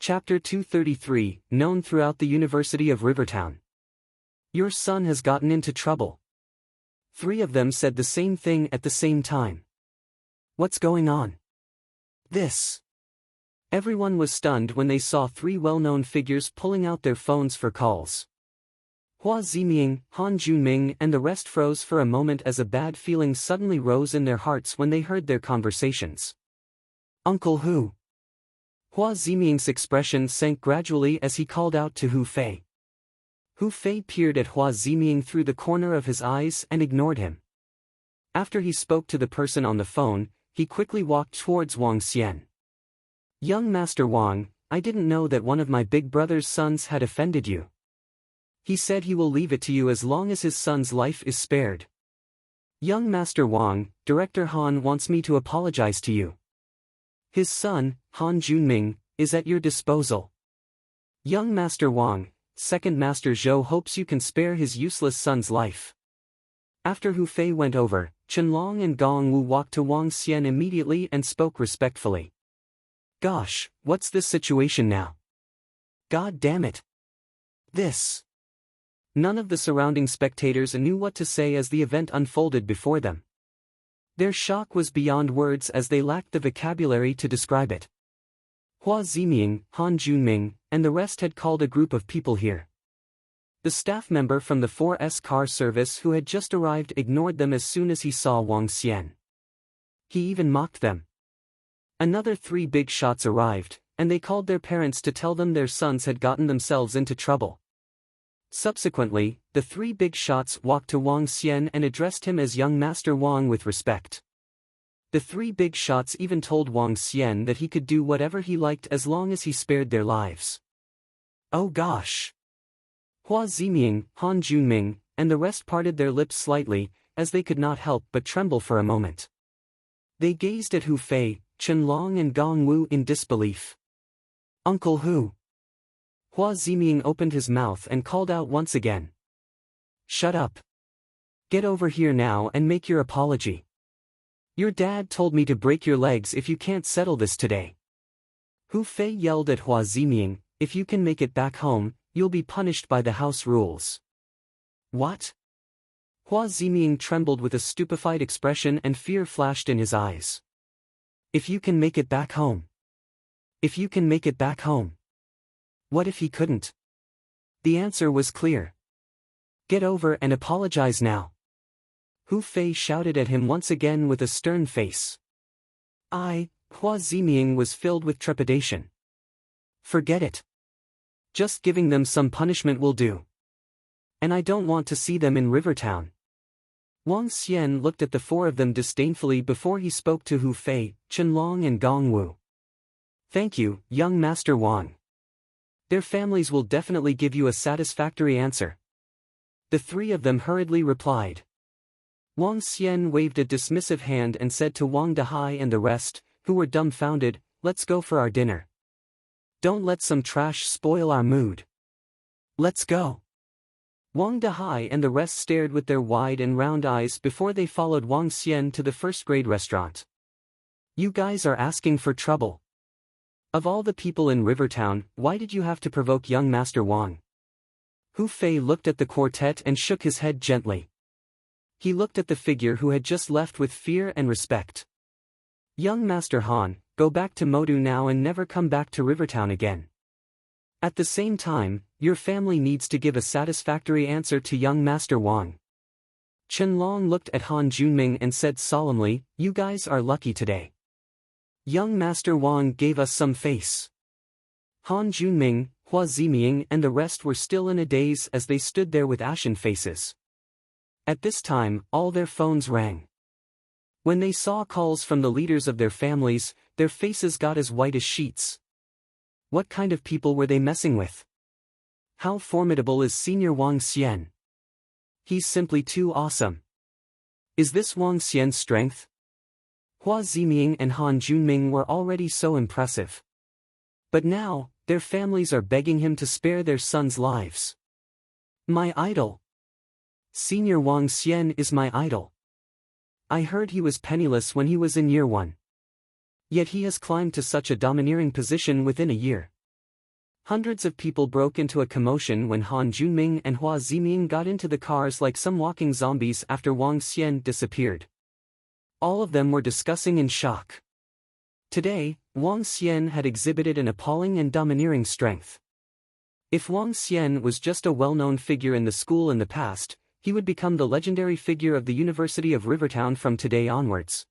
Chapter 233, known throughout the University of Rivertown. Your son has gotten into trouble. 3 of them said the same thing at the same time. What's going on? This. Everyone was stunned when they saw 3 well-known figures pulling out their phones for calls. Hua Ziming, Han Junming and the rest froze for a moment as a bad feeling suddenly rose in their hearts when they heard their conversations. Uncle Hu. Hua Ziming's expression sank gradually as he called out to Hu Fei. Hu Fei peered at Hua Ziming through the corner of his eyes and ignored him. After he spoke to the person on the phone, he quickly walked towards Wang Xian. Young Master Wang, I didn't know that one of my big brother's sons had offended you. He said he will leave it to you as long as his son's life is spared. Young Master Wang, Director Han wants me to apologize to you. His son, Han Junming, is at your disposal. Young Master Wang, Second Master Zhou hopes you can spare his useless son's life. After Hu Fei went over, Qianlong and Gong Wu walked to Wang Xian immediately and spoke respectfully. Gosh, what's this situation now? God damn it. This. None of the surrounding spectators knew what to say as the event unfolded before them. Their shock was beyond words as they lacked the vocabulary to describe it. Hua Ziming, Han Junming, and the rest had called a group of people here. The staff member from the 4S car service who had just arrived ignored them as soon as he saw Wang Xian. He even mocked them. Another 3 big shots arrived, and they called their parents to tell them their sons had gotten themselves into trouble. Subsequently, the 3 big shots walked to Wang Xian and addressed him as young Master Wang with respect. The 3 big shots even told Wang Xian that he could do whatever he liked as long as he spared their lives. Oh gosh! Hua Ziming, Han Junming, and the rest parted their lips slightly, as they could not help but tremble for a moment. They gazed at Hu Fei, Qianlong and Gong Wu in disbelief. Uncle Hu. Hua Ziming opened his mouth and called out once again. Shut up. Get over here now and make your apology. Your dad told me to break your legs if you can't settle this today. Hu Fei yelled at Hua Ziming, if you can make it back home, you'll be punished by the house rules. What? Hua Ziming trembled with a stupefied expression and fear flashed in his eyes. If you can make it back home. If you can make it back home. What if he couldn't? The answer was clear. Get over and apologize now. Hu Fei shouted at him once again with a stern face. Hua Ziming was filled with trepidation. Forget it. Just giving them some punishment will do. And I don't want to see them in Rivertown. Wang Xian looked at the 4 of them disdainfully before he spoke to Hu Fei, Qianlong and Gong Wu. Thank you, young Master Wang. Their families will definitely give you a satisfactory answer. The 3 of them hurriedly replied. Wang Xian waved a dismissive hand and said to Wang Dahai and the rest, who were dumbfounded, let's go for our dinner. Don't let some trash spoil our mood. Let's go. Wang Dahai and the rest stared with their wide and round eyes before they followed Wang Xian to the first-grade restaurant. You guys are asking for trouble. Of all the people in Rivertown, why did you have to provoke young Master Wang? Hu Fei looked at the quartet and shook his head gently. He looked at the figure who had just left with fear and respect. Young Master Han, go back to Modu now and never come back to Rivertown again. At the same time, your family needs to give a satisfactory answer to young Master Wang. Qianlong looked at Han Junming and said solemnly, you guys are lucky today. Young Master Wang gave us some face. Han Junming, Hua Ziming and the rest were still in a daze as they stood there with ashen faces. At this time, all their phones rang. When they saw calls from the leaders of their families, their faces got as white as sheets. What kind of people were they messing with? How formidable is Senior Wang Xian? He's simply too awesome. Is this Wang Xian's strength? Hua Ziming and Han Junming were already so impressive. But now, their families are begging him to spare their sons' lives. My idol. Senior Wang Xian is my idol. I heard he was penniless when he was in year 1. Yet he has climbed to such a domineering position within a year. Hundreds of people broke into a commotion when Han Junming and Hua Ziming got into the cars like some walking zombies after Wang Xian disappeared. All of them were discussing in shock. Today, Wang Xian had exhibited an appalling and domineering strength. If Wang Xian was just a well-known figure in the school in the past, he would become the legendary figure of the University of Rivertown from today onwards.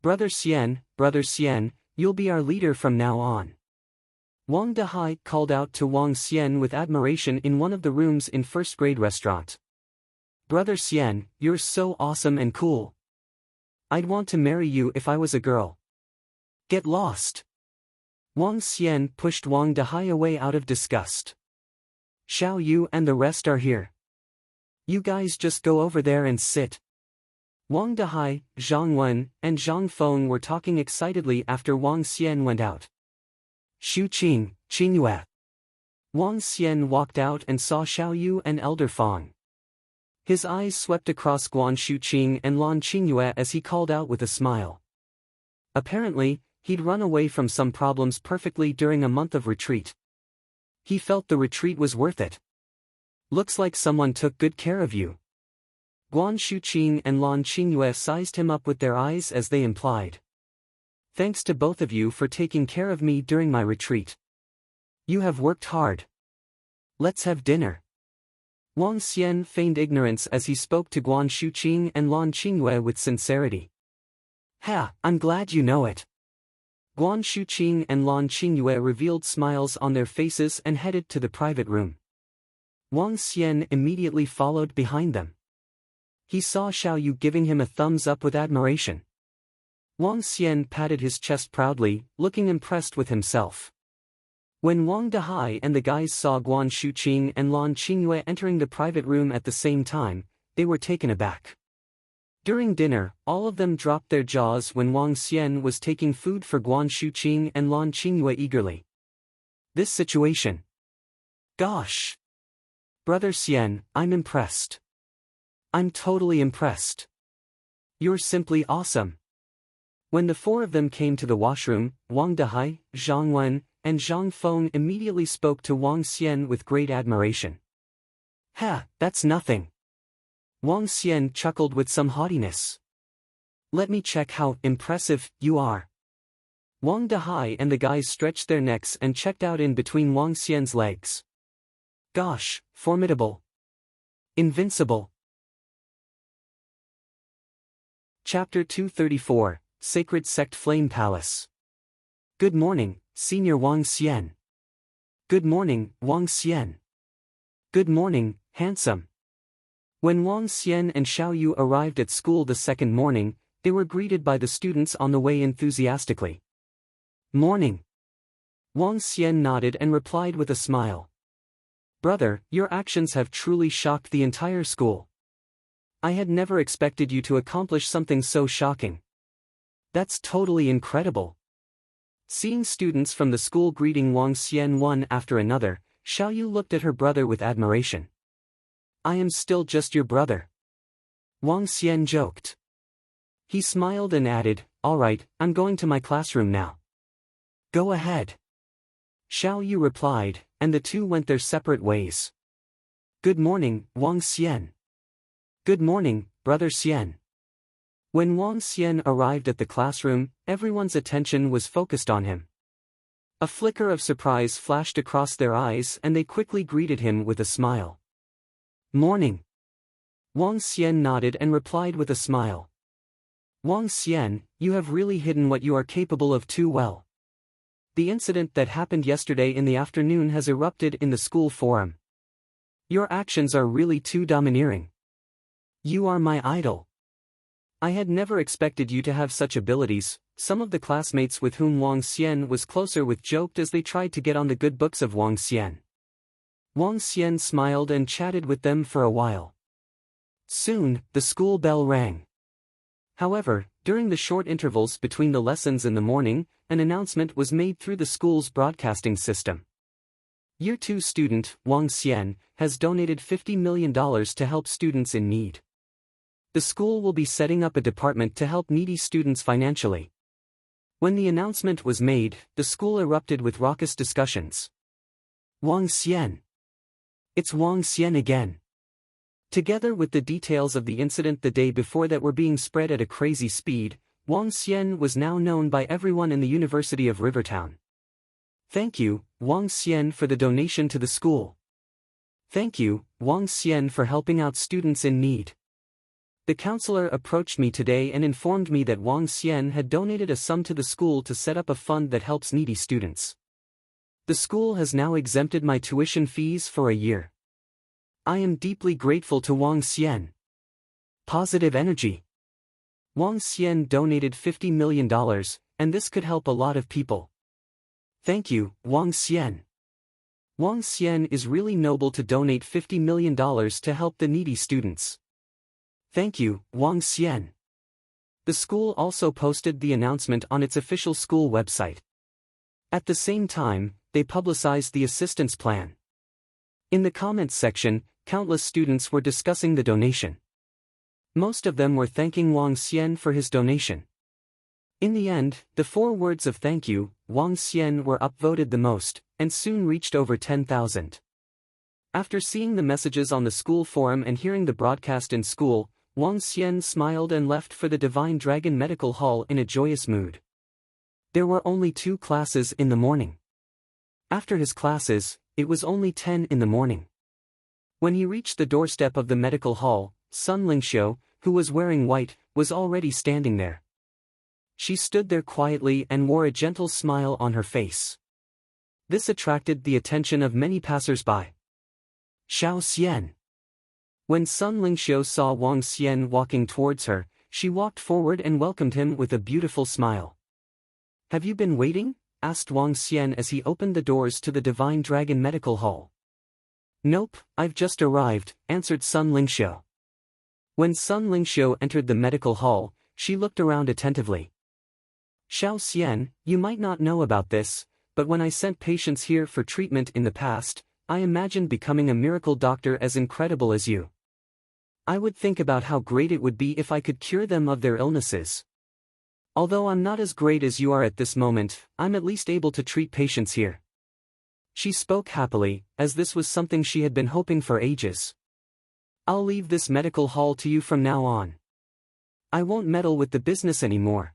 Brother Xian, you'll be our leader from now on. Wang Dehai called out to Wang Xian with admiration in one of the rooms in first-grade restaurant. Brother Xian, you're so awesome and cool. I'd want to marry you if I was a girl. Get lost. Wang Xian pushed Wang Dehai away out of disgust. Xiao Yu and the rest are here. You guys just go over there and sit. Wang Dehai, Zhang Wen, and Zhang Feng were talking excitedly after Wang Xian went out. Xu Qing, Qingyue. Wang Xian walked out and saw Xiao Yu and Elder Fang. His eyes swept across Guan Shuqing and Lan Qingyue as he called out with a smile. Apparently, he'd run away from some problems perfectly during a month of retreat. He felt the retreat was worth it. Looks like someone took good care of you. Guan Shuqing and Lan Qingyue sized him up with their eyes as they implied. Thanks to both of you for taking care of me during my retreat. You have worked hard. Let's have dinner. Wang Xian feigned ignorance as he spoke to Guan Shuqing and Lan Qingyue with sincerity. Ha, I'm glad you know it. Guan Shuqing and Lan Qingyue revealed smiles on their faces and headed to the private room. Wang Xian immediately followed behind them. He saw Xiao Yu giving him a thumbs up with admiration. Wang Xian patted his chest proudly, looking impressed with himself. When Wang Dehai and the guys saw Guan Shuqing and Lan Qingyue entering the private room at the same time, they were taken aback. During dinner, all of them dropped their jaws when Wang Xian was taking food for Guan Shuqing and Lan Qingyue eagerly. This situation. Gosh! Brother Xian, I'm impressed. I'm totally impressed. You're simply awesome. When the four of them came to the washroom, Wang Dehai, Zhang Wen, and Zhang Feng immediately spoke to Wang Xian with great admiration. Ha, that's nothing. Wang Xian chuckled with some haughtiness. Let me check how impressive you are. Wang Dehai and the guys stretched their necks and checked out in between Wang Xian's legs. Gosh, formidable. Invincible. Chapter 234, Sacred Sect Flame Palace. Good morning, Senior Wang Xian. Good morning, Wang Xian. Good morning, handsome. When Wang Xian and Xiao Yu arrived at school the second morning, they were greeted by the students on the way enthusiastically. Morning. Wang Xian nodded and replied with a smile. Brother, your actions have truly shocked the entire school. I had never expected you to accomplish something so shocking. That's totally incredible. Seeing students from the school greeting Wang Xian one after another, Xiao Yu looked at her brother with admiration. I am still just your brother. Wang Xian joked. He smiled and added, all right, I'm going to my classroom now. Go ahead. Xiao Yu replied, and the two went their separate ways. Good morning, Wang Xian. Good morning, Brother Xian. When Wang Xian arrived at the classroom, everyone's attention was focused on him. A flicker of surprise flashed across their eyes and they quickly greeted him with a smile. Morning. Wang Xian nodded and replied with a smile. Wang Xian, you have really hidden what you are capable of too well. The incident that happened yesterday in the afternoon has erupted in the school forum. Your actions are really too domineering. You are my idol. I had never expected you to have such abilities. Some of the classmates with whom Wang Xian was closer with joked as they tried to get on the good books of Wang Xian. Wang Xian smiled and chatted with them for a while. Soon, the school bell rang. However, during the short intervals between the lessons in the morning, an announcement was made through the school's broadcasting system. Year 2 student, Wang Xian, has donated $50 million to help students in need. The school will be setting up a department to help needy students financially. When the announcement was made, the school erupted with raucous discussions. Wang Xian. It's Wang Xian again. Together with the details of the incident the day before that were being spread at a crazy speed, Wang Xian was now known by everyone in the University of Rivertown. Thank you, Wang Xian, for the donation to the school. Thank you, Wang Xian, for helping out students in need. The counselor approached me today and informed me that Wang Xian had donated a sum to the school to set up a fund that helps needy students. The school has now exempted my tuition fees for a year. I am deeply grateful to Wang Xian. Positive energy. Wang Xian donated $50 million, and this could help a lot of people. Thank you, Wang Xian. Wang Xian is really noble to donate $50 million to help the needy students. Thank you, Wang Xian. The school also posted the announcement on its official school website. At the same time, they publicized the assistance plan. In the comments section, countless students were discussing the donation. Most of them were thanking Wang Xian for his donation. In the end, the 4 words of thank you, Wang Xian, were upvoted the most, and soon reached over 10,000. After seeing the messages on the school forum and hearing the broadcast in school, Wang Xian smiled and left for the Divine Dragon Medical Hall in a joyous mood. There were only 2 classes in the morning. After his classes, it was only 10 in the morning. When he reached the doorstep of the medical hall, Sun Lingxiu, who was wearing white, was already standing there. She stood there quietly and wore a gentle smile on her face. This attracted the attention of many passers-by. Xiao Xian. When Sun Lingxiu saw Wang Xian walking towards her, she walked forward and welcomed him with a beautiful smile. Have you been waiting? Asked Wang Xian as he opened the doors to the Divine Dragon Medical Hall. Nope, I've just arrived, answered Sun Lingxiu. When Sun Lingxiu entered the medical hall, she looked around attentively. Xiao Xian, you might not know about this, but when I sent patients here for treatment in the past, I imagined becoming a miracle doctor as incredible as you. I would think about how great it would be if I could cure them of their illnesses. Although I'm not as great as you are at this moment, I'm at least able to treat patients here. She spoke happily, as this was something she had been hoping for ages. I'll leave this medical hall to you from now on. I won't meddle with the business anymore.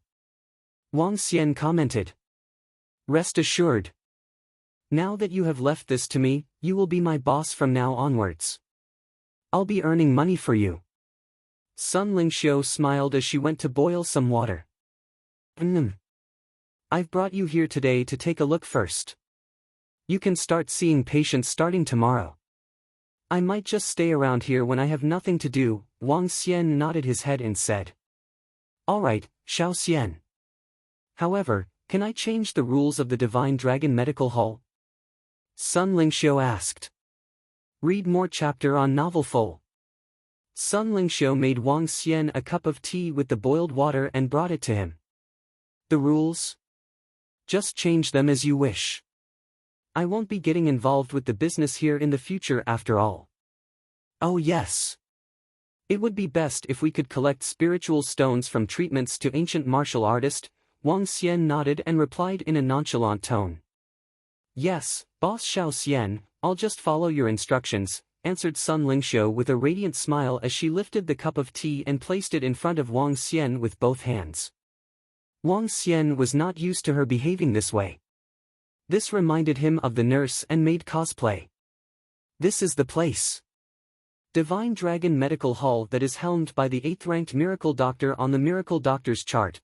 Wang Xian commented. Rest assured. Now that you have left this to me, you will be my boss from now onwards. I'll be earning money for you. Sun Lingxiu smiled as she went to boil some water. I've brought you here today to take a look first. You can start seeing patients starting tomorrow. I might just stay around here when I have nothing to do, Wang Xian nodded his head and said. Alright, Xiao Xian. However, can I change the rules of the Divine Dragon Medical Hall? Sun Lingxiu asked. Read more chapter on novel full. Sun Lingxiu made Wang Xian a cup of tea with the boiled water and brought it to him. The rules? Just change them as you wish. I won't be getting involved with the business here in the future after all. Oh yes. It would be best if we could collect spiritual stones from treatments to ancient martial artists. Wang Xian nodded and replied in a nonchalant tone. Yes, Boss Xiao Xian, I'll just follow your instructions, answered Sun Lingxiu with a radiant smile as she lifted the cup of tea and placed it in front of Wang Xian with both hands. Wang Xian was not used to her behaving this way. This reminded him of the nurse and maid cosplay. This is the place. Divine Dragon Medical Hall that is helmed by the 8th-ranked Miracle Doctor on the Miracle Doctor's chart.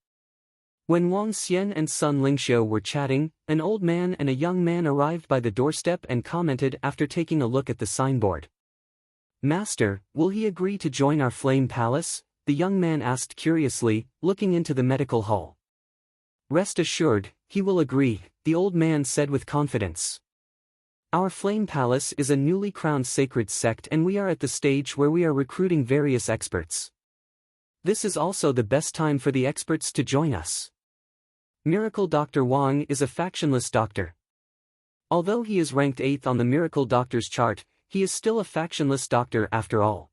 When Wang Xian and Sun Lingxiu were chatting, an old man and a young man arrived by the doorstep and commented after taking a look at the signboard. Master, will he agree to join our flame palace? The young man asked curiously, looking into the medical hall. Rest assured, he will agree, the old man said with confidence. Our flame palace is a newly crowned sacred sect and we are at the stage where we are recruiting various experts. This is also the best time for the experts to join us. Miracle Dr. Wang is a factionless doctor. Although he is ranked 8th on the Miracle Doctor's chart, he is still a factionless doctor after all.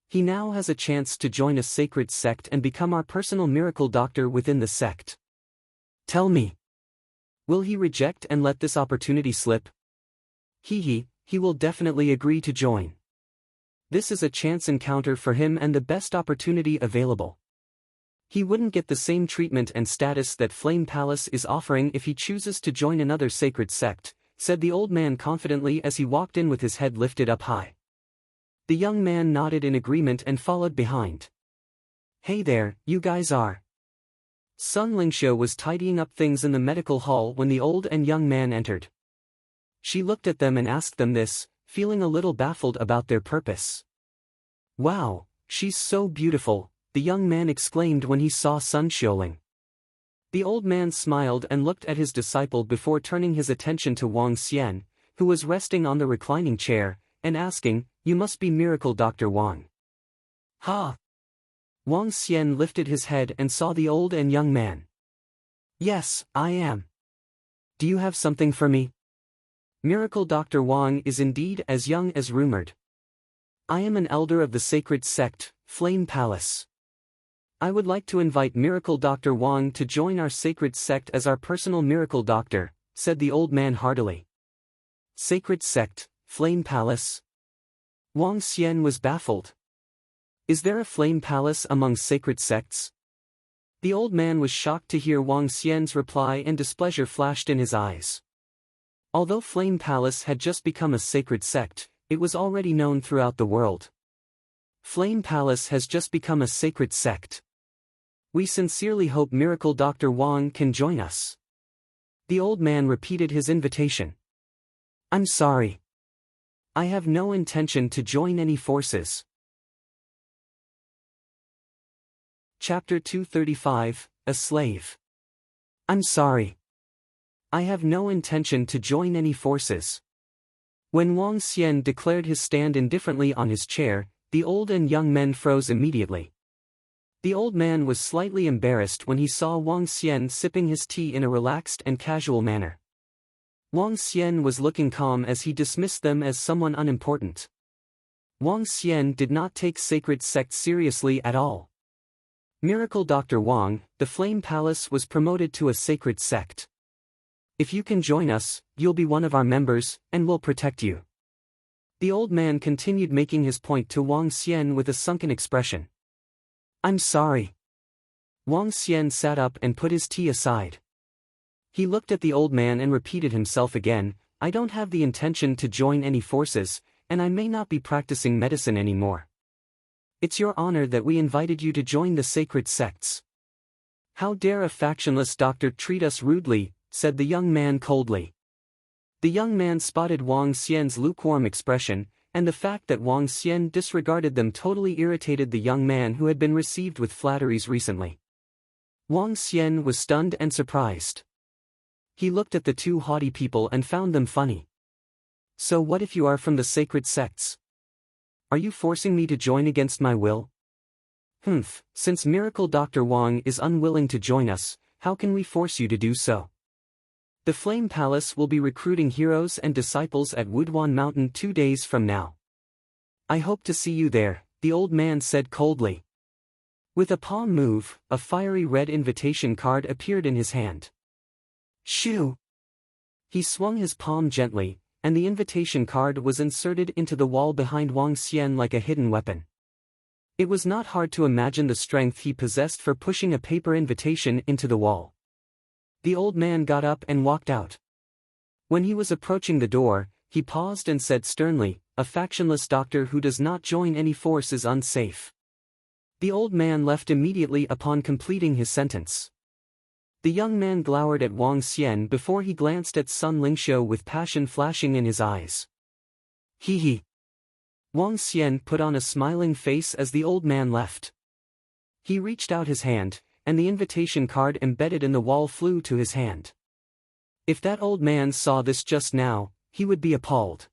He now has a chance to join a sacred sect and become our personal miracle doctor within the sect. Tell me. Will he reject and let this opportunity slip? He will definitely agree to join. This is a chance encounter for him and the best opportunity available. He wouldn't get the same treatment and status that Flame Palace is offering if he chooses to join another sacred sect, said the old man confidently as he walked in with his head lifted up high. The young man nodded in agreement and followed behind. Hey there, you guys are. Sun Lingxiu was tidying up things in the medical hall when the old and young man entered. She looked at them and asked them this, feeling a little baffled about their purpose. Wow, she's so beautiful, the young man exclaimed when he saw Sun Xiuling. The old man smiled and looked at his disciple before turning his attention to Wang Xian, who was resting on the reclining chair, and asking, "You must be Miracle Dr. Wang." Ha! Wang Xian lifted his head and saw the old and young man. Yes, I am. Do you have something for me? Miracle Dr. Wang is indeed as young as rumored. I am an elder of the sacred sect, Flame Palace. I would like to invite Miracle Dr. Wang to join our sacred sect as our personal miracle doctor, said the old man heartily. Sacred sect, Flame Palace? Wang Xian was baffled. Is there a Flame Palace among sacred sects? The old man was shocked to hear Wang Xian's reply and displeasure flashed in his eyes. Although Flame Palace had just become a sacred sect, it was already known throughout the world. Flame Palace has just become a sacred sect. We sincerely hope Miracle Dr. Wang can join us. The old man repeated his invitation. I'm sorry. I have no intention to join any forces. Chapter 235, A Slave. I'm sorry. I have no intention to join any forces. When Wang Xian declared his stand indifferently on his chair, the old and young men froze immediately. The old man was slightly embarrassed when he saw Wang Xian sipping his tea in a relaxed and casual manner. Wang Xian was looking calm as he dismissed them as someone unimportant. Wang Xian did not take sacred sect seriously at all. Miracle Dr. Wang, the Flame Palace was promoted to a sacred sect. If you can join us, you'll be one of our members, and we'll protect you. The old man continued making his point to Wang Xian with a sunken expression. I'm sorry. Wang Xian sat up and put his tea aside. He looked at the old man and repeated himself again, I don't have the intention to join any forces, and I may not be practicing medicine anymore. It's your honor that we invited you to join the sacred sects. How dare a factionless doctor treat us rudely, said the young man coldly. The young man spotted Wang Xian's lukewarm expression, and the fact that Wang Xian disregarded them totally irritated the young man who had been received with flatteries recently. Wang Xian was stunned and surprised. He looked at the two haughty people and found them funny. So what if you are from the sacred sects? Are you forcing me to join against my will? Since Miracle Dr. Wang is unwilling to join us, how can we force you to do so? The Flame Palace will be recruiting heroes and disciples at Wuduan Mountain 2 days from now. I hope to see you there, the old man said coldly. With a palm move, a fiery red invitation card appeared in his hand. Shoo! He swung his palm gently, and the invitation card was inserted into the wall behind Wang Xian like a hidden weapon. It was not hard to imagine the strength he possessed for pushing a paper invitation into the wall. The old man got up and walked out. When he was approaching the door, he paused and said sternly, a factionless doctor who does not join any force is unsafe. The old man left immediately upon completing his sentence. The young man glowered at Wang Xian before he glanced at Sun Lingxiu with passion flashing in his eyes. Hee. Wang Xian put on a smiling face as the old man left. He reached out his hand, and the invitation card embedded in the wall flew to his hand. If that old man saw this just now, he would be appalled.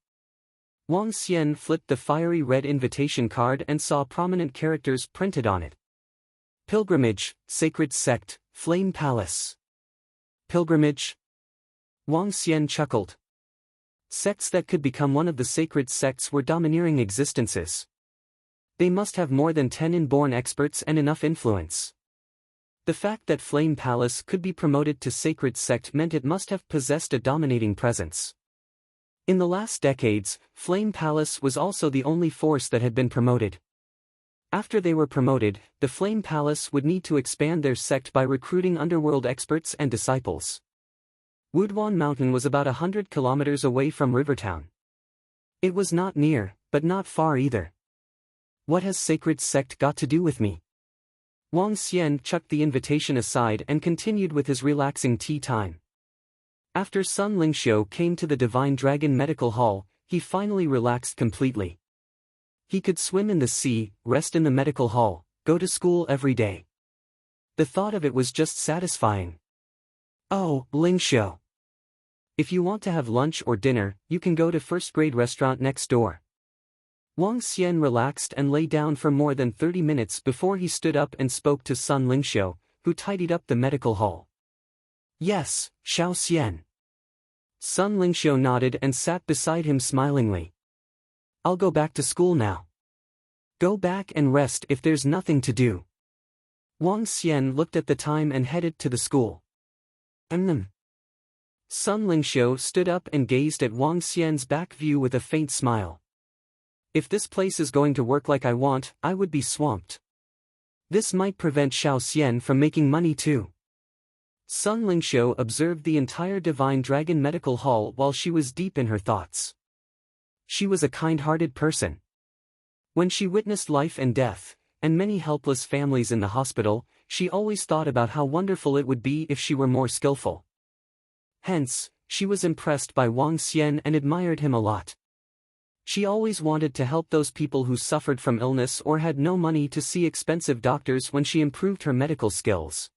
Wang Xian flipped the fiery red invitation card and saw prominent characters printed on it. Pilgrimage, Sacred Sect, Flame Palace. Pilgrimage? Wang Xian chuckled. Sects that could become one of the sacred sects were domineering existences. They must have more than 10 inborn experts and enough influence. The fact that Flame Palace could be promoted to sacred sect meant it must have possessed a dominating presence. In the last decades, Flame Palace was also the only force that had been promoted. After they were promoted, the Flame Palace would need to expand their sect by recruiting underworld experts and disciples. Wudwan Mountain was about 100 kilometers away from Rivertown. It was not near, but not far either. What has Sacred Sect got to do with me? Wang Xian chucked the invitation aside and continued with his relaxing tea time. After Sun Lingxiu came to the Divine Dragon Medical Hall, he finally relaxed completely. He could swim in the sea, rest in the medical hall, go to school every day. The thought of it was just satisfying. Oh, Lingxiu. If you want to have lunch or dinner, you can go to first-grade restaurant next door. Wang Xian relaxed and lay down for more than 30 minutes before he stood up and spoke to Sun Lingxiu, who tidied up the medical hall. Yes, Xiao Xian. Sun Lingxiu nodded and sat beside him smilingly. I'll go back to school now. Go back and rest if there's nothing to do. Wang Xian looked at the time and headed to the school. Sun Lingxiu stood up and gazed at Wang Xian's back view with a faint smile. If this place is going to work like I want, I would be swamped. This might prevent Xiao Xian from making money too. Sun Lingxiu observed the entire Divine Dragon Medical Hall while she was deep in her thoughts. She was a kind-hearted person. When she witnessed life and death, and many helpless families in the hospital, she always thought about how wonderful it would be if she were more skillful. Hence, she was impressed by Wang Xian and admired him a lot. She always wanted to help those people who suffered from illness or had no money to see expensive doctors when she improved her medical skills.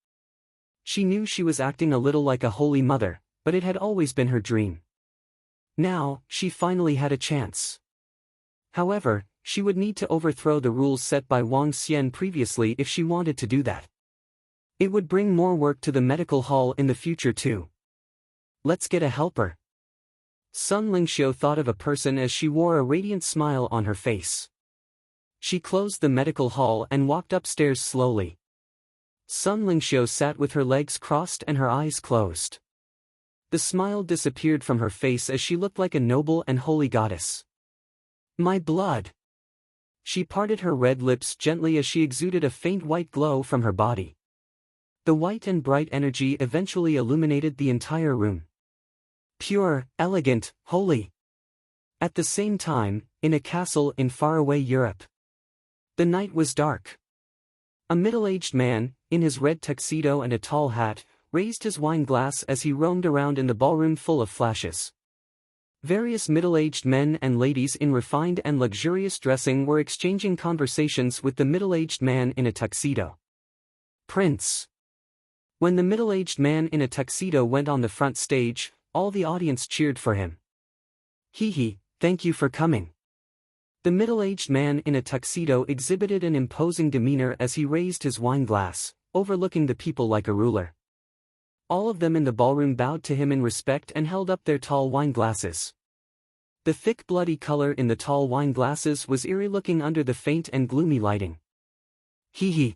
She knew she was acting a little like a holy mother, but it had always been her dream. Now, she finally had a chance. However, she would need to overthrow the rules set by Wang Xian previously if she wanted to do that. It would bring more work to the medical hall in the future too. Let's get a helper. Sun Lingxiu thought of a person as she wore a radiant smile on her face. She closed the medical hall and walked upstairs slowly. Sun Lingxiu sat with her legs crossed and her eyes closed. The smile disappeared from her face as she looked like a noble and holy goddess. My blood! She parted her red lips gently as she exuded a faint white glow from her body. The white and bright energy eventually illuminated the entire room. Pure, elegant, holy. At the same time, in a castle in faraway Europe. The night was dark. A middle-aged man, in his red tuxedo and a tall hat, raised his wine glass as he roamed around in the ballroom full of flashes. Various middle-aged men and ladies in refined and luxurious dressing were exchanging conversations with the middle-aged man in a tuxedo. Prince. When the middle-aged man in a tuxedo went on the front stage, all the audience cheered for him. Hee, thank you for coming. The middle-aged man in a tuxedo exhibited an imposing demeanor as he raised his wine glass, overlooking the people like a ruler. All of them in the ballroom bowed to him in respect and held up their tall wine glasses. The thick bloody color in the tall wine glasses was eerie-looking under the faint and gloomy lighting. Hee.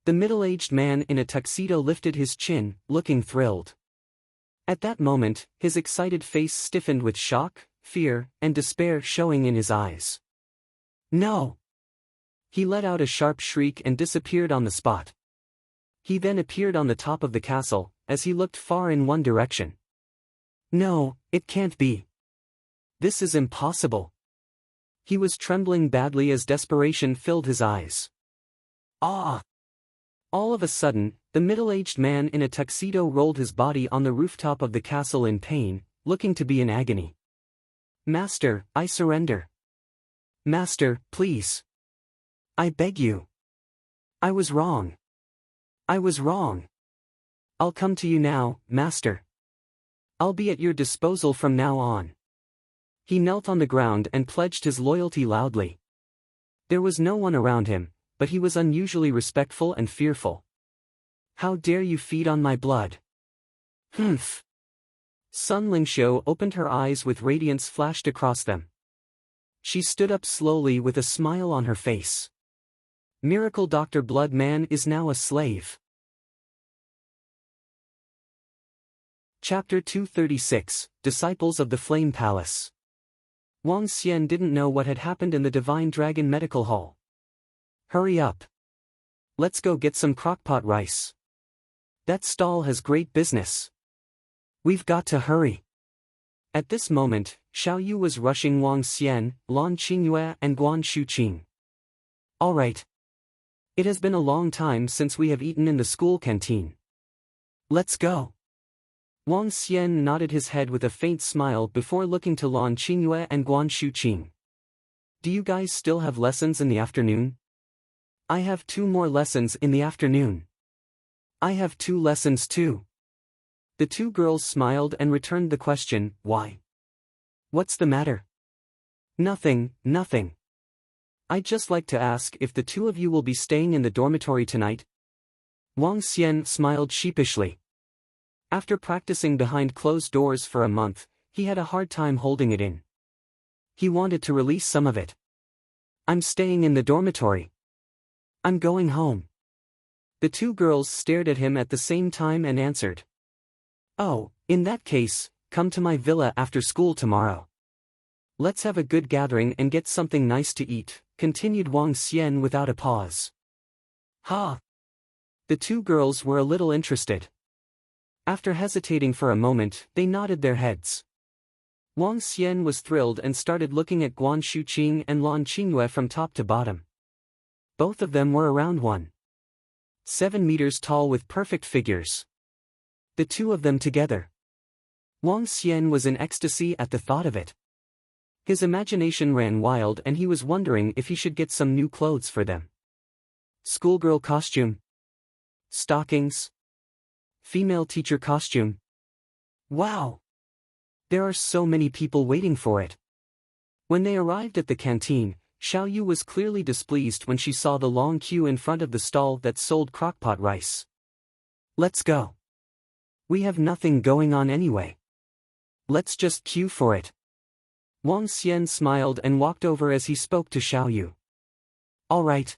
The middle-aged man in a tuxedo lifted his chin, looking thrilled. At that moment, his excited face stiffened with shock, fear, and despair showing in his eyes. No! He let out a sharp shriek and disappeared on the spot. He then appeared on the top of the castle, as he looked far in one direction. No, it can't be. This is impossible. He was trembling badly as desperation filled his eyes. Ah! All of a sudden, the middle-aged man in a tuxedo rolled his body on the rooftop of the castle in pain, looking to be in agony. Master, I surrender. Master, please. I beg you. I was wrong. I was wrong. I'll come to you now, Master. I'll be at your disposal from now on. He knelt on the ground and pledged his loyalty loudly. There was no one around him, but he was unusually respectful and fearful. How dare you feed on my blood? Humph. Sun Lingxiu opened her eyes with radiance flashed across them. She stood up slowly with a smile on her face. Miracle Dr. Bloodman is now a slave. Chapter 236, Disciples of the Flame Palace. Wang Xian didn't know what had happened in the Divine Dragon Medical Hall. Hurry up. Let's go get some crockpot rice. That stall has great business. We've got to hurry. At this moment, Xiao Yu was rushing Wang Xian, Lan Qingyue and Guan Shuqing. All right. It has been a long time since we have eaten in the school canteen. Let's go. Wang Xian nodded his head with a faint smile before looking to Lan Qingyue and Guan Shuqing. Do you guys still have lessons in the afternoon? I have 2 more lessons in the afternoon. I have 2 lessons too. The 2 girls smiled and returned the question, why? What's the matter? Nothing, nothing. I'd just like to ask if the 2 of you will be staying in the dormitory tonight? Wang Xian smiled sheepishly. After practicing behind closed doors for a month, he had a hard time holding it in. He wanted to release some of it. I'm staying in the dormitory. I'm going home. The 2 girls stared at him at the same time and answered. Oh, in that case, come to my villa after school tomorrow. Let's have a good gathering and get something nice to eat, continued Wang Xian without a pause. Ha! The 2 girls were a little interested. After hesitating for a moment, they nodded their heads. Wang Xian was thrilled and started looking at Guan Shuqing and Lan Qingyue from top to bottom. Both of them were around 1.7 meters tall with perfect figures. The 2 of them together. Wang Xian was in ecstasy at the thought of it. His imagination ran wild and he was wondering if he should get some new clothes for them. Schoolgirl costume. Stockings. Female teacher costume. Wow! There are so many people waiting for it. When they arrived at the canteen, Xiao Yu was clearly displeased when she saw the long queue in front of the stall that sold crockpot rice. Let's go. We have nothing going on anyway. Let's just queue for it. Wang Xian smiled and walked over as he spoke to Xiao Yu. All right.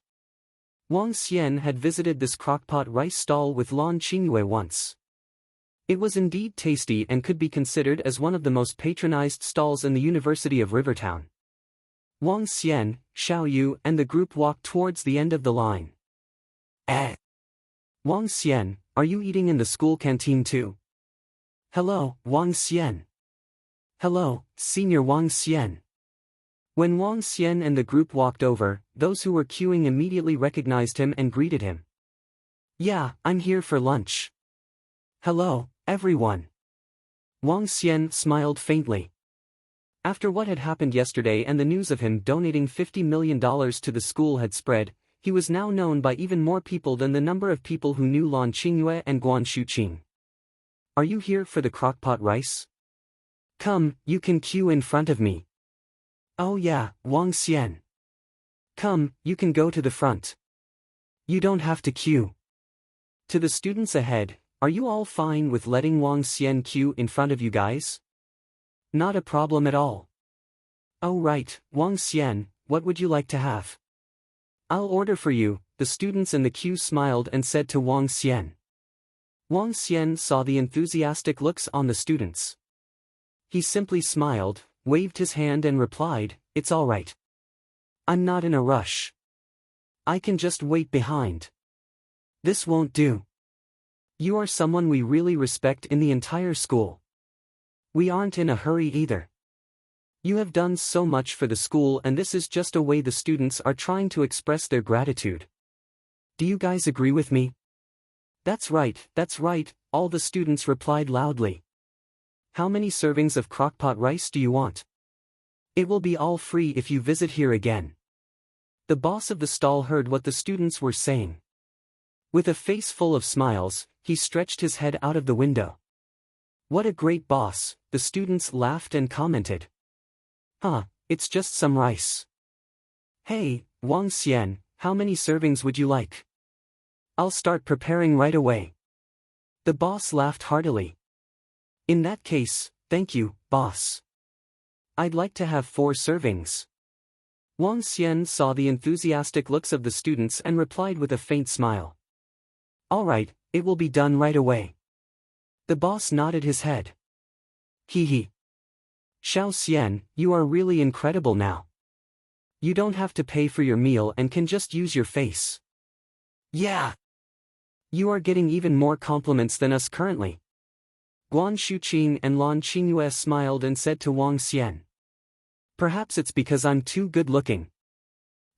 Wang Xian had visited this crockpot rice stall with Lan Qingyue once. It was indeed tasty and could be considered as one of the most patronized stalls in the University of Rivertown. Wang Xian, Xiao Yu and the group walked towards the end of the line. Wang Xian, are you eating in the school canteen too? Hello, Wang Xian. Hello, Senior Wang Xian. When Wang Xian and the group walked over, those who were queuing immediately recognized him and greeted him. Yeah, I'm here for lunch. Hello, everyone. Wang Xian smiled faintly. After what had happened yesterday and the news of him donating $50 million to the school had spread, he was now known by even more people than the number of people who knew Lan Qingyue and Guan Shuqing. Are you here for the crockpot rice? Come, you can queue in front of me. Oh yeah, Wang Xian. Come, you can go to the front. You don't have to queue. To the students ahead, are you all fine with letting Wang Xian queue in front of you guys? Not a problem at all. Oh right, Wang Xian, what would you like to have? I'll order for you, the students in the queue smiled and said to Wang Xian. Wang Xian saw the enthusiastic looks on the students. He simply smiled, waved his hand and replied, it's all right. I'm not in a rush. I can just wait behind. This won't do. You are someone we really respect in the entire school. We aren't in a hurry either. You have done so much for the school and this is just a way the students are trying to express their gratitude. Do you guys agree with me? That's right, all the students replied loudly. How many servings of crockpot rice do you want? It will be all free if you visit here again. The boss of the stall heard what the students were saying. With a face full of smiles, he stretched his head out of the window. What a great boss, the students laughed and commented. Huh, it's just some rice. Hey, Wang Xian, how many servings would you like? I'll start preparing right away. The boss laughed heartily. In that case, thank you, boss. I'd like to have 4 servings. Wang Xian saw the enthusiastic looks of the students and replied with a faint smile. All right, it will be done right away. The boss nodded his head. Hee hee. Xiao Xian, you are really incredible now. You don't have to pay for your meal and can just use your face. Yeah. You are getting even more compliments than us currently. Guan Shuqing and Lan Qingyue smiled and said to Wang Xian. Perhaps it's because I'm too good-looking.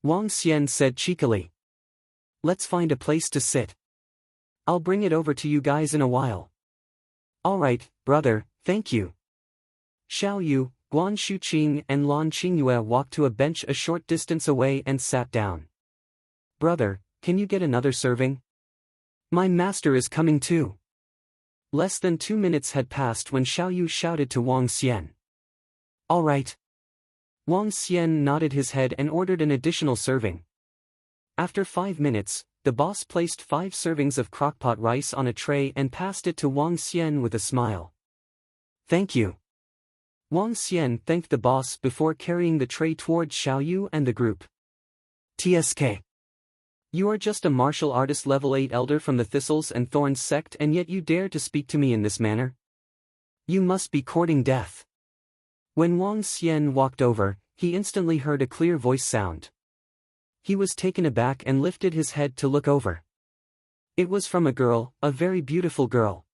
Wang Xian said cheekily. Let's find a place to sit. I'll bring it over to you guys in a while. Alright, brother, thank you. Xiao Yu, Guan Shuqing and Lan Qingyue walked to a bench a short distance away and sat down. Brother, can you get another serving? My master is coming too. Less than 2 minutes had passed when Xiao Yu shouted to Wang Xian. Alright. Wang Xian nodded his head and ordered an additional serving. After 5 minutes, the boss placed 5 servings of crockpot rice on a tray and passed it to Wang Xian with a smile. Thank you. Wang Xian thanked the boss before carrying the tray towards Xiao Yu and the group. TSK. You are just a martial artist level 8 elder from the Thistles and Thorns sect and yet you dare to speak to me in this manner? You must be courting death. When Wang Xian walked over, he instantly heard a clear voice sound. He was taken aback and lifted his head to look over. It was from a girl, a very beautiful girl.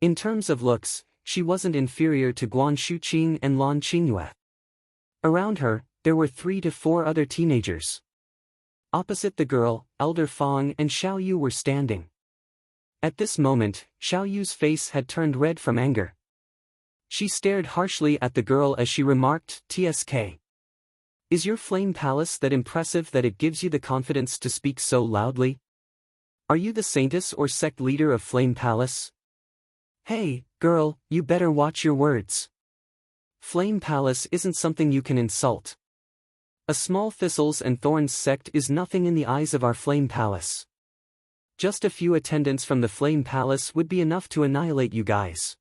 In terms of looks, she wasn't inferior to Guan Shuqing and Lan Qingyue. Around her, there were 3 to 4 other teenagers. Opposite the girl, Elder Fong and Xiao Yu were standing. At this moment, Xiao Yu's face had turned red from anger. She stared harshly at the girl as she remarked, TSK. Is your flame palace that impressive that it gives you the confidence to speak so loudly? Are you the saintess or sect leader of Flame Palace? Hey, girl, you better watch your words. Flame Palace isn't something you can insult. A small Thistles and Thorns sect is nothing in the eyes of our Flame Palace. Just a few attendants from the Flame Palace would be enough to annihilate you guys.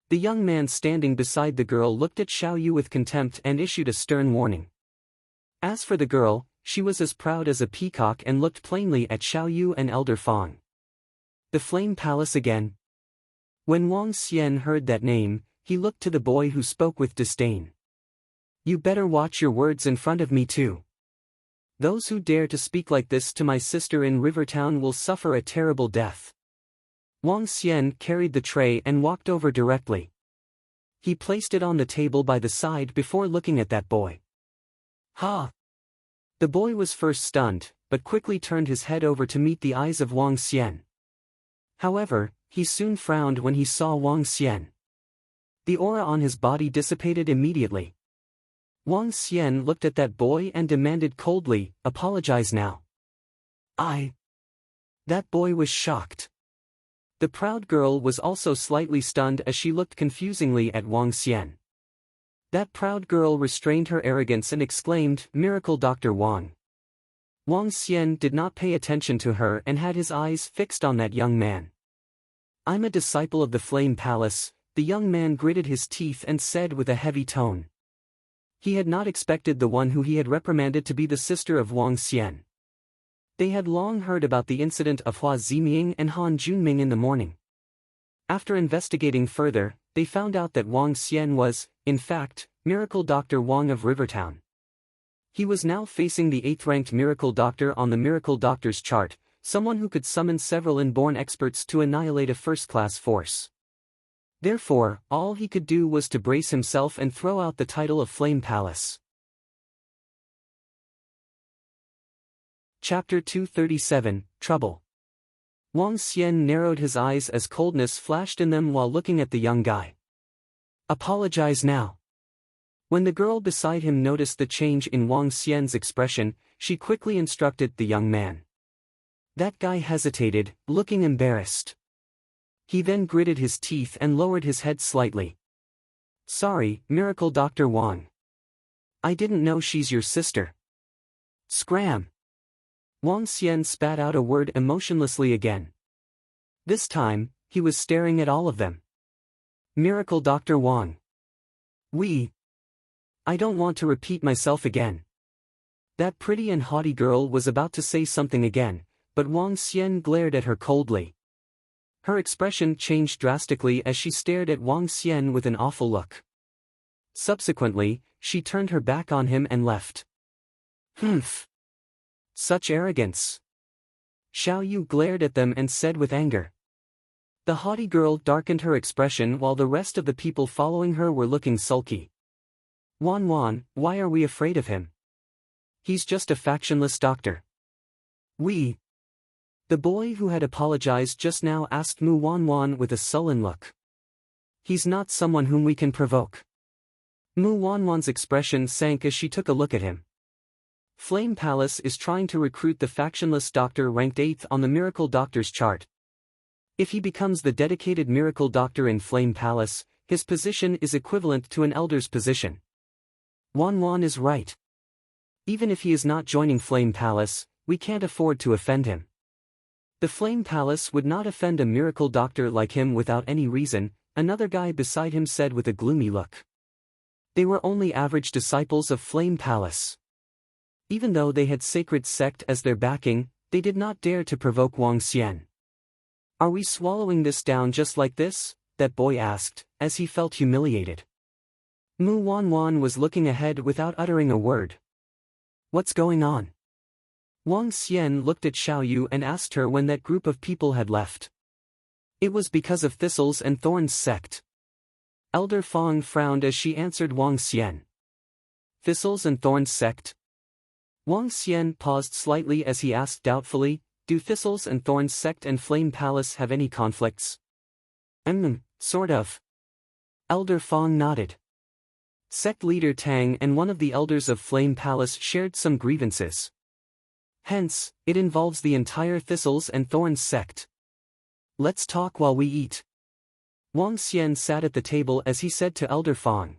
The young man standing beside the girl looked at Xiao Yu with contempt and issued a stern warning. As for the girl, she was as proud as a peacock and looked plainly at Xiao Yu and Elder Fong. The Flame Palace again? When Wang Xian heard that name, he looked to the boy who spoke with disdain. You better watch your words in front of me too. Those who dare to speak like this to my sister in Rivertown will suffer a terrible death. Wang Xian carried the tray and walked over directly. He placed it on the table by the side before looking at that boy. Ha! The boy was first stunned, but quickly turned his head over to meet the eyes of Wang Xian. However, he soon frowned when he saw Wang Xian. The aura on his body dissipated immediately. Wang Xian looked at that boy and demanded coldly, apologize now. That boy was shocked. The proud girl was also slightly stunned as she looked confusingly at Wang Xian. That proud girl restrained her arrogance and exclaimed, Miracle Dr. Wang. Wang Xian did not pay attention to her and had his eyes fixed on that young man. I'm a disciple of the Flame Palace, the young man gritted his teeth and said with a heavy tone. He had not expected the one who he had reprimanded to be the sister of Wang Xian. They had long heard about the incident of Hua Ziming and Han Junming in the morning. After investigating further, they found out that Wang Xian was, in fact, Miracle Dr. Wang of Rivertown. He was now facing the 8th-ranked Miracle Doctor on the Miracle Doctor's chart, someone who could summon several inborn experts to annihilate a first-class force. Therefore, all he could do was to brace himself and throw out the title of Flame Palace. Chapter 237, Trouble. Wang Xian narrowed his eyes as coldness flashed in them while looking at the young guy. Apologize now. When the girl beside him noticed the change in Wang Xian's expression, she quickly instructed the young man. That guy hesitated, looking embarrassed. He then gritted his teeth and lowered his head slightly. Sorry, Miracle Dr. Wang. I didn't know she's your sister. Scram. Wang Xian spat out a word emotionlessly again. This time, he was staring at all of them. Miracle Dr. Wang. I don't want to repeat myself again. That pretty and haughty girl was about to say something again, but Wang Xian glared at her coldly. Her expression changed drastically as she stared at Wang Xian with an awful look. Subsequently, she turned her back on him and left. Humph! Such arrogance! Xiao Yu glared at them and said with anger. The haughty girl darkened her expression while the rest of the people following her were looking sulky. Wan, why are we afraid of him? He's just a factionless doctor. The boy who had apologized just now asked Mu Wan with a sullen look. He's not someone whom we can provoke. Mu Wan's expression sank as she took a look at him. Flame Palace is trying to recruit the factionless doctor ranked 8th on the Miracle Doctor's chart. If he becomes the dedicated Miracle Doctor in Flame Palace, his position is equivalent to an elder's position. Wan is right. Even if he is not joining Flame Palace, we can't afford to offend him. The Flame Palace would not offend a Miracle Doctor like him without any reason, another guy beside him said with a gloomy look. They were only average disciples of Flame Palace. Even though they had Sacred Sect as their backing, they did not dare to provoke Wang Xian. Are we swallowing this down just like this? That boy asked, as he felt humiliated. Mu Wan was looking ahead without uttering a word. What's going on? Wang Xian looked at Xiao Yu and asked her when that group of people had left. It was because of Thistles and Thorns sect. Elder Fong frowned as she answered Wang Xian. Thistles and Thorns sect? Wang Xian paused slightly as he asked doubtfully, do Thistles and Thorns sect and Flame Palace have any conflicts? Sort of. Elder Fong nodded. Sect leader Tang and one of the elders of Flame Palace shared some grievances. Hence, it involves the entire Thistles and Thorns sect. Let's talk while we eat. Wang Xian sat at the table as he said to Elder Fong.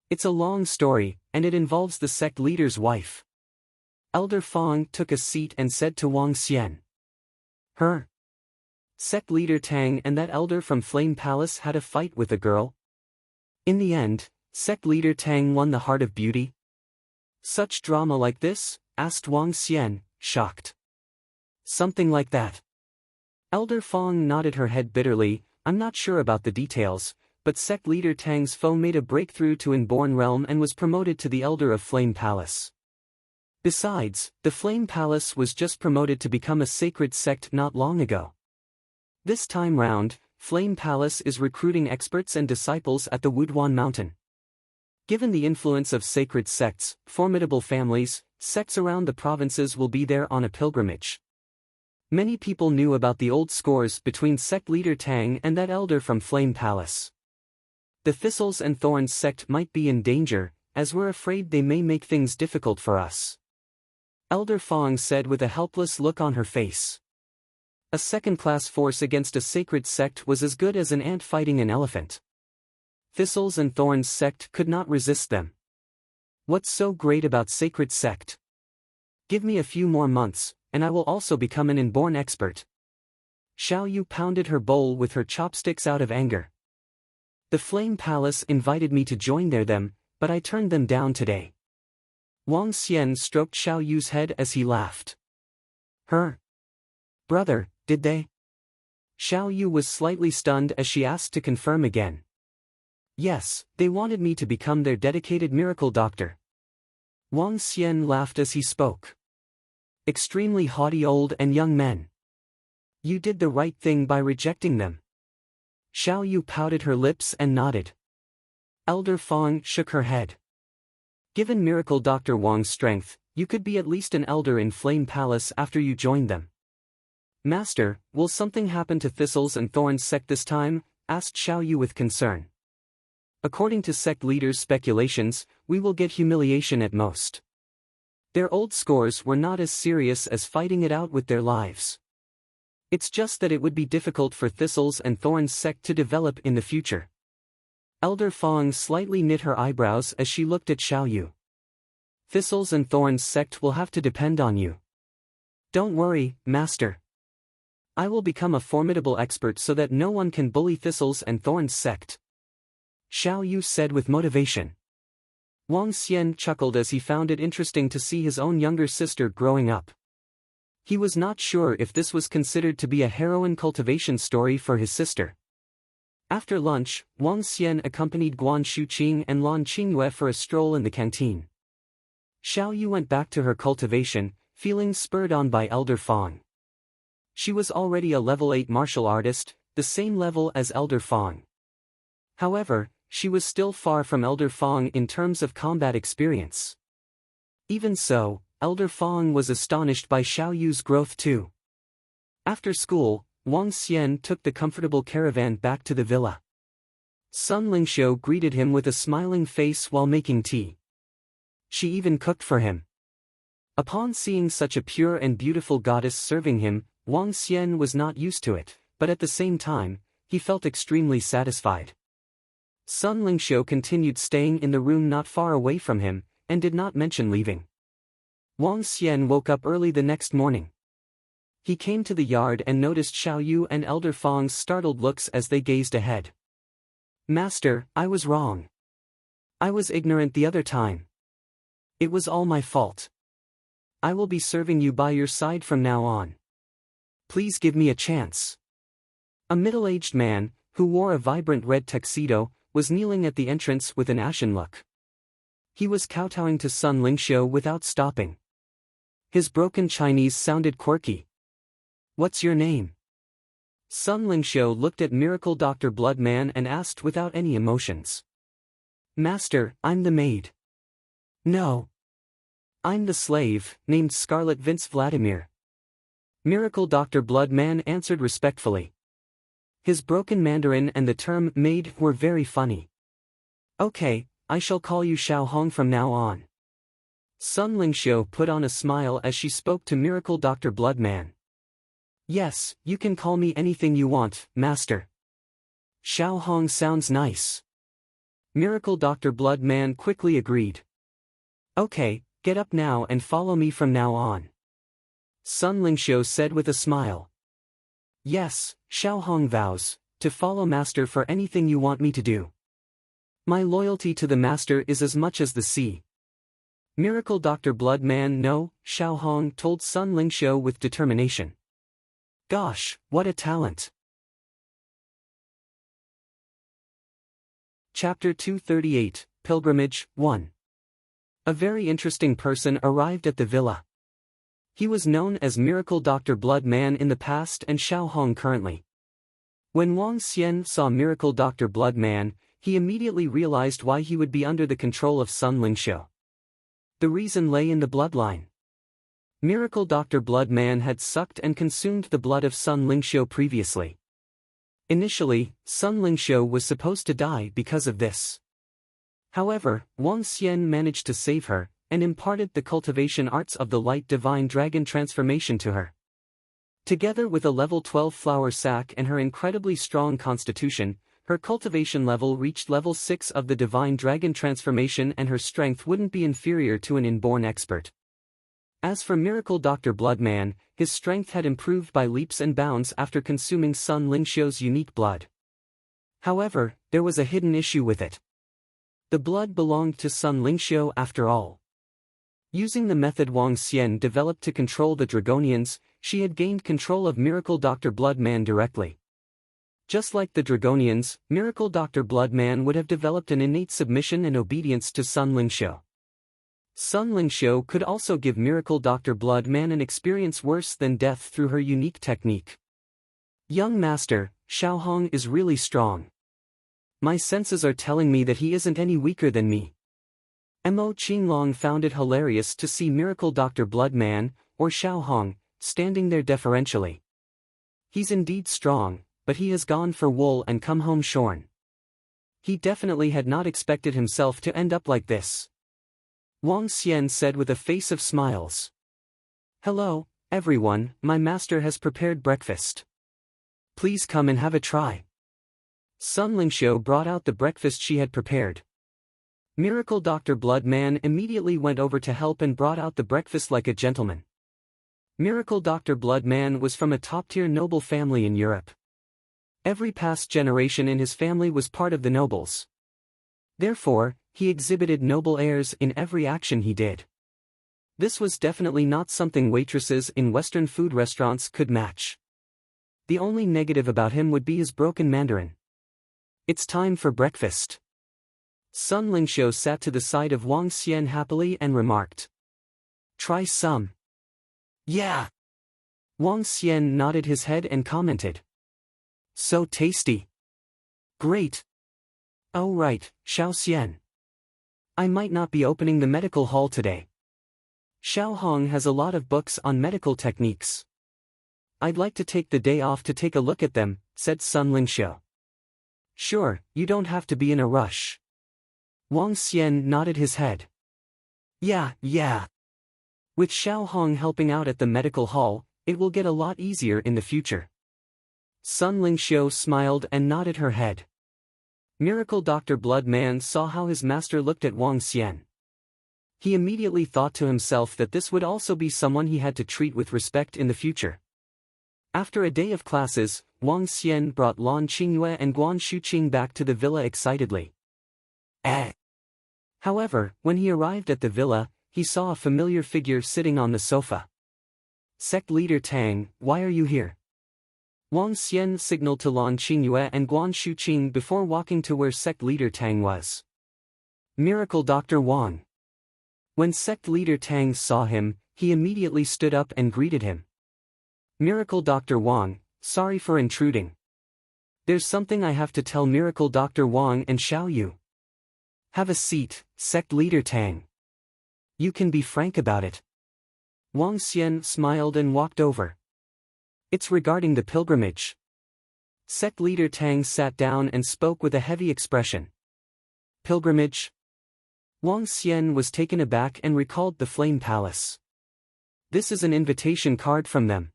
It's a long story, and it involves the sect leader's wife. Elder Fong took a seat and said to Wang Xian. Her sect leader Tang and that elder from Flame Palace had a fight with a girl. In the end, sect leader Tang won the Heart of Beauty. Such drama like this? Asked Wang Xian, shocked. Something like that. Elder Fong nodded her head bitterly. I'm not sure about the details, but sect leader Tang's foe made a breakthrough to Inborn Realm and was promoted to the Elder of Flame Palace. Besides, the Flame Palace was just promoted to become a sacred sect not long ago. This time round, Flame Palace is recruiting experts and disciples at the Wuduan Mountain. Given the influence of sacred sects, formidable families, sects around the provinces will be there on a pilgrimage. Many people knew about the old scores between sect leader Tang and that elder from Flame Palace. The Thistles and Thorns sect might be in danger, as we're afraid they may make things difficult for us. Elder Fong said with a helpless look on her face. A second-class force against a sacred sect was as good as an ant fighting an elephant. Thistles and Thorns sect could not resist them. What's so great about sacred sect? Give me a few more months, and I will also become an inborn expert. Xiao Yu pounded her bowl with her chopsticks out of anger. The Flame Palace invited me to join them, but I turned them down today. Wang Xian stroked Xiao Yu's head as he laughed. Her brother, did they? Xiao Yu was slightly stunned as she asked to confirm again. Yes, they wanted me to become their dedicated miracle doctor. Wang Xian laughed as he spoke. Extremely haughty old and young men. You did the right thing by rejecting them. Xiao Yu pouted her lips and nodded. Elder Fong shook her head. Given Miracle Dr. Wang's strength, you could be at least an elder in Flame Palace after you joined them. Master, will something happen to Thistles and Thorns sect this time? Asked Xiao Yu with concern. According to sect leaders' speculations, we will get humiliation at most. Their old scores were not as serious as fighting it out with their lives. It's just that it would be difficult for Thistles and Thorns sect to develop in the future. Elder Fong slightly knit her eyebrows as she looked at Xiao Yu. Thistles and Thorns sect will have to depend on you. Don't worry, Master. I will become a formidable expert so that no one can bully Thistles and Thorns sect. Xiao Yu said with motivation. Wang Xian chuckled as he found it interesting to see his own younger sister growing up. He was not sure if this was considered to be a heroine cultivation story for his sister. After lunch, Wang Xian accompanied Guan Shuqing and Lan Qingyue for a stroll in the canteen. Xiao Yu went back to her cultivation, feeling spurred on by Elder Fang. She was already a level 8 martial artist, the same level as Elder Fang. However, she was still far from Elder Fang in terms of combat experience. Even so, Elder Fang was astonished by Xiao Yu's growth too. After school, Wang Xian took the comfortable caravan back to the villa. Sun Lingxiu greeted him with a smiling face while making tea. She even cooked for him. Upon seeing such a pure and beautiful goddess serving him, Wang Xian was not used to it, but at the same time, he felt extremely satisfied. Sun Lingxiu continued staying in the room not far away from him, and did not mention leaving. Wang Xian woke up early the next morning. He came to the yard and noticed Xiao Yu and Elder Fang's startled looks as they gazed ahead. "Master, I was wrong. I was ignorant the other time. It was all my fault. I will be serving you by your side from now on. Please give me a chance." A middle-aged man, who wore a vibrant red tuxedo, was kneeling at the entrance with an ashen look. He was kowtowing to Sun Lingxiu without stopping. His broken Chinese sounded quirky. "What's your name?" Sun Lingxiu looked at Miracle Dr. Bloodman and asked without any emotions. "Master, I'm the maid." "No. I'm the slave, named Scarlet Vince Vladimir." Miracle Dr. Bloodman answered respectfully. His broken Mandarin and the term maid were very funny. "Okay, I shall call you Xiao Hong from now on." Sun Lingxiu put on a smile as she spoke to Miracle Dr. Bloodman. "Yes, you can call me anything you want, Master." "Xiao Hong sounds nice." Miracle Dr. Bloodman quickly agreed. "Okay, get up now and follow me from now on." Sun Lingxiu said with a smile. "Yes, Xiao Hong vows to follow Master for anything you want me to do. My loyalty to the Master is as much as the sea." Miracle Dr. Bloodman no, Xiao Hong told Sun Lingxiu with determination. Gosh, what a talent! Chapter 238, Pilgrimage, 1. A very interesting person arrived at the villa. He was known as Miracle Dr. Bloodman in the past and Xiao Hong currently. When Wang Xian saw Miracle Dr. Bloodman, he immediately realized why he would be under the control of Sun Lingxiu. The reason lay in the bloodline. Miracle Dr. Bloodman had sucked and consumed the blood of Sun Lingxiu previously. Initially, Sun Lingxiu was supposed to die because of this. However, Wang Xian managed to save her, and imparted the cultivation arts of the light divine dragon transformation to her. Together with a level 12 flower sac and her incredibly strong constitution, her cultivation level reached level 6 of the divine dragon transformation, and her strength wouldn't be inferior to an inborn expert. As for Miracle Dr. Bloodman, his strength had improved by leaps and bounds after consuming Sun Lingxiu's unique blood. However, there was a hidden issue with it. The blood belonged to Sun Lingxiu after all. Using the method Wang Xian developed to control the Dragonians, she had gained control of Miracle Dr. Bloodman directly. Just like the Dragonians, Miracle Dr. Bloodman would have developed an innate submission and obedience to Sun Lingxiu. Sun Lingxiu could also give Miracle Dr. Bloodman an experience worse than death through her unique technique. "Young Master, Xiao Hong is really strong. My senses are telling me that he isn't any weaker than me." Mo Qinglong found it hilarious to see Miracle Dr. Bloodman, or Xiao Hong, standing there deferentially. "He's indeed strong, but he has gone for wool and come home shorn. He definitely had not expected himself to end up like this." Wang Xian said with a face of smiles. "Hello, everyone, my master has prepared breakfast. Please come and have a try." Sun Lingxiu brought out the breakfast she had prepared. Miracle Dr. Bloodman immediately went over to help and brought out the breakfast like a gentleman. Miracle Dr. Bloodman was from a top-tier noble family in Europe. Every past generation in his family was part of the nobles. Therefore, he exhibited noble airs in every action he did. This was definitely not something waitresses in Western food restaurants could match. The only negative about him would be his broken Mandarin. It's time for breakfast. Sun Lingxiu sat to the side of Wang Xian happily and remarked. Try some. Yeah. Wang Xian nodded his head and commented. So tasty. Great. Oh right, Xiao Xian. I might not be opening the medical hall today. Xiao Hong has a lot of books on medical techniques. I'd like to take the day off to take a look at them, said Sun Lingxiu. Sure, you don't have to be in a rush. Wang Xian nodded his head. Yeah. With Xiao Hong helping out at the medical hall, it will get a lot easier in the future. Sun Lingxiu smiled and nodded her head. Miracle Dr. Bloodman saw how his master looked at Wang Xian. He immediately thought to himself that this would also be someone he had to treat with respect in the future. After a day of classes, Wang Xian brought Lan Qingyue and Guan Shuqing back to the villa excitedly. However, when he arrived at the villa, he saw a familiar figure sitting on the sofa. Sect leader Tang, why are you here? Wang Xian signaled to Lan Qingyue and Guan Shuqing before walking to where sect leader Tang was. Miracle Dr. Wang. When sect leader Tang saw him, he immediately stood up and greeted him. Miracle Dr. Wang, sorry for intruding. There's something I have to tell Miracle Dr. Wang and Xiao Yu. Have a seat, sect leader Tang. You can be frank about it. Wang Xian smiled and walked over. It's regarding the pilgrimage. Sect leader Tang sat down and spoke with a heavy expression. Pilgrimage? Wang Xian was taken aback and recalled the Flame Palace. This is an invitation card from them.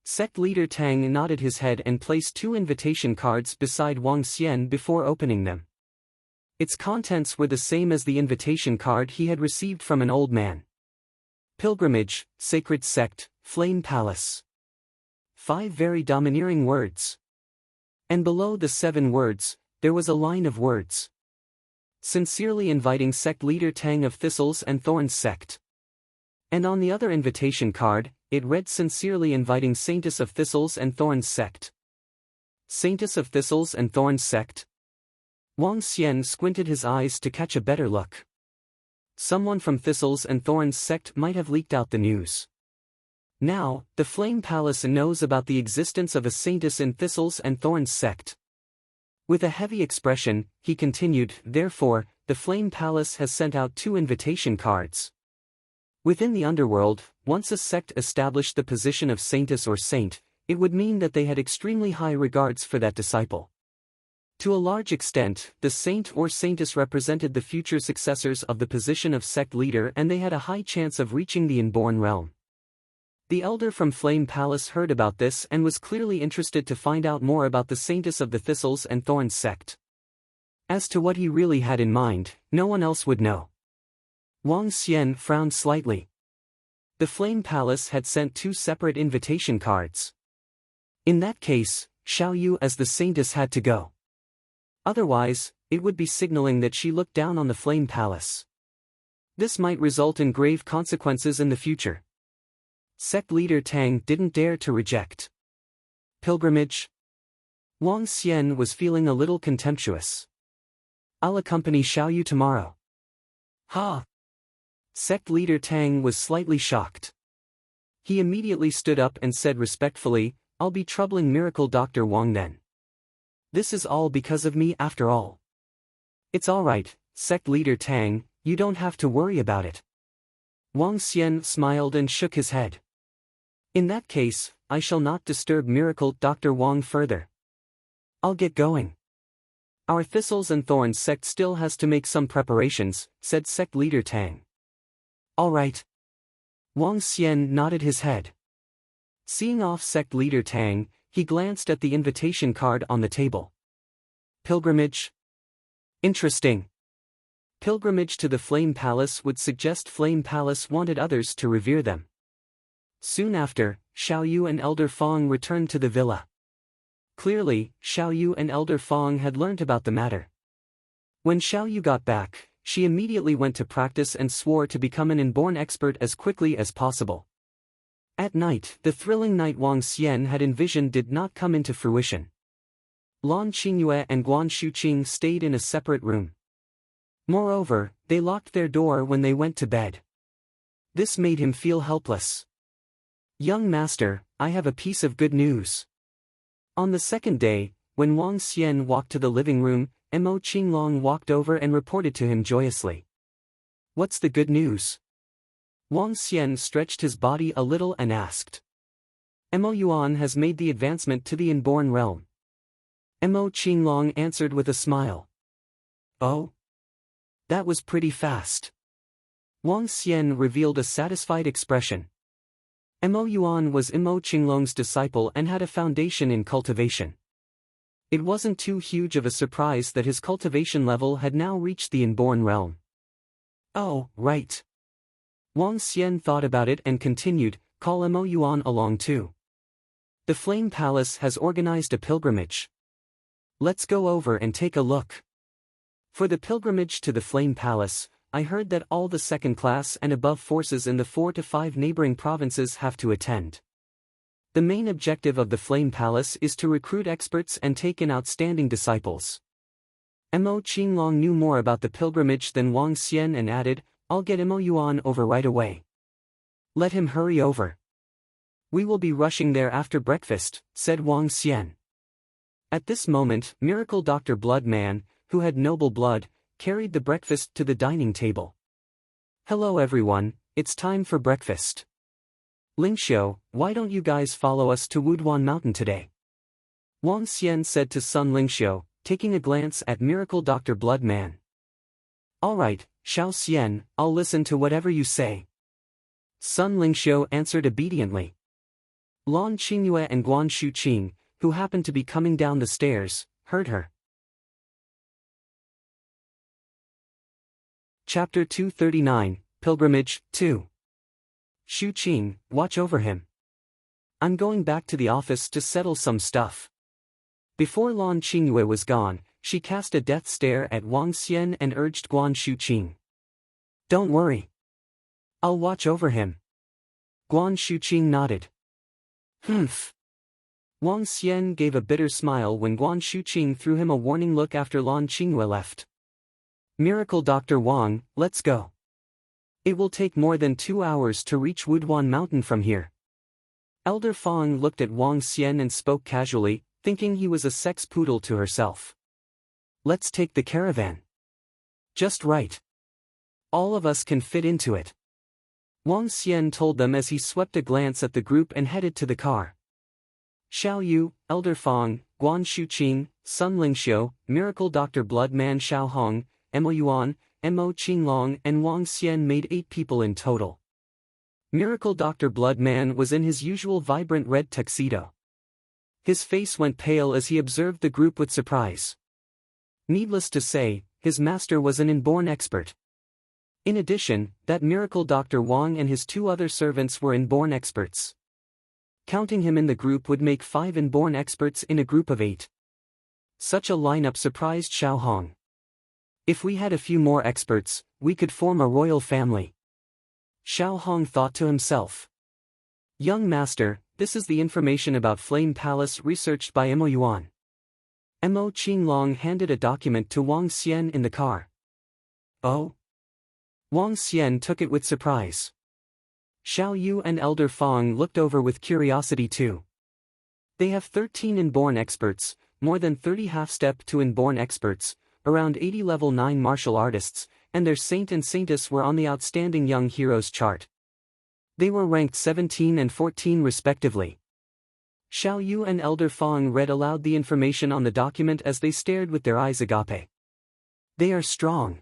Sect leader Tang nodded his head and placed 2 invitation cards beside Wang Xian before opening them. Its contents were the same as the invitation card he had received from an old man. Pilgrimage, Sacred Sect, Flame Palace. 5 very domineering words. And below the 7 words, there was a line of words. Sincerely inviting sect leader Tang of Thistles and Thorns Sect. And on the other invitation card, it read sincerely inviting Saintess of Thistles and Thorns Sect. Saintess of Thistles and Thorns Sect? Wang Xian squinted his eyes to catch a better look. Someone from Thistles and Thorns Sect might have leaked out the news. Now, the Flame Palace knows about the existence of a Saintess in Thistles and Thorns Sect. With a heavy expression, he continued, therefore, the Flame Palace has sent out 2 invitation cards. Within the underworld, once a sect established the position of Saintess or Saint, it would mean that they had extremely high regards for that disciple. To a large extent, the Saint or Saintess represented the future successors of the position of sect leader and they had a high chance of reaching the inborn realm. The elder from Flame Palace heard about this and was clearly interested to find out more about the Saintess of the Thistles and Thorns Sect. As to what he really had in mind, no one else would know. Wang Xian frowned slightly. The Flame Palace had sent 2 separate invitation cards. In that case, Xiao Yu as the Saintess had to go. Otherwise, it would be signaling that she looked down on the Flame Palace. This might result in grave consequences in the future. Sect leader Tang didn't dare to reject. Pilgrimage? Wang Xian was feeling a little contemptuous. I'll accompany Xiao Yu tomorrow. Ha! Sect leader Tang was slightly shocked. He immediately stood up and said respectfully, I'll be troubling Miracle Dr. Wang then. This is all because of me after all. It's alright, sect leader Tang, you don't have to worry about it. Wang Xian smiled and shook his head. In that case, I shall not disturb Miracle Dr. Wang further. I'll get going. Our Thistles and Thorns sect still has to make some preparations, said sect leader Tang. All right. Wang Xian nodded his head. Seeing off sect leader Tang, he glanced at the invitation card on the table. Pilgrimage? Interesting. Pilgrimage to the Flame Palace would suggest Flame Palace wanted others to revere them. Soon after, Xiao Yu and Elder Fong returned to the villa. Clearly, Xiao Yu and Elder Fong had learnt about the matter. When Xiao Yu got back, she immediately went to practice and swore to become an inborn expert as quickly as possible. At night, the thrilling night Wang Xian had envisioned did not come into fruition. Lan Qingyue and Guan Shuqing stayed in a separate room. Moreover, they locked their door when they went to bed. This made him feel helpless. "Young master, I have a piece of good news." On the second day, when Wang Xian walked to the living room, Mo Qinglong walked over and reported to him joyously. "What's the good news?" Wang Xian stretched his body a little and asked. "Mo Yuan has made the advancement to the inborn realm." Mo Qinglong answered with a smile. "Oh? That was pretty fast." Wang Xian revealed a satisfied expression. Mo Yuan was Mo Qinglong's disciple and had a foundation in cultivation. It wasn't too huge of a surprise that his cultivation level had now reached the inborn realm. "Oh, right." Wang Xian thought about it and continued, "Call Mo Yuan along too. The Flame Palace has organized a pilgrimage. Let's go over and take a look." For the pilgrimage to the Flame Palace, I heard that all the second-class and above forces in the 4 to 5 neighboring provinces have to attend. The main objective of the Flame Palace is to recruit experts and take in outstanding disciples. Mo Qinglong knew more about the pilgrimage than Wang Xian and added, "I'll get Mo Yuan over right away. Let him hurry over. We will be rushing there after breakfast," said Wang Xian. At this moment, Miracle Dr. Bloodman, who had noble blood, carried the breakfast to the dining table. "Hello everyone, it's time for breakfast. Lingxiu, why don't you guys follow us to Wuduan Mountain today?" Wang Xian said to Sun Lingxiu, taking a glance at Miracle Dr. Bloodman. "All right, Xiao Xian, I'll listen to whatever you say." Sun Lingxiu answered obediently. Lan Qingyue and Guan Shuqing, who happened to be coming down the stairs, heard her. Chapter 239, Pilgrimage, 2. "Shuqing, watch over him. I'm going back to the office to settle some stuff." Before Lan Qingyue was gone, she cast a death stare at Wang Xian and urged Guan Shuqing. "Don't worry. I'll watch over him." Guan Shuqing nodded. "Humph." Wang Xian gave a bitter smile when Guan Shuqing threw him a warning look after Lan Qingyue left. "Miracle Dr. Wang, let's go. It will take more than 2 hours to reach Wuduan Mountain from here." Elder Fong looked at Wang Xian and spoke casually, thinking he was a sex poodle to herself. "Let's take the caravan. Just right. All of us can fit into it." Wang Xian told them as he swept a glance at the group and headed to the car. Xiao Yu, Elder Fong, Guan Shuqing, Sun Lingxiu, Miracle Dr. Bloodman Xiao Hong, Mo Yuan, Mo Qinglong and Wang Xian made 8 people in total. Miracle Dr. Bloodman was in his usual vibrant red tuxedo. His face went pale as he observed the group with surprise. Needless to say, his master was an inborn expert. In addition, that Miracle Dr. Wang and his 2 other servants were inborn experts. Counting him in the group would make 5 inborn experts in a group of 8. Such a lineup surprised Xiao Hong. "If we had a few more experts, we could form a royal family." Xiao Hong thought to himself. "Young master, this is the information about Flame Palace researched by Mo Yuan." Mo Qinglong handed a document to Wang Xian in the car. "Oh?" Wang Xian took it with surprise. Xiao Yu and Elder Fong looked over with curiosity too. They have 13 inborn experts, more than 30 half-step to inborn experts, around 80 level 9 martial artists, and their saint and saintess were on the outstanding young heroes chart. They were ranked 17 and 14 respectively. Xiao Yu and Elder Fong read aloud the information on the document as they stared with their eyes agape. "They are strong.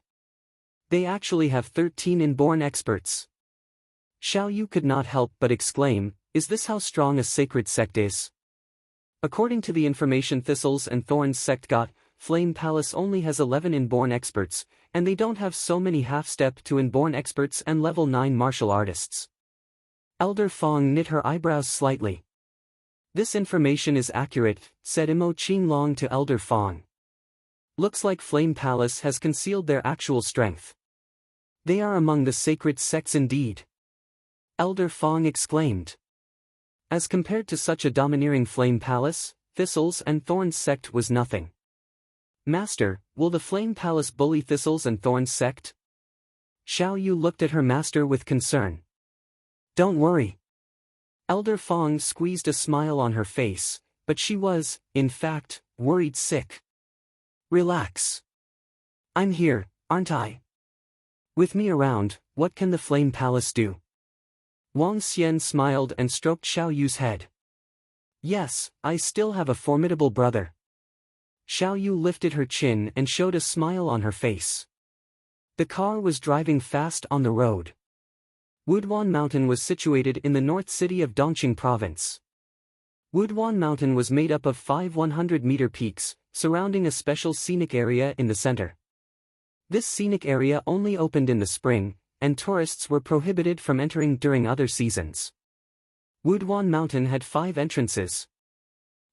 They actually have 13 inborn experts." Xiao Yu could not help but exclaim, "Is this how strong a sacred sect is?" According to the information Thistles and Thorns sect got, Flame Palace only has 11 inborn experts, and they don't have so many half-step to inborn experts and level 9 martial artists. Elder Fong knit her eyebrows slightly. "This information is accurate," said Mo Qinglong to Elder Fong. Looks like Flame Palace has concealed their actual strength. They are among the sacred sects indeed. Elder Fong exclaimed. As compared to such a domineering Flame Palace, Thistles and Thorns sect was nothing. Master, will the Flame Palace bully Thistles and Thorns sect? Xiao Yu looked at her master with concern. Don't worry. Elder Fong squeezed a smile on her face, but she was, in fact, worried sick. Relax. I'm here, aren't I? With me around, what can the Flame Palace do? Wang Xian smiled and stroked Xiao Yu's head. Yes, I still have a formidable brother. Xiao Yu lifted her chin and showed a smile on her face. The car was driving fast on the road. Wuduan Mountain was situated in the north city of Dongqing Province. Wuduan Mountain was made up of 5 100-meter peaks, surrounding a special scenic area in the center. This scenic area only opened in the spring, and tourists were prohibited from entering during other seasons. Wuduan Mountain had 5 entrances.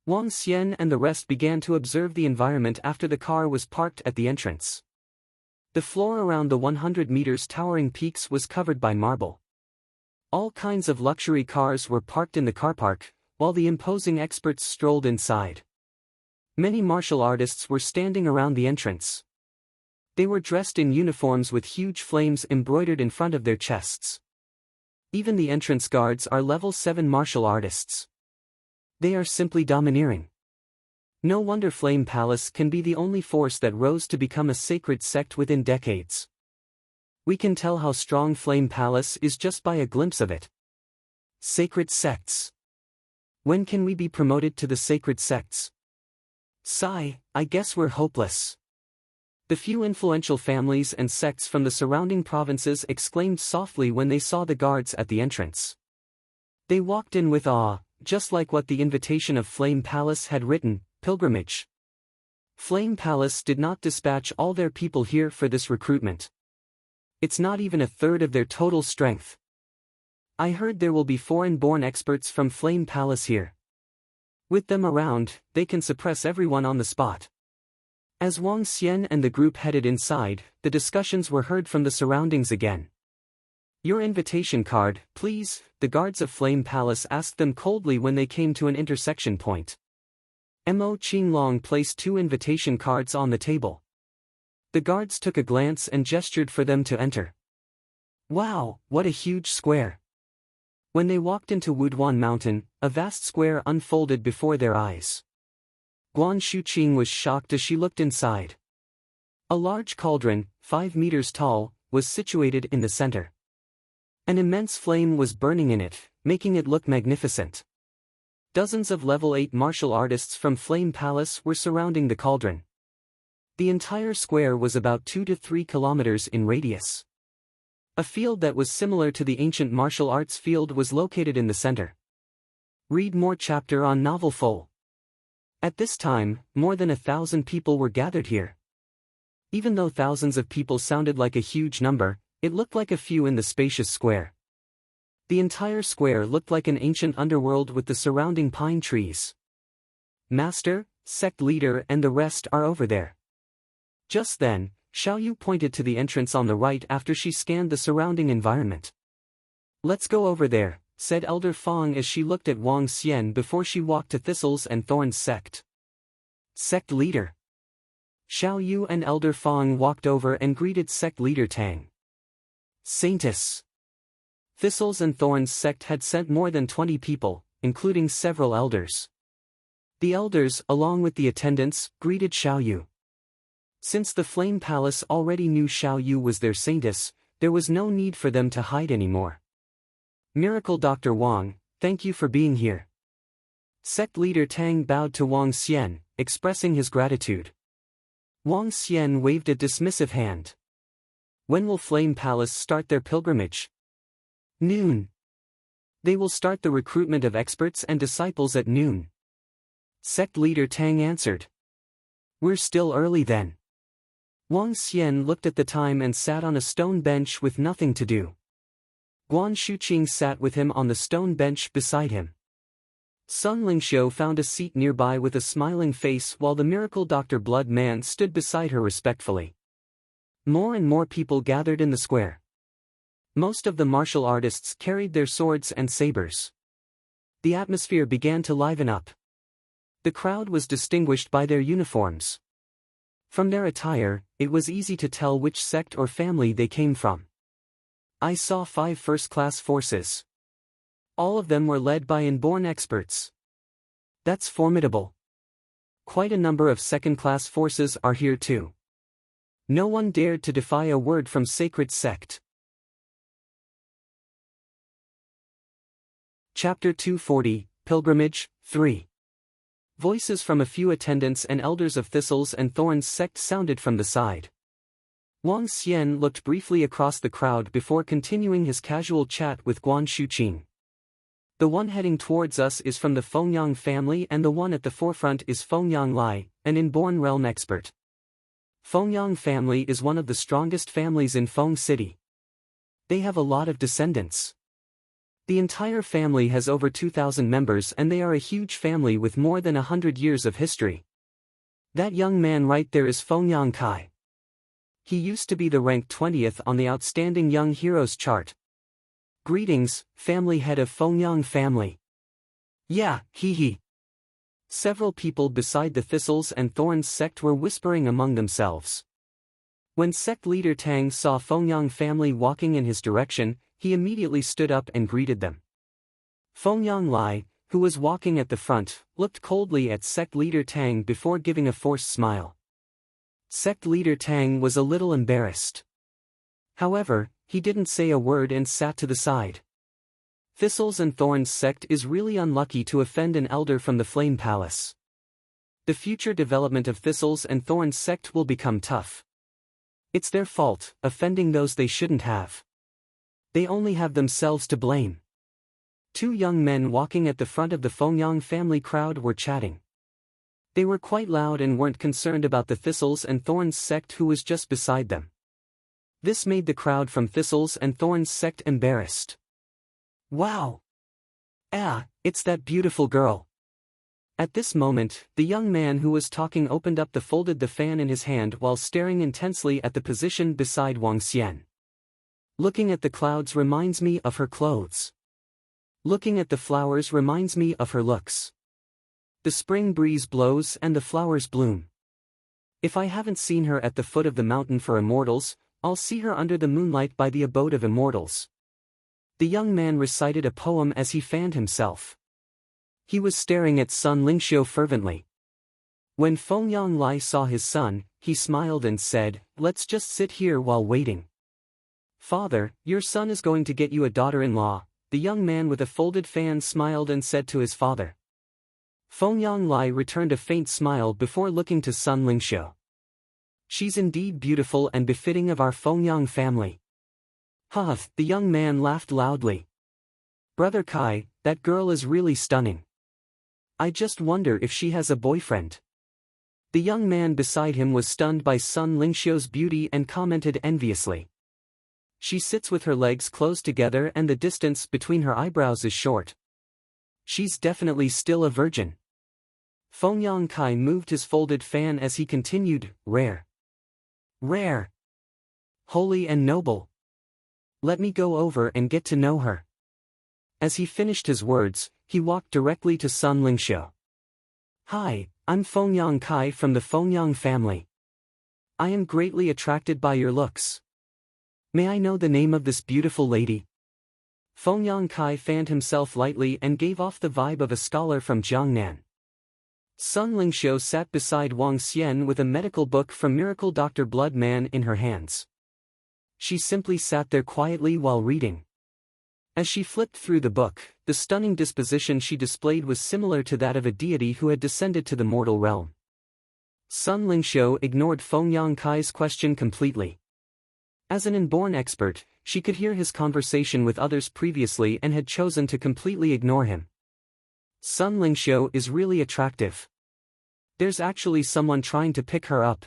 Wang Xian and the rest began to observe the environment after the car was parked at the entrance. The floor around the 100 meters towering peaks was covered by marble. All kinds of luxury cars were parked in the car park, while the imposing experts strolled inside. Many martial artists were standing around the entrance. They were dressed in uniforms with huge flames embroidered in front of their chests. Even the entrance guards are level 7 martial artists. They are simply domineering. No wonder Flame Palace can be the only force that rose to become a sacred sect within decades. We can tell how strong Flame Palace is just by a glimpse of it. Sacred sects. When can we be promoted to the sacred sects? Sigh, I guess we're hopeless. The few influential families and sects from the surrounding provinces exclaimed softly when they saw the guards at the entrance. They walked in with awe, just like what the invitation of Flame Palace had written, pilgrimage. Flame Palace did not dispatch all their people here for this recruitment. It's not even a third of their total strength. I heard there will be foreign-born experts from Flame Palace here. With them around, they can suppress everyone on the spot. As Wang Xian and the group headed inside, the discussions were heard from the surroundings again. Your invitation card, please, the guards of Flame Palace asked them coldly when they came to an intersection point. Mo Qinglong placed 2 invitation cards on the table. The guards took a glance and gestured for them to enter. Wow, what a huge square! When they walked into Wuduan Mountain, a vast square unfolded before their eyes. Guan Shuqing was shocked as she looked inside. A large cauldron, 5 meters tall, was situated in the center. An immense flame was burning in it, making it look magnificent. Dozens of level 8 martial artists from Flame Palace were surrounding the cauldron. The entire square was about 2 to 3 kilometers in radius. A field that was similar to the ancient martial arts field was located in the center. Read more chapter on novel full. At this time, more than 1,000 people were gathered here. Even though thousands of people sounded like a huge number, it looked like a few in the spacious square. The entire square looked like an ancient underworld with the surrounding pine trees. Master, sect leader and the rest are over there. Just then, Xiao Yu pointed to the entrance on the right after she scanned the surrounding environment. Let's go over there, said Elder Fong as she looked at Wang Xian before she walked to Thistles and Thorns sect. Sect leader. Xiao Yu and Elder Fong walked over and greeted sect leader Tang. Saintess. Thistles and Thorns sect had sent more than 20 people, including several elders. The elders, along with the attendants, greeted Xiao Yu. Since the Flame Palace already knew Xiao Yu was their saintess, there was no need for them to hide anymore. Miracle Dr. Wang, thank you for being here. Sect leader Tang bowed to Wang Xian, expressing his gratitude. Wang Xian waved a dismissive hand. When will Flame Palace start their pilgrimage? Noon. They will start the recruitment of experts and disciples at noon. Sect leader Tang answered. We're still early then. Wang Xian looked at the time and sat on a stone bench with nothing to do. Guan Shuqing sat with him on the stone bench beside him. Sun Lingxiu found a seat nearby with a smiling face while the miracle Dr. Blood Man stood beside her respectfully. More and more people gathered in the square. Most of the martial artists carried their swords and sabers. The atmosphere began to liven up. The crowd was distinguished by their uniforms. From their attire, it was easy to tell which sect or family they came from. I saw 5 first-class forces. All of them were led by inborn experts. That's formidable. Quite a number of second-class forces are here too. No one dared to defy a word from sacred sect. Chapter 240, Pilgrimage, 3. Voices from a few attendants and elders of Thistles and Thorns sect sounded from the side. Wang Xian looked briefly across the crowd before continuing his casual chat with Guan Shuqing. The one heading towards us is from the Fengyang family and the one at the forefront is Fengyang Lai, an inborn realm expert. Fengyang family is one of the strongest families in Feng City. They have a lot of descendants. The entire family has over 2,000 members and they are a huge family with more than 100 years of history. That young man right there is Fengyang Kai. He used to be the rank 20th on the Outstanding Young Heroes chart. Greetings, family head of Fengyang family. Yeah, hee. Several people beside the Thistles and Thorns sect were whispering among themselves. When sect leader Tang saw Fengyang family walking in his direction, he immediately stood up and greeted them. Fengyang Lai, who was walking at the front, looked coldly at sect leader Tang before giving a forced smile. Sect leader Tang was a little embarrassed. However, he didn't say a word and sat to the side. Thistles and Thorns sect is really unlucky to offend an elder from the Flame Palace. The future development of Thistles and Thorns sect will become tough. It's their fault, offending those they shouldn't have. They only have themselves to blame. 2 young men walking at the front of the Fengyang family crowd were chatting. They were quite loud and weren't concerned about the Thistles and Thorns sect who was just beside them. This made the crowd from Thistles and Thorns sect embarrassed. Wow! It's that beautiful girl. At this moment, the young man who was talking opened up the fan in his hand while staring intensely at the position beside Wang Xian. Looking at the clouds reminds me of her clothes. Looking at the flowers reminds me of her looks. The spring breeze blows and the flowers bloom. If I haven't seen her at the foot of the mountain for immortals, I'll see her under the moonlight by the abode of immortals. The young man recited a poem as he fanned himself. He was staring at Sun Lingxiu fervently. When Fengyang Lai saw his son, he smiled and said, "Let's just sit here while waiting." "Father, your son is going to get you a daughter-in-law," the young man with a folded fan smiled and said to his father. Fengyang Lai returned a faint smile before looking to Sun Lingxiu. "She's indeed beautiful and befitting of our Fengyang family." The young man laughed loudly. "Brother Kai, that girl is really stunning. I just wonder if she has a boyfriend." The young man beside him was stunned by Sun Lingxiu's beauty and commented enviously. "She sits with her legs closed together and the distance between her eyebrows is short. She's definitely still a virgin." Fengyang Kai moved his folded fan as he continued, Rare. Holy and noble. Let me go over and get to know her." As he finished his words, he walked directly to Sun Lingxiu. "Hi, I'm Fengyang Kai from the Fengyang family. I am greatly attracted by your looks. May I know the name of this beautiful lady?" Fengyang Kai fanned himself lightly and gave off the vibe of a scholar from Jiangnan. Sun Lingxiu sat beside Wang Xian with a medical book from Miracle Dr. Blood Man in her hands. She simply sat there quietly while reading. As she flipped through the book, the stunning disposition she displayed was similar to that of a deity who had descended to the mortal realm. Sun Lingxiu ignored Fengyang Kai's question completely. As an inborn expert, she could hear his conversation with others previously and had chosen to completely ignore him. Sun Lingxiu is really attractive. There's actually someone trying to pick her up.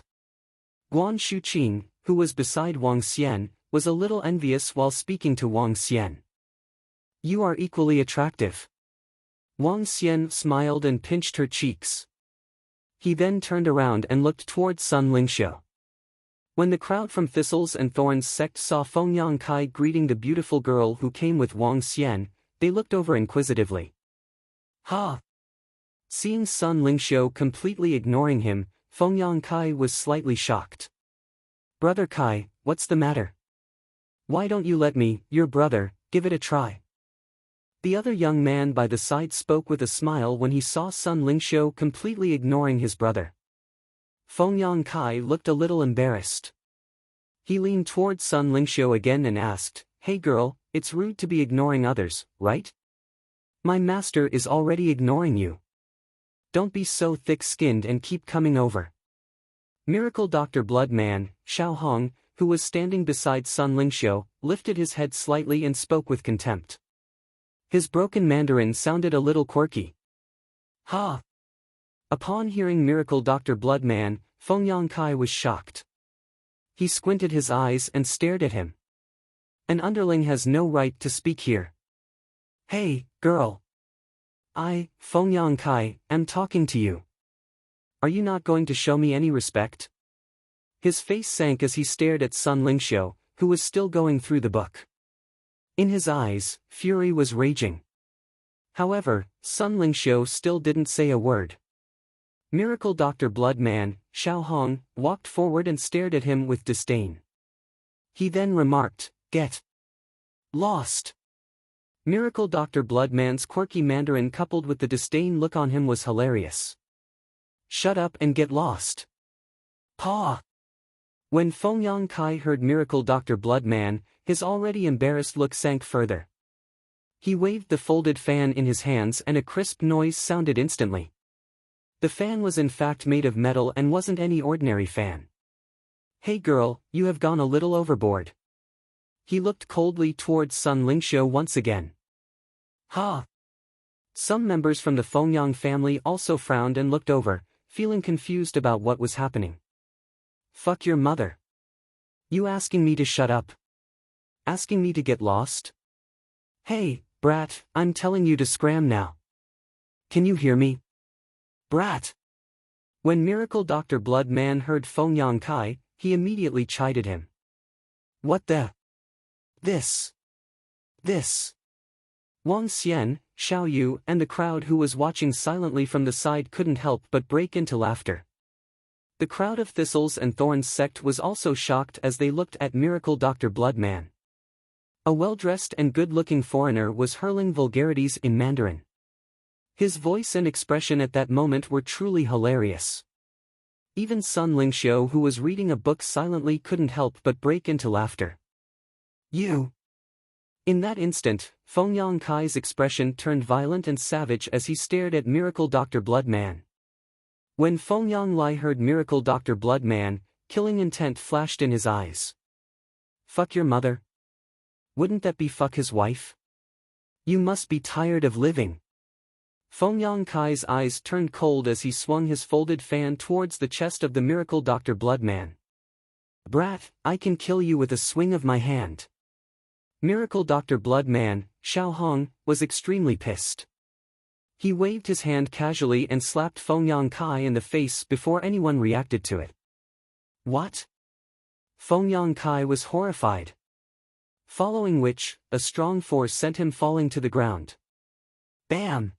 Guan Shuqing, who was beside Wang Xian, was a little envious while speaking to Wang Xian. "You are equally attractive." Wang Xian smiled and pinched her cheeks. He then turned around and looked towards Sun Lingxiu. When the crowd from Thistles and Thorns sect saw Feng Yangkai greeting the beautiful girl who came with Wang Xian, they looked over inquisitively. Ha! Seeing Sun Lingxiu completely ignoring him, Feng Yangkai was slightly shocked. Brother Kai, what's the matter? Why don't you let me, your brother, give it a try? The other young man by the side spoke with a smile when he saw Sun Lingxiu completely ignoring his brother. Feng Yangkai looked a little embarrassed. He leaned towards Sun Lingxiu again and asked, "Hey girl, it's rude to be ignoring others, right? My master is already ignoring you. Don't be so thick-skinned and keep coming over." Miracle Dr. Bloodman, Xiao Hong, who was standing beside Sun Lingxiu, lifted his head slightly and spoke with contempt. His broken Mandarin sounded a little quirky. Ha! Upon hearing Miracle Dr. Bloodman, Feng Yangkai was shocked. He squinted his eyes and stared at him. An underling has no right to speak here. Hey, girl. I, Feng Yangkai, am talking to you. Are you not going to show me any respect? His face sank as he stared at Sun Lingxiu, who was still going through the book. In his eyes, fury was raging. However, Sun Lingxiu still didn't say a word. Miracle Dr. Bloodman, Xiao Hong, walked forward and stared at him with disdain. He then remarked, "Get lost." Miracle Dr. Bloodman's quirky Mandarin coupled with the disdain look on him was hilarious. "Shut up and get lost." Paw! When Feng Yangkai heard Miracle Dr. Bloodman, his already embarrassed look sank further. He waved the folded fan in his hands and a crisp noise sounded instantly. The fan was in fact made of metal and wasn't any ordinary fan. "Hey girl, you have gone a little overboard." He looked coldly towards Sun Lingxiu once again. Ha! Some members from the Fengyang family also frowned and looked over, feeling confused about what was happening. Fuck your mother. You asking me to shut up? Asking me to get lost? Hey, brat, I'm telling you to scram now. Can you hear me? Brat! When Miracle Dr. Bloodman heard Feng Yangkai, he immediately chided him. What the? This. Wang Xian, Xiao Yu and the crowd who was watching silently from the side couldn't help but break into laughter. The crowd of Thistles and Thorns sect was also shocked as they looked at Miracle Dr. Bloodman. A well-dressed and good-looking foreigner was hurling vulgarities in Mandarin. His voice and expression at that moment were truly hilarious. Even Sun Lingxiu, who was reading a book silently, couldn't help but break into laughter. You! In that instant, Feng Yangkai's expression turned violent and savage as he stared at Miracle Dr. Bloodman. When Feng Yanglai heard Miracle Dr. Bloodman, killing intent flashed in his eyes. Fuck your mother? Wouldn't that be fuck his wife? You must be tired of living. Feng Yangkai's eyes turned cold as he swung his folded fan towards the chest of the Miracle Dr. Bloodman. Brat, I can kill you with a swing of my hand. Miracle Dr. Bloodman, Xiao Hong, was extremely pissed. He waved his hand casually and slapped Feng Yangkai in the face before anyone reacted to it. What? Feng Yangkai was horrified. Following which, a strong force sent him falling to the ground. Bam!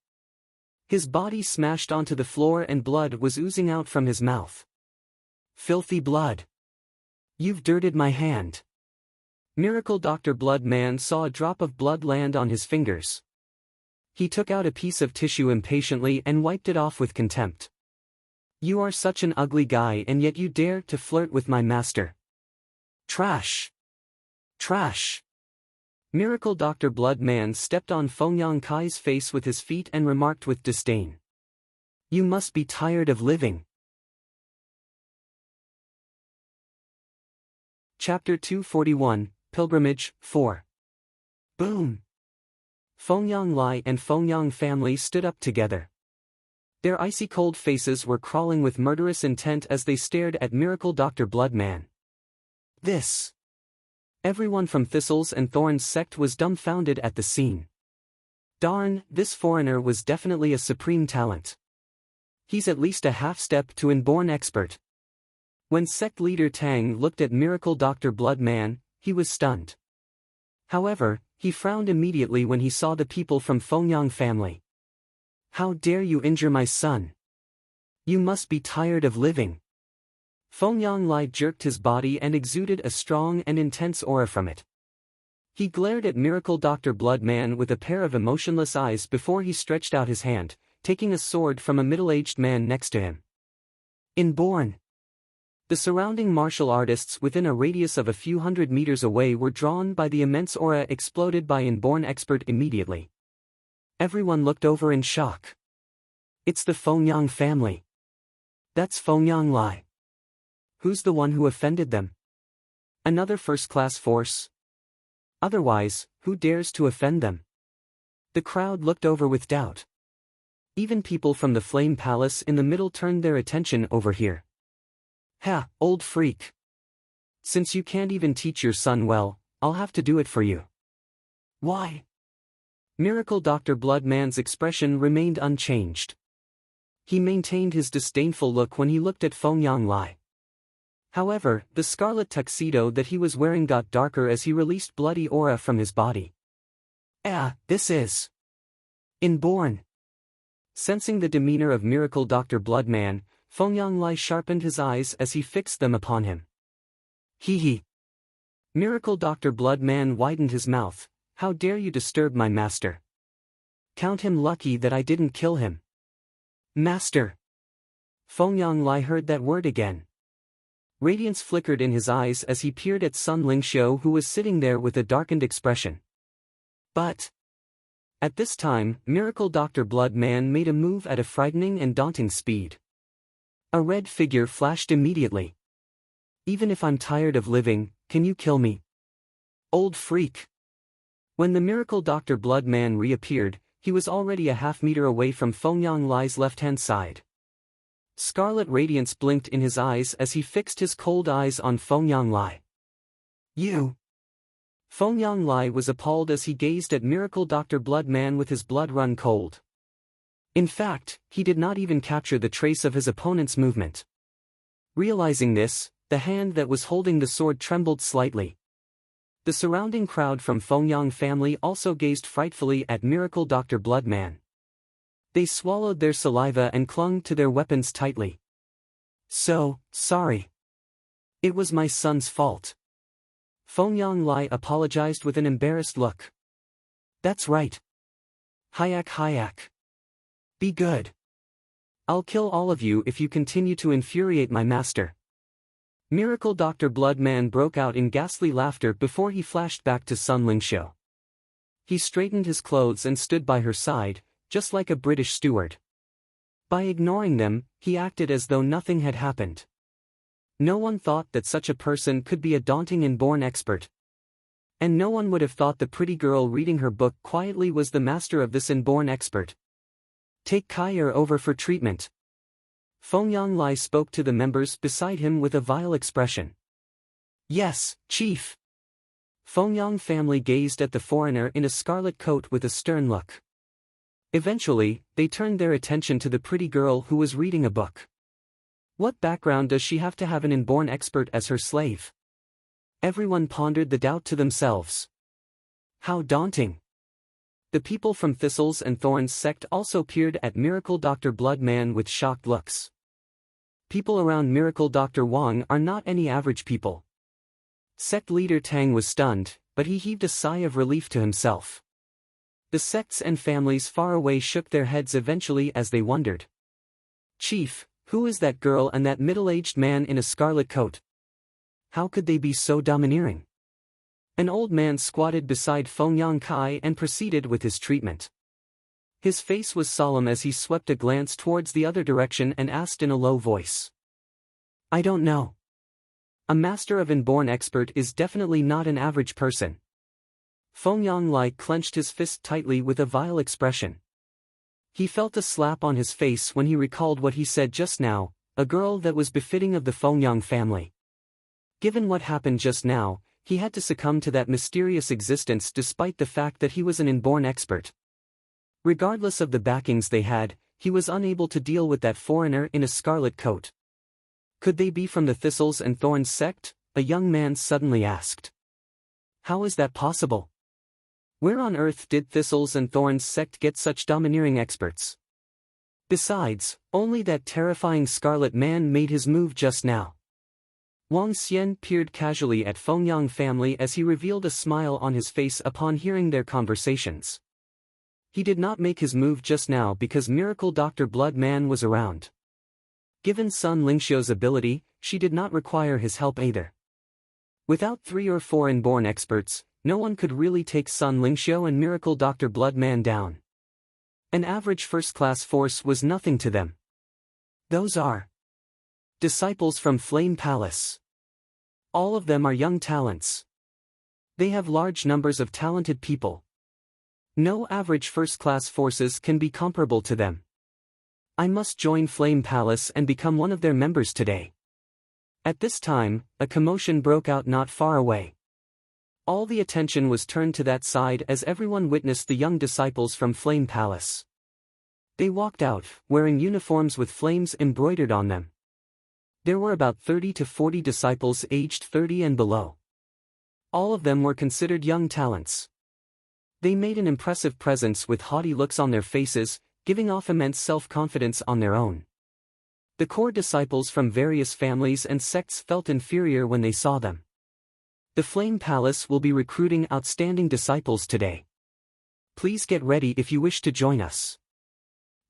His body smashed onto the floor and blood was oozing out from his mouth. Filthy blood! You've dirted my hand. Miracle Dr. Bloodman saw a drop of blood land on his fingers. He took out a piece of tissue impatiently and wiped it off with contempt. You are such an ugly guy and yet you dare to flirt with my master. Trash! Trash! Miracle Dr. Bloodman stepped on Feng Yangkai's face with his feet and remarked with disdain. You must be tired of living. Chapter 241, Pilgrimage, 4. Boom! Feng Yanglai and Feng Yang family stood up together. Their icy cold faces were crawling with murderous intent as they stared at Miracle Dr. Bloodman. This! Everyone from Thistles and Thorns sect was dumbfounded at the scene. Darn, this foreigner was definitely a supreme talent. He's at least a half-step to inborn expert. When sect leader Tang looked at Miracle Dr. Bloodman, he was stunned. However, he frowned immediately when he saw the people from Fengyang family. How dare you injure my son? You must be tired of living. Fengyang Lai jerked his body and exuded a strong and intense aura from it. He glared at Miracle Dr. Bloodman with a pair of emotionless eyes before he stretched out his hand, taking a sword from a middle-aged man next to him. Inborn. The surrounding martial artists within a radius of a few hundred meters away were drawn by the immense aura exploded by Inborn expert immediately. Everyone looked over in shock. It's the Fengyang family. That's Fengyang Lai. Who's the one who offended them? Another first-class force? Otherwise, who dares to offend them? The crowd looked over with doubt. Even people from the Flame Palace in the middle turned their attention over here. Ha, old freak. Since you can't even teach your son well, I'll have to do it for you. Why? Miracle Dr. Bloodman's expression remained unchanged. He maintained his disdainful look when he looked at Fengyang Lai. However, the scarlet tuxedo that he was wearing got darker as he released bloody aura from his body. This is inborn. Sensing the demeanor of Miracle Dr. Bloodman, Fengyang Lai sharpened his eyes as he fixed them upon him. Hee. Miracle Dr. Bloodman widened his mouth. How dare you disturb my master? Count him lucky that I didn't kill him. Master. Fengyang Lai heard that word again. Radiance flickered in his eyes as he peered at Sun Lingxiu, who was sitting there with a darkened expression. But at this time, Miracle Dr. Bloodman made a move at a frightening and daunting speed. A red figure flashed immediately. Even if I'm tired of living, can you kill me? Old freak. When the Miracle Dr. Bloodman reappeared, he was already a half-meter away from Fengyang Lai's left-hand side. Scarlet radiance blinked in his eyes as he fixed his cold eyes on Fengyang Lai. You! Fengyang Lai was appalled as he gazed at Miracle Dr. Bloodman with his blood run cold. In fact, he did not even capture the trace of his opponent's movement. Realizing this, the hand that was holding the sword trembled slightly. The surrounding crowd from Fengyang family also gazed frightfully at Miracle Dr. Bloodman. They swallowed their saliva and clung to their weapons tightly. So, sorry. It was my son's fault. Fengyang Lai apologized with an embarrassed look. That's right. Hayak. Be good. I'll kill all of you if you continue to infuriate my master. Miracle Dr. Bloodman broke out in ghastly laughter before he flashed back to Sun Lingxiu. He straightened his clothes and stood by her side, just like a British steward. By ignoring them, he acted as though nothing had happened. No one thought that such a person could be a daunting inborn expert. And no one would have thought the pretty girl reading her book quietly was the master of this inborn expert. Take Kaier over for treatment. Fengyang Lai spoke to the members beside him with a vile expression. Yes, chief. Fengyang family gazed at the foreigner in a scarlet coat with a stern look. Eventually, they turned their attention to the pretty girl who was reading a book. What background does she have to have an inborn expert as her slave? Everyone pondered the doubt to themselves. How daunting. The people from Thistles and Thorns sect also peered at Miracle Dr. Bloodman with shocked looks. People around Miracle Dr. Wang are not any average people. Sect leader Tang was stunned, but he heaved a sigh of relief to himself. The sects and families far away shook their heads eventually as they wondered. Chief, who is that girl and that middle-aged man in a scarlet coat? How could they be so domineering? An old man squatted beside Fengyang Kai and proceeded with his treatment. His face was solemn as he swept a glance towards the other direction and asked in a low voice. I don't know. A master of inborn expert is definitely not an average person. Fengyang Lai clenched his fist tightly with a vile expression. He felt a slap on his face when he recalled what he said just now, a girl that was befitting of the Fengyang family. Given what happened just now, he had to succumb to that mysterious existence despite the fact that he was an inborn expert. Regardless of the backings they had, he was unable to deal with that foreigner in a scarlet coat. Could they be from the Thistles and Thorns sect? A young man suddenly asked. How is that possible? Where on earth did Thistles and Thorns sect get such domineering experts? Besides, only that terrifying scarlet man made his move just now. Wang Xian peered casually at Fengyang family as he revealed a smile on his face upon hearing their conversations. He did not make his move just now because Miracle Dr. Blood Man was around. Given Sun Lingxiu's ability, she did not require his help either. Without 3 or 4 inborn experts, no one could really take Sun Lingxiu and Miracle Dr. Blood Man down. An average first-class force was nothing to them. Those are disciples from Flame Palace. All of them are young talents. They have large numbers of talented people. No average first-class forces can be comparable to them. I must join Flame Palace and become one of their members today. At this time, a commotion broke out not far away. All the attention was turned to that side as everyone witnessed the young disciples from Flame Palace. They walked out, wearing uniforms with flames embroidered on them. There were about 30 to 40 disciples aged 30 and below. All of them were considered young talents. They made an impressive presence with haughty looks on their faces, giving off immense self-confidence on their own. The core disciples from various families and sects felt inferior when they saw them. The Flame Palace will be recruiting outstanding disciples today. Please get ready if you wish to join us.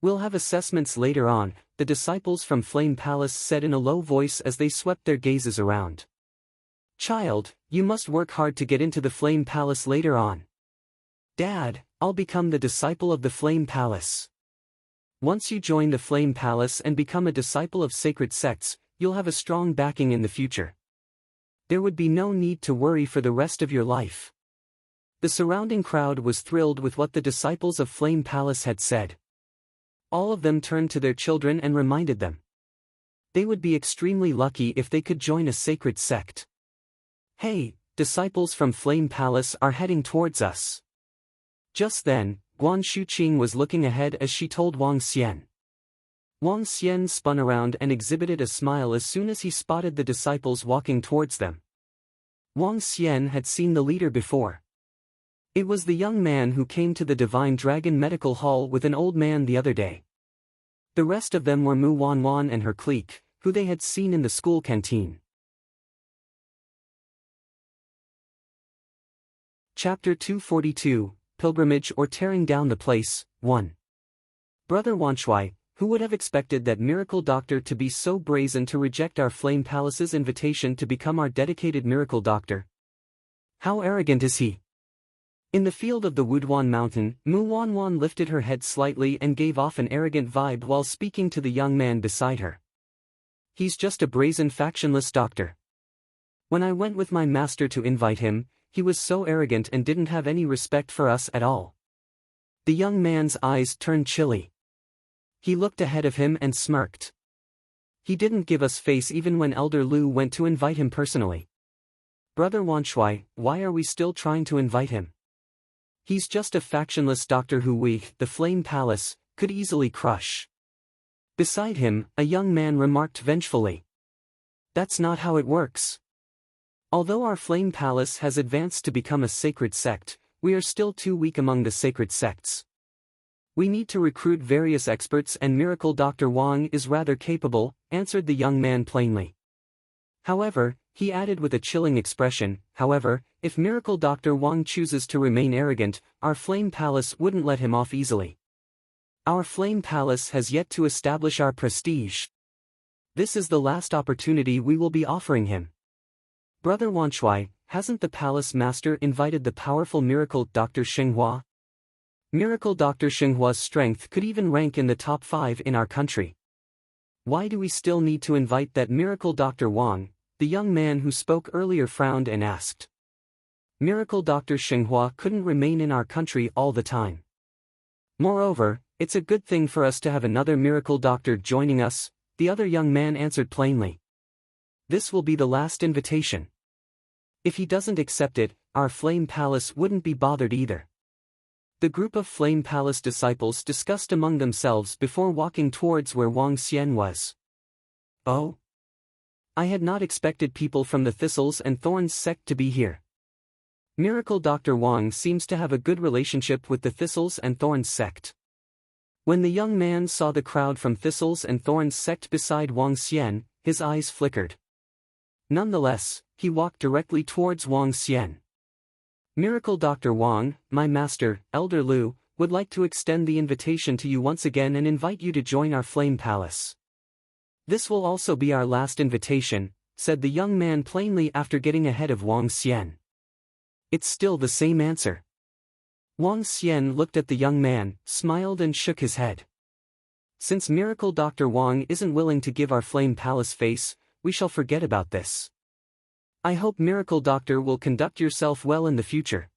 We'll have assessments later on, the disciples from Flame Palace said in a low voice as they swept their gazes around. Child, you must work hard to get into the Flame Palace later on. Dad, I'll become the disciple of the Flame Palace. Once you join the Flame Palace and become a disciple of sacred sects, you'll have a strong backing in the future. There would be no need to worry for the rest of your life. The surrounding crowd was thrilled with what the disciples of Flame Palace had said. All of them turned to their children and reminded them. They would be extremely lucky if they could join a sacred sect. Hey, disciples from Flame Palace are heading towards us. Just then, Guan Shuqing was looking ahead as she told Wang Xian. Wang Xian spun around and exhibited a smile as soon as he spotted the disciples walking towards them. Wang Xian had seen the leader before. It was the young man who came to the Divine Dragon Medical Hall with an old man the other day. The rest of them were Mu Wanwan and her clique, who they had seen in the school canteen. Chapter 242, Pilgrimage or Tearing Down the Place, 1. Brother Wanshui, who would have expected that miracle doctor to be so brazen to reject our Flame Palace's invitation to become our dedicated miracle doctor? How arrogant is he? In the field of the Wuduan Mountain, Mu Wanwan lifted her head slightly and gave off an arrogant vibe while speaking to the young man beside her. He's just a brazen factionless doctor. When I went with my master to invite him, he was so arrogant and didn't have any respect for us at all. The young man's eyes turned chilly. He looked ahead of him and smirked. He didn't give us face even when Elder Lu went to invite him personally. Brother Wanshui, why are we still trying to invite him? He's just a factionless doctor who we, the Flame Palace, could easily crush. Beside him, a young man remarked vengefully. That's not how it works. Although our Flame Palace has advanced to become a sacred sect, we are still too weak among the sacred sects. We need to recruit various experts and Miracle Dr. Wang is rather capable, answered the young man plainly. However, he added with a chilling expression, however, if Miracle Dr. Wang chooses to remain arrogant, our Flame Palace wouldn't let him off easily. Our Flame Palace has yet to establish our prestige. This is the last opportunity we will be offering him. Brother Wanshui, hasn't the palace master invited the powerful Miracle Dr. Xinghua? Miracle Dr. Xinghua's strength could even rank in the top 5 in our country. Why do we still need to invite that Miracle Dr. Wang? The young man who spoke earlier frowned and asked. Miracle Dr. Xinghua couldn't remain in our country all the time. Moreover, it's a good thing for us to have another miracle doctor joining us, the other young man answered plainly. This will be the last invitation. If he doesn't accept it, our Flame Palace wouldn't be bothered either. The group of Flame Palace disciples discussed among themselves before walking towards where Wang Xian was. Oh? I had not expected people from the Thistles and Thorns sect to be here. Miracle Dr. Wang seems to have a good relationship with the Thistles and Thorns sect. When the young man saw the crowd from Thistles and Thorns sect beside Wang Xian, his eyes flickered. Nonetheless, he walked directly towards Wang Xian. Miracle Dr. Wang, my master, Elder Lu, would like to extend the invitation to you once again and invite you to join our Flame Palace. This will also be our last invitation, said the young man plainly after getting ahead of Wang Xian. It's still the same answer. Wang Xian looked at the young man, smiled and shook his head. Since Miracle Dr. Wang isn't willing to give our Flame Palace face, we shall forget about this. I hope Miracle Doctor will conduct yourself well in the future.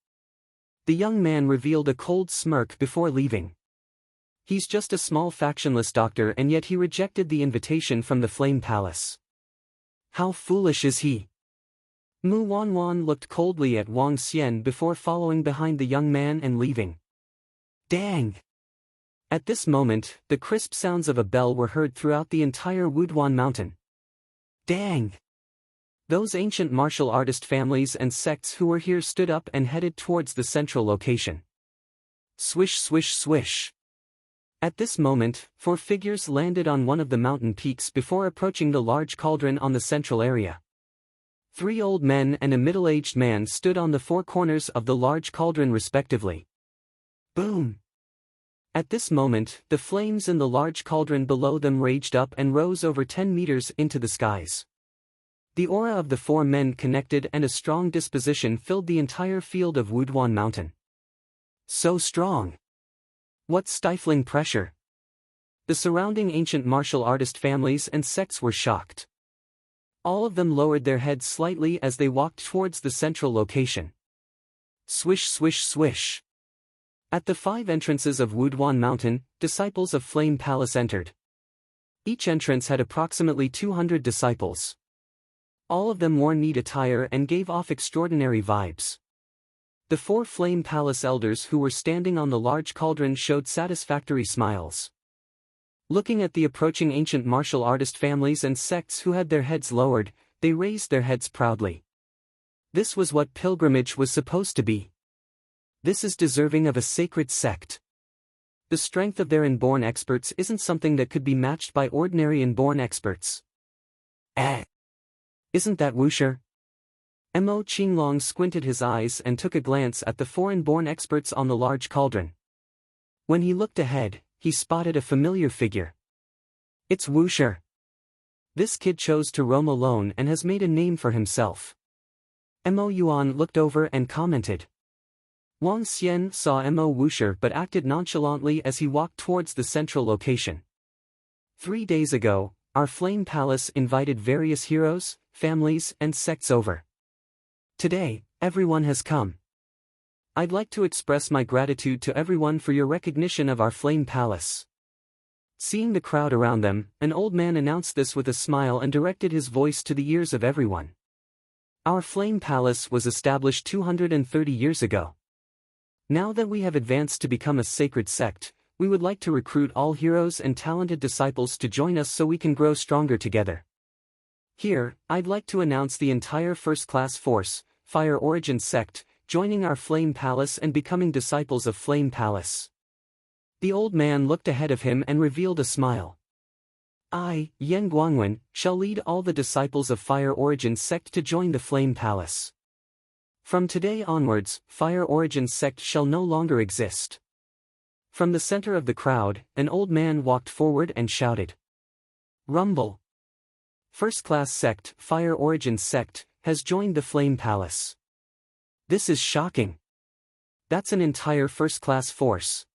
The young man revealed a cold smirk before leaving. He's just a small factionless doctor and yet he rejected the invitation from the Flame Palace. How foolish is he? Mu Wanwan looked coldly at Wang Xian before following behind the young man and leaving. Dang! At this moment, the crisp sounds of a bell were heard throughout the entire Wuduan mountain. Dang! Those ancient martial artist families and sects who were here stood up and headed towards the central location. Swish swish swish. At this moment, 4 figures landed on one of the mountain peaks before approaching the large cauldron on the central area. 3 old men and a middle-aged man stood on the 4 corners of the large cauldron respectively. Boom! At this moment, the flames in the large cauldron below them raged up and rose over 10 meters into the skies. The aura of the 4 men connected and a strong disposition filled the entire field of Wuduan Mountain. So strong! What stifling pressure! The surrounding ancient martial artist families and sects were shocked. All of them lowered their heads slightly as they walked towards the central location. Swish swish swish! At the 5 entrances of Wuduan Mountain, disciples of Flame Palace entered. Each entrance had approximately 200 disciples. All of them wore neat attire and gave off extraordinary vibes. The 4 Flame Palace elders who were standing on the large cauldron showed satisfactory smiles. Looking at the approaching ancient martial artist families and sects who had their heads lowered, they raised their heads proudly. This was what pilgrimage was supposed to be. This is deserving of a sacred sect. The strength of their inborn experts isn't something that could be matched by ordinary inborn experts. Isn't that Wuxia? Mo Qinglong squinted his eyes and took a glance at the 4 inborn experts on the large cauldron. When he looked ahead, he spotted a familiar figure. It's Wuxia. This kid chose to roam alone and has made a name for himself. Mo Yuan looked over and commented. Wang Xian saw Mo Wuxia but acted nonchalantly as he walked towards the central location. 3 days ago, our Flame Palace invited various heroes, families, and sects over. Today, everyone has come. I'd like to express my gratitude to everyone for your recognition of our Flame Palace. Seeing the crowd around them, an old man announced this with a smile and directed his voice to the ears of everyone. Our Flame Palace was established 230 years ago. Now that we have advanced to become a sacred sect, we would like to recruit all heroes and talented disciples to join us so we can grow stronger together. Here, I'd like to announce the entire first-class force, Fire Origin Sect, joining our Flame Palace and becoming disciples of Flame Palace. The old man looked ahead of him and revealed a smile. I, Yen Guangwen, shall lead all the disciples of Fire Origin Sect to join the Flame Palace. From today onwards, Fire Origin Sect shall no longer exist. From the center of the crowd, an old man walked forward and shouted. Rumble! First-class sect, Fire Origin Sect, has joined the Flame Palace. This is shocking. That's an entire first-class force.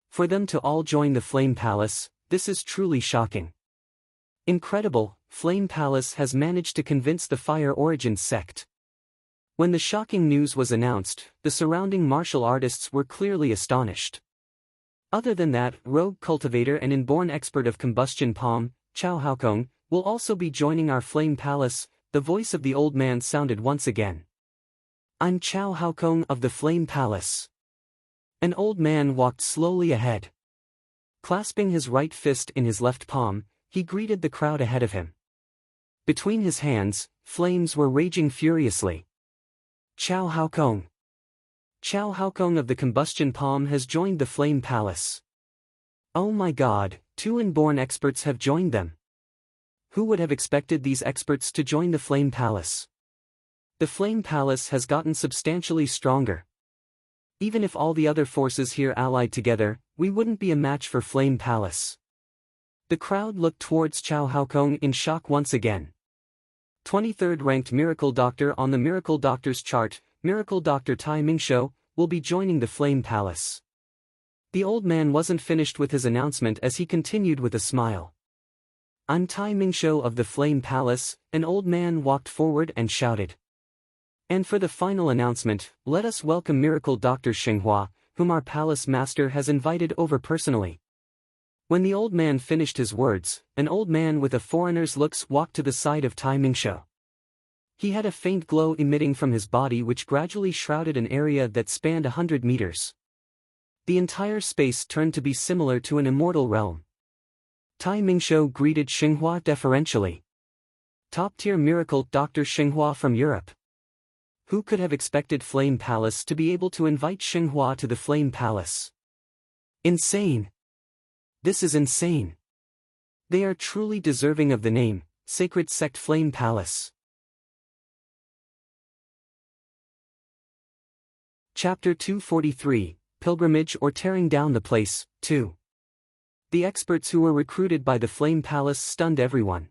For them to all join the Flame Palace, this is truly shocking. Incredible, Flame Palace has managed to convince the Fire Origin Sect. When the shocking news was announced, the surrounding martial artists were clearly astonished. Other than that, rogue cultivator and inborn expert of combustion palm, Chao Haokong, will also be joining our Flame Palace. The voice of the old man sounded once again. I'm Chao Haokong of the Flame Palace. An old man walked slowly ahead. Clasping his right fist in his left palm, he greeted the crowd ahead of him. Between his hands, flames were raging furiously. Chow Haokong. Chow Haokong of the Combustion Palm has joined the Flame Palace. Oh my god, 2 inborn experts have joined them. Who would have expected these experts to join the Flame Palace? The Flame Palace has gotten substantially stronger. Even if all the other forces here allied together, we wouldn't be a match for Flame Palace. The crowd looked towards Chow Haokong in shock once again. 23rd ranked Miracle Doctor on the Miracle Doctor's chart, Miracle Doctor Tai Mingshou, will be joining the Flame Palace. The old man wasn't finished with his announcement as he continued with a smile. I'm Tai Mingshou of the Flame Palace, an old man walked forward and shouted. And for the final announcement, let us welcome Miracle Dr. Xinghua, whom our palace master has invited over personally. When the old man finished his words, an old man with a foreigner's looks walked to the side of Tai Mingshou. He had a faint glow emitting from his body which gradually shrouded an area that spanned 100 meters. The entire space turned to be similar to an immortal realm. Tai Mingshou greeted Xinghua deferentially. Top-tier miracle Dr. Xinghua from Europe. Who could have expected Flame Palace to be able to invite Xinghua to the Flame Palace? Insane! This is insane. They are truly deserving of the name, Sacred Sect Flame Palace. Chapter 243, Pilgrimage or Tearing Down the Place, 2. The experts who were recruited by the Flame Palace stunned everyone.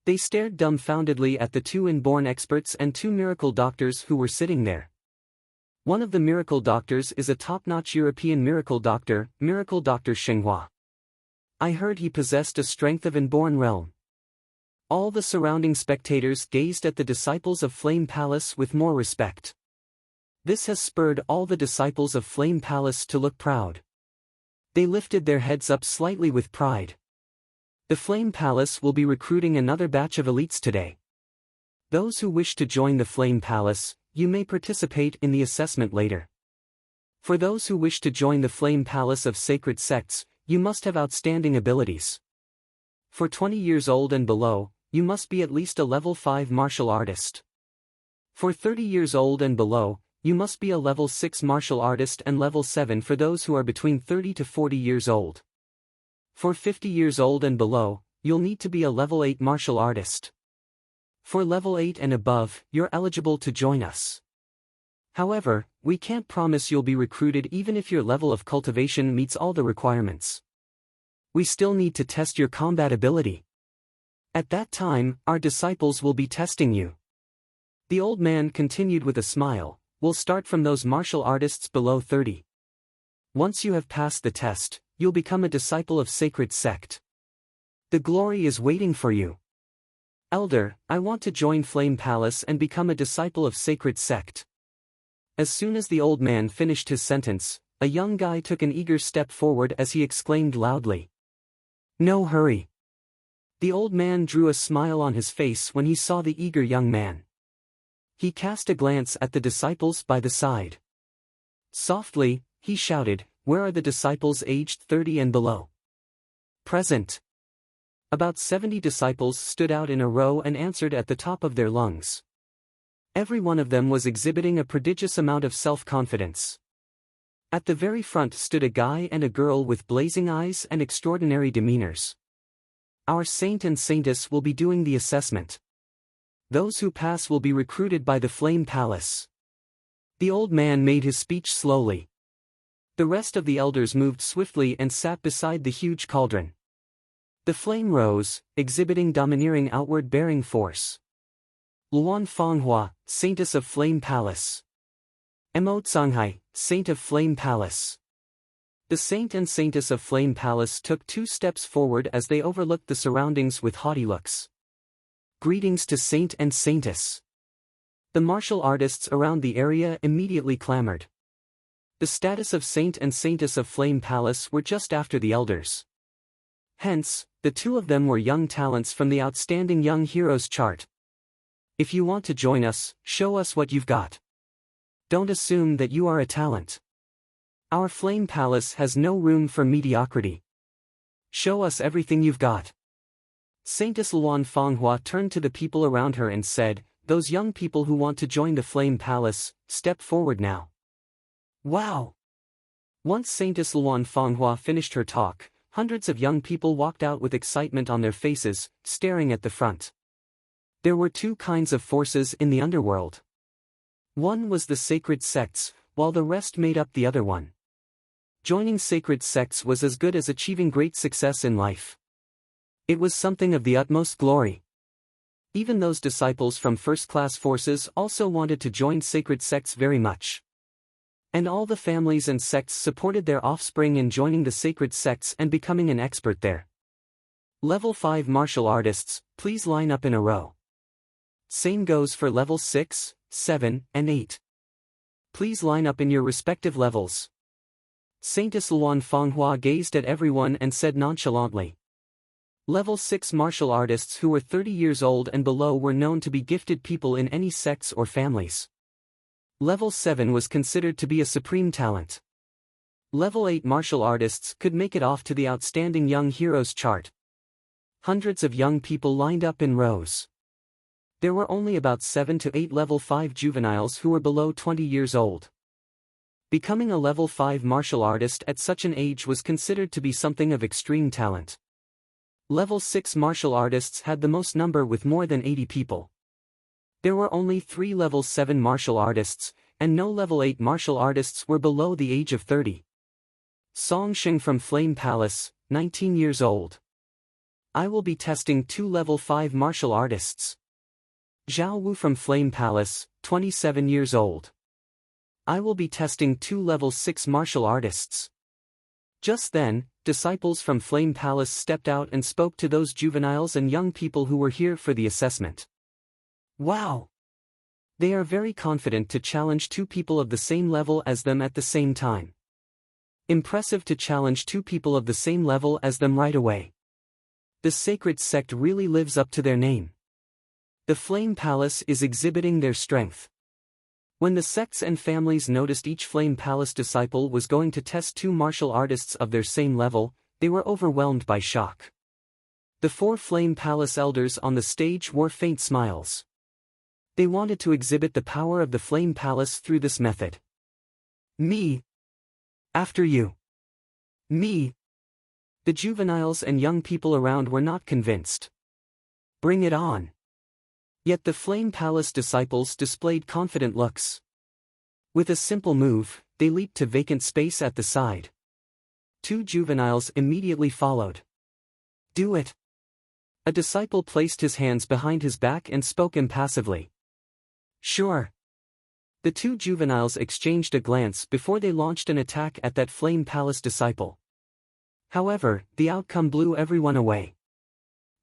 They stared dumbfoundedly at the 2 inborn experts and 2 miracle doctors who were sitting there. One of the miracle doctors is a top-notch European miracle doctor, Miracle Dr. Xinghua. I heard he possessed a strength of inborn realm. All the surrounding spectators gazed at the disciples of Flame Palace with more respect. This has spurred all the disciples of Flame Palace to look proud. They lifted their heads up slightly with pride. The Flame Palace will be recruiting another batch of elites today. Those who wish to join the Flame Palace, you may participate in the assessment later. For those who wish to join the Flame Palace of Sacred Sects, you must have outstanding abilities. For 20 years old and below, you must be at least a level 5 martial artist. For 30 years old and below, you must be a level 6 martial artist and level 7 for those who are between 30 to 40 years old. For 50 years old and below, you'll need to be a level 8 martial artist. For level 8 and above, you're eligible to join us. However, we can't promise you'll be recruited even if your level of cultivation meets all the requirements. We still need to test your combat ability. At that time, our disciples will be testing you. The old man continued with a smile. We'll start from those martial artists below 30. Once you have passed the test, you'll become a disciple of Sacred Sect. The glory is waiting for you. Elder, I want to join Flame Palace and become a disciple of Sacred Sect. As soon as the old man finished his sentence, a young guy took an eager step forward as he exclaimed loudly. No hurry. The old man drew a smile on his face when he saw the eager young man. He cast a glance at the disciples by the side. Softly, he shouted, where are the disciples aged 30 and below? Present. About 70 disciples stood out in a row and answered at the top of their lungs. Every one of them was exhibiting a prodigious amount of self-confidence. At the very front stood a guy and a girl with blazing eyes and extraordinary demeanors. Our saint and saintess will be doing the assessment. Those who pass will be recruited by the Flame Palace. The old man made his speech slowly. The rest of the elders moved swiftly and sat beside the huge cauldron. The flame rose, exhibiting domineering outward-bearing force. Luan Fanghua, Saintess of Flame Palace. Mo Tsanghai, Saint of Flame Palace. The saint and saintess of Flame Palace took 2 steps forward as they overlooked the surroundings with haughty looks. Greetings to Saint and Saintess. The martial artists around the area immediately clamored. The status of Saint and Saintess of Flame Palace were just after the elders. Hence, the 2 of them were young talents from the Outstanding Young Heroes chart. If you want to join us, show us what you've got. Don't assume that you are a talent. Our flame palace has no room for mediocrity. Show us everything you've got. Saintess Luan Fanghua turned to the people around her and said, "Those young people who want to join the flame palace, step forward now." Wow! Once Saintess Luan Fanghua finished her talk, hundreds of young people walked out with excitement on their faces, staring at the front. There were two kinds of forces in the underworld. One was the sacred sects, while the rest made up the other one. Joining sacred sects was as good as achieving great success in life. It was something of the utmost glory. Even those disciples from first-class forces also wanted to join sacred sects very much. And all the families and sects supported their offspring in joining the sacred sects and becoming an expert there. Level 5 martial artists, please line up in a row. Same goes for level 6, 7, and 8. Please line up in your respective levels. Saintess Luan Fanghua gazed at everyone and said nonchalantly. Level 6 martial artists who were 30 years old and below were known to be gifted people in any sects or families. Level 7 was considered to be a supreme talent. Level 8 martial artists could make it off to the outstanding young heroes chart. Hundreds of young people lined up in rows. There were only about 7 to 8 level 5 juveniles who were below 20 years old. Becoming a level 5 martial artist at such an age was considered to be something of extreme talent. Level 6 martial artists had the most number with more than 80 people. There were only 3 level 7 martial artists, and no level 8 martial artists were below the age of 30. Song Sheng from Flame Palace, 19 years old. I will be testing 2 level 5 martial artists. Zhao Wu from Flame Palace, 27 years old. I will be testing 2 level 6 martial artists. Just then, disciples from Flame Palace stepped out and spoke to those juveniles and young people who were here for the assessment. Wow! They are very confident to challenge 2 people of the same level as them at the same time. Impressive to challenge 2 people of the same level as them right away. The sacred sect really lives up to their name. The Flame Palace is exhibiting their strength. When the sects and families noticed each Flame Palace disciple was going to test 2 martial artists of their same level, they were overwhelmed by shock. The 4 Flame Palace elders on the stage wore faint smiles. They wanted to exhibit the power of the Flame Palace through this method. Me. After you. Me. The juveniles and young people around were not convinced. Bring it on. Yet the Flame Palace disciples displayed confident looks. With a simple move, they leaped to vacant space at the side. 2 juveniles immediately followed. Do it. A disciple placed his hands behind his back and spoke impassively. Sure. The 2 juveniles exchanged a glance before they launched an attack at that Flame Palace disciple. However, the outcome blew everyone away.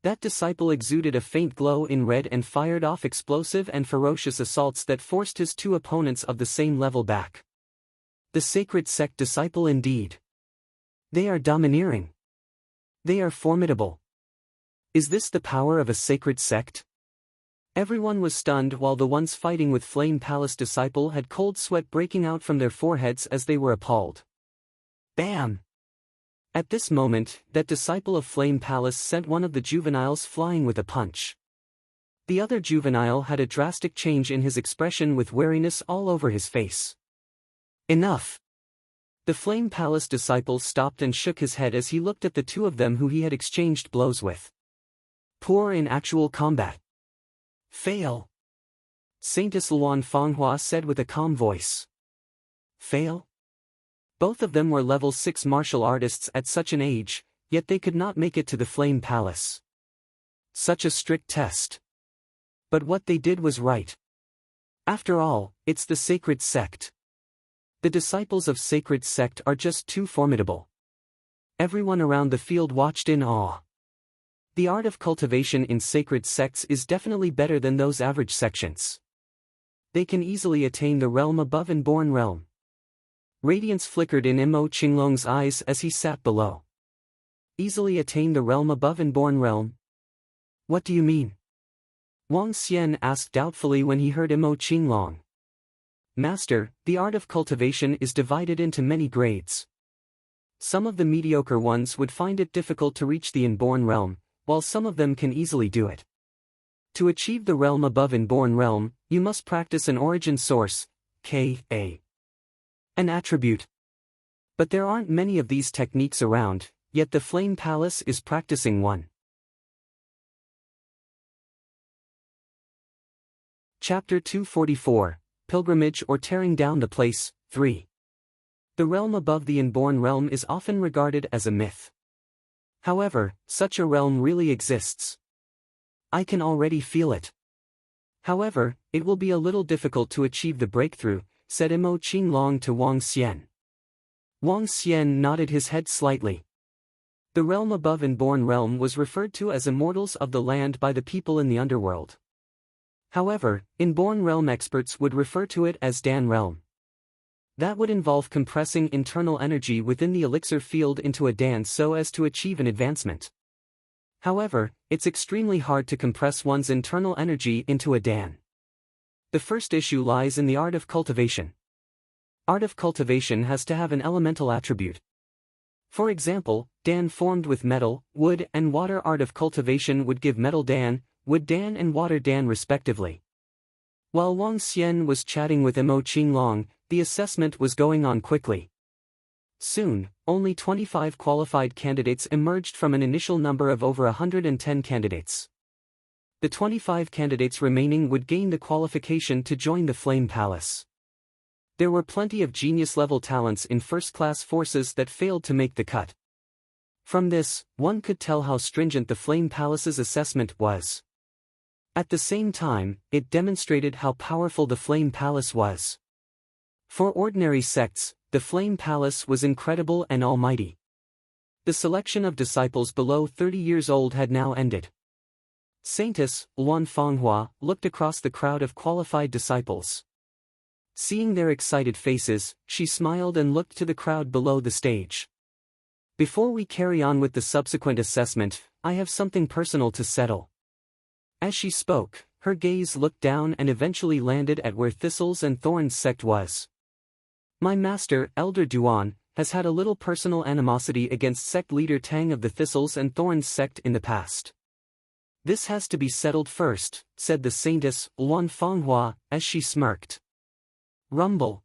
That disciple exuded a faint glow in red and fired off explosive and ferocious assaults that forced his 2 opponents of the same level back. The sacred sect disciple indeed. They are domineering. They are formidable. Is this the power of a sacred sect? Everyone was stunned while the ones fighting with Flame Palace disciple had cold sweat breaking out from their foreheads as they were appalled. Bam! At this moment, that disciple of Flame Palace sent one of the juveniles flying with a punch. The other juvenile had a drastic change in his expression with wariness all over his face. Enough! The Flame Palace disciple stopped and shook his head as he looked at the 2 of them who he had exchanged blows with. Poor in actual combat. Fail. Saintess Luan Fanghua said with a calm voice. Fail? Both of them were level 6 martial artists at such an age, yet they could not make it to the Flame Palace. Such a strict test. But what they did was right. After all, it's the sacred sect. The disciples of sacred sect are just too formidable. Everyone around the field watched in awe. The art of cultivation in sacred sects is definitely better than those average sections. They can easily attain the realm above and born realm. Radiance flickered in Mo Qinglong's eyes as he sat below. Easily attain the realm above and born realm? What do you mean? Wang Xian asked doubtfully when he heard Mo Qinglong. Master, the art of cultivation is divided into many grades. Some of the mediocre ones would find it difficult to reach the inborn realm, while some of them can easily do it. To achieve the realm above inborn realm, you must practice an origin source, K.A. an attribute. But there aren't many of these techniques around, yet the Flame Palace is practicing one. Chapter 244, Pilgrimage or Tearing Down the Place, 3. The realm above the inborn realm is often regarded as a myth. However, such a realm really exists. I can already feel it. However, it will be a little difficult to achieve the breakthrough, said Imo Qinglong to Wang Xian. Wang Xian nodded his head slightly. The realm above inborn realm was referred to as immortals of the land by the people in the underworld. However, inborn realm experts would refer to it as Dan realm. That would involve compressing internal energy within the elixir field into a Dan so as to achieve an advancement. However, it's extremely hard to compress one's internal energy into a Dan. The first issue lies in the art of cultivation. Art of cultivation has to have an elemental attribute. For example, Dan formed with metal, wood, and water. Art of cultivation would give metal Dan, wood Dan and water Dan respectively. While Wang Xian was chatting with Imo Qinglong, the assessment was going on quickly. Soon, only 25 qualified candidates emerged from an initial number of over 110 candidates. The 25 candidates remaining would gain the qualification to join the Flame Palace. There were plenty of genius-level talents in first-class forces that failed to make the cut. From this, one could tell how stringent the Flame Palace's assessment was. At the same time, it demonstrated how powerful the Flame Palace was. For ordinary sects, the Flame Palace was incredible and almighty. The selection of disciples below 30 years old had now ended. Saintess, Luan Fanghua, looked across the crowd of qualified disciples. Seeing their excited faces, she smiled and looked to the crowd below the stage. Before we carry on with the subsequent assessment, I have something personal to settle. As she spoke, her gaze looked down and eventually landed at where Thistles and Thorns sect was. My master, Elder Duan, has had a little personal animosity against sect leader Tang of the Thistles and Thorns sect in the past. This has to be settled first, said the saintess, Luan Fanghua, as she smirked. Rumble.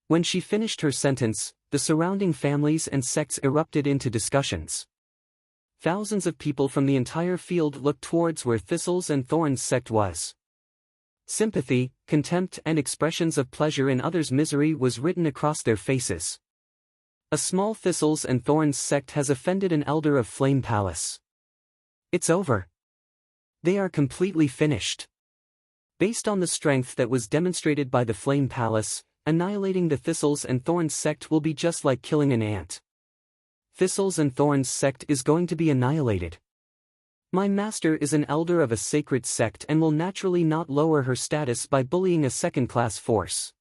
When she finished her sentence, the surrounding families and sects erupted into discussions. Thousands of people from the entire field looked towards where Thistles and Thorns sect was. Sympathy, contempt and expressions of pleasure in others' misery was written across their faces. A small Thistles and Thorns sect has offended an elder of Flame Palace. It's over. They are completely finished. Based on the strength that was demonstrated by the Flame Palace, annihilating the Thistles and Thorns sect will be just like killing an ant. Thistles and Thorns sect is going to be annihilated. My master is an elder of a sacred sect and will naturally not lower her status by bullying a second-class force.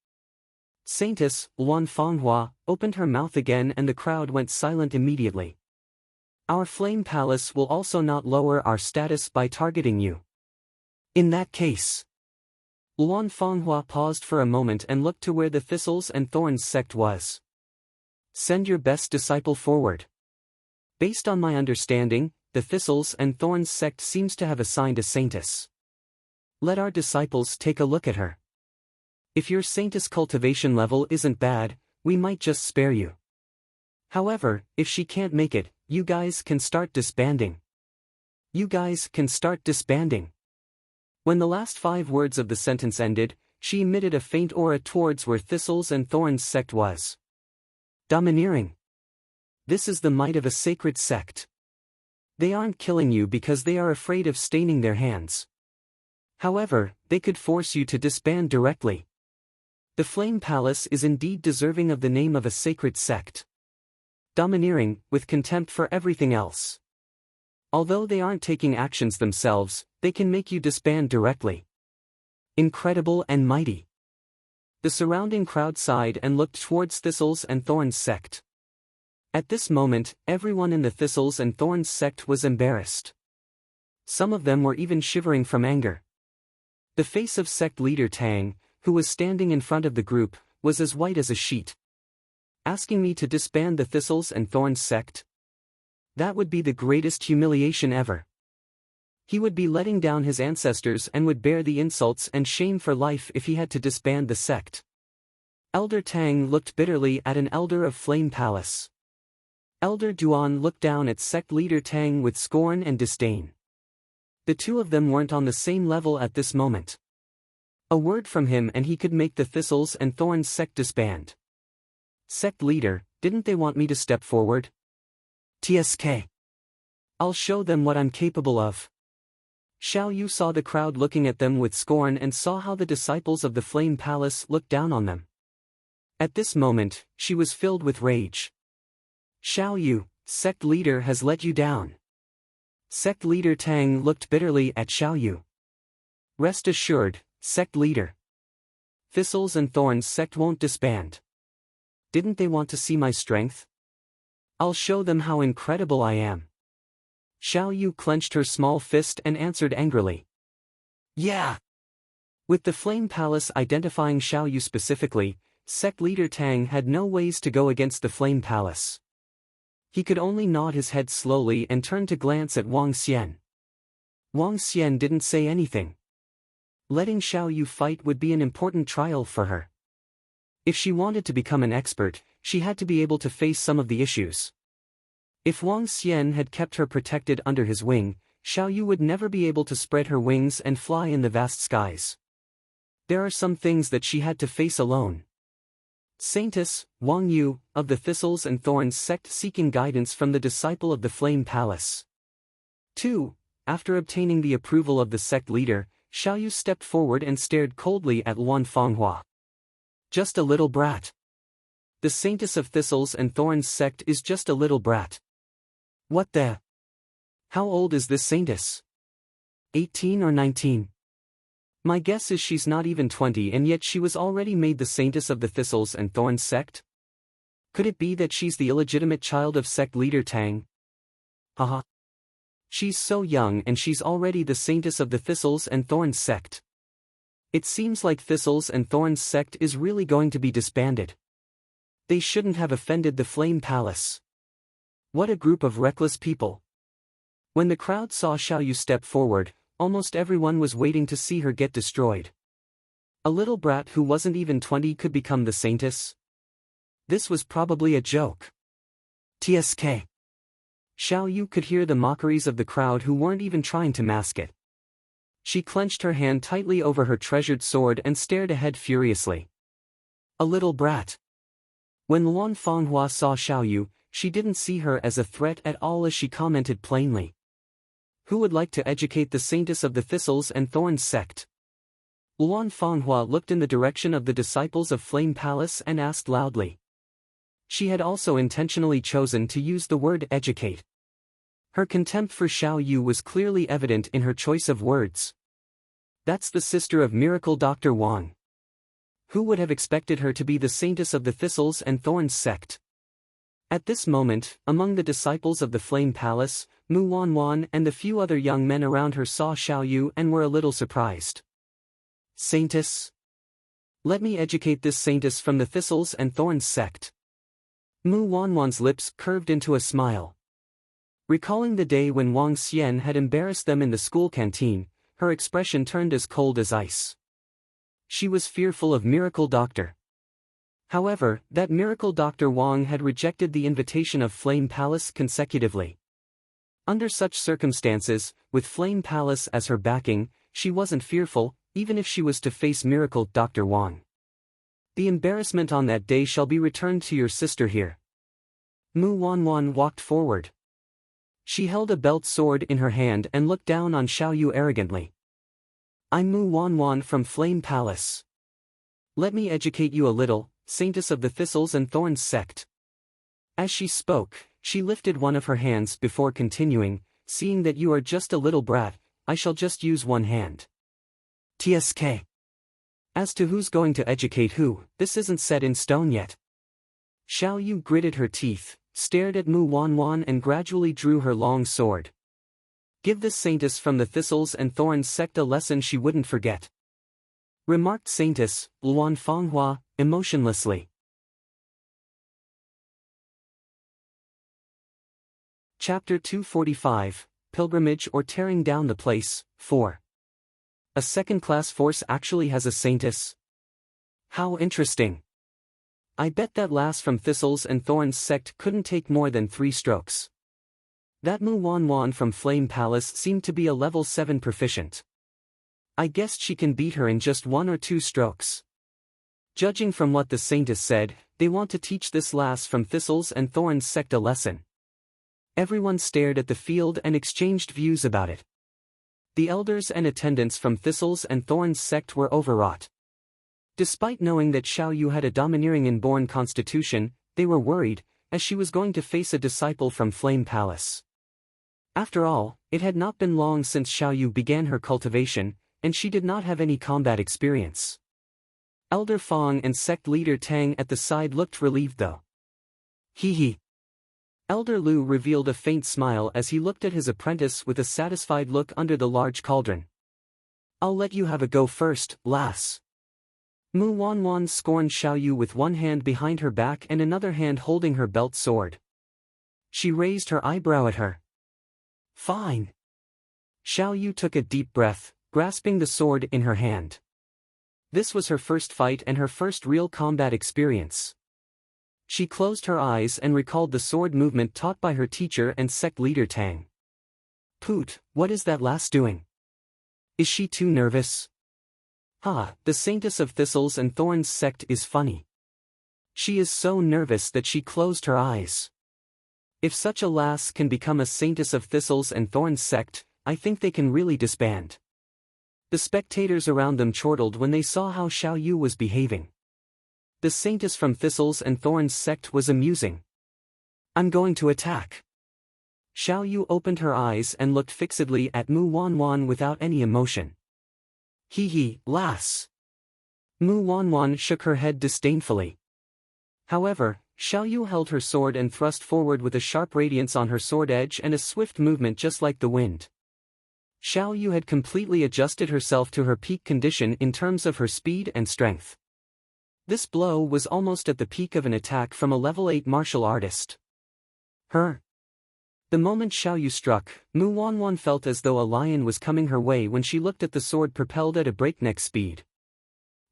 Saintess, Luan Fanghua, opened her mouth again and the crowd went silent immediately. Our Flame Palace will also not lower our status by targeting you. In that case. Luan Fanghua paused for a moment and looked to where the Thistles and Thorns sect was. Send your best disciple forward. Based on my understanding, the Thistles and Thorns sect seems to have assigned a saintess. Let our disciples take a look at her. If your saintess cultivation level isn't bad, we might just spare you. However, if she can't make it, you guys can start disbanding. You guys can start disbanding. When the last 5 words of the sentence ended, she emitted a faint aura towards where Thistles and Thorns sect was. Domineering. This is the might of a sacred sect. They aren't killing you because they are afraid of staining their hands. However, they could force you to disband directly. The Flame Palace is indeed deserving of the name of a sacred sect. Domineering, with contempt for everything else. Although they aren't taking actions themselves, they can make you disband directly. Incredible and mighty. The surrounding crowd sighed and looked towards Thistles and Thorns sect. At this moment, everyone in the Thistles and Thorns sect was embarrassed. Some of them were even shivering from anger. The face of sect leader Tang, who was standing in front of the group, was as white as a sheet. Asking me to disband the Thistles and Thorns sect? That would be the greatest humiliation ever. He would be letting down his ancestors and would bear the insults and shame for life if he had to disband the sect. Elder Tang looked bitterly at an elder of Flame Palace. Elder Duan looked down at sect leader Tang with scorn and disdain. The two of them weren't on the same level at this moment. A word from him and he could make the Thistles and Thorns sect disband. Sect leader, didn't they want me to step forward? TSK. I'll show them what I'm capable of. Xiao Yu saw the crowd looking at them with scorn and saw how the disciples of the Flame Palace looked down on them. At this moment, she was filled with rage. Xiao Yu, sect leader has let you down. Sect leader Tang looked bitterly at Xiao Yu. Rest assured, sect leader. Thistles and Thorns sect won't disband. Didn't they want to see my strength? I'll show them how incredible I am. Xiao Yu clenched her small fist and answered angrily. Yeah! With the Flame Palace identifying Xiao Yu specifically, sect leader Tang had no ways to go against the Flame Palace. He could only nod his head slowly and turn to glance at Wang Xian. Wang Xian didn't say anything. Letting Xiao Yu fight would be an important trial for her. If she wanted to become an expert, she had to be able to face some of the issues. If Wang Xian had kept her protected under his wing, Xiao Yu would never be able to spread her wings and fly in the vast skies. There are some things that she had to face alone. Saintess, Wang Yu, of the Thistles and Thorns sect seeking guidance from the disciple of the Flame Palace. 2. After obtaining the approval of the sect leader, Xiao Yu stepped forward and stared coldly at Luan Fanghua. Just a little brat. The Saintess of Thistles and Thorns sect is just a little brat. What the? How old is this Saintess? 18 or 19? My guess is she's not even 20 and yet she was already made the Saintess of the Thistles and Thorns sect? Could it be that she's the illegitimate child of sect leader Tang? Haha. She's so young and she's already the Saintess of the Thistles and Thorns sect. It seems like Thistles and Thorns sect is really going to be disbanded. They shouldn't have offended the Flame Palace. What a group of reckless people. When the crowd saw Xiao Yu step forward, almost everyone was waiting to see her get destroyed. A little brat who wasn't even 20 could become the Saintess? This was probably a joke. TSK. Xiao Yu could hear the mockeries of the crowd who weren't even trying to mask it. She clenched her hand tightly over her treasured sword and stared ahead furiously. A little brat. When Luan Fanghua saw Xiao Yu, she didn't see her as a threat at all as she commented plainly. Who would like to educate the Saintess of the Thistles and Thorns sect? Luan Fanghua looked in the direction of the disciples of Flame Palace and asked loudly. She had also intentionally chosen to use the word educate. Her contempt for Xiao Yu was clearly evident in her choice of words. That's the sister of Miracle Dr. Wang. Who would have expected her to be the Saintess of the Thistles and Thorns sect? At this moment, among the disciples of the Flame Palace, Mu Wanwan and the few other young men around her saw Xiao Yu and were a little surprised. Saintess? Let me educate this Saintess from the Thistles and Thorns sect. Mu Wanwan's lips curved into a smile. Recalling the day when Wang Xian had embarrassed them in the school canteen, her expression turned as cold as ice. She was fearful of Miracle Doctor. However, that Miracle Dr. Wang had rejected the invitation of Flame Palace consecutively. Under such circumstances, with Flame Palace as her backing, she wasn't fearful, even if she was to face Miracle Dr. Wang. The embarrassment on that day shall be returned to your sister here. Mu Wanwan walked forward. She held a belt sword in her hand and looked down on Xiao Yu arrogantly. I'm Mu Wanwan from Flame Palace. Let me educate you a little, Saintess of the Thistles and Thorns sect. As she spoke, she lifted one of her hands before continuing, seeing that you are just a little brat, I shall just use one hand. TSK. As to who's going to educate who, this isn't set in stone yet. Xiao Yu gritted her teeth, stared at Mu Wanwan and gradually drew her long sword. Give this Saintess from the Thistles and Thorns sect a lesson she wouldn't forget. remarked Saintess Luan Fanghua, emotionlessly. Chapter 245, Pilgrimage or Tearing Down the Place, 4. A second-class force actually has a Saintess? How interesting. I bet that lass from Thistles and Thorns sect couldn't take more than 3 strokes. That Mu Wan Wan from Flame Palace seemed to be a level 7 proficient. I guessed she can beat her in just 1 or 2 strokes. Judging from what the Saintess said, they want to teach this lass from Thistles and Thorns sect a lesson. Everyone stared at the field and exchanged views about it. The elders and attendants from Thistles and Thorns sect were overwrought. Despite knowing that Xiao Yu had a domineering inborn constitution, they were worried, as she was going to face a disciple from Flame Palace. After all, it had not been long since Xiao Yu began her cultivation, and she did not have any combat experience. Elder Fong and sect leader Tang at the side looked relieved though. Hee hee. Elder Lu revealed a faint smile as he looked at his apprentice with a satisfied look under the large cauldron. I'll let you have a go first, lass. Mu Wanwan scorned Xiao Yu with one hand behind her back and another hand holding her belt sword. She raised her eyebrow at her. Fine. Xiao Yu took a deep breath, grasping the sword in her hand. This was her first fight and her first real combat experience. She closed her eyes and recalled the sword movement taught by her teacher and sect leader Tang. Poot, what is that lass doing? Is she too nervous? The Saintess of Thistles and Thorns sect is funny. She is so nervous that she closed her eyes. If such a lass can become a Saintess of Thistles and Thorns sect, I think they can really disband. The spectators around them chortled when they saw how Xiao Yu was behaving. The Saintess from Thistles and Thorns sect was amusing. I'm going to attack. Xiao Yu opened her eyes and looked fixedly at Mu Wanwan without any emotion. Hee hee, lass. Mu Wanwan shook her head disdainfully. However, Xiao Yu held her sword and thrust forward with a sharp radiance on her sword edge and a swift movement just like the wind. Xiao Yu had completely adjusted herself to her peak condition in terms of her speed and strength. This blow was almost at the peak of an attack from a level 8 martial artist. The moment Xiao Yu struck, Mu Wanwan felt as though a lion was coming her way when she looked at the sword propelled at a breakneck speed.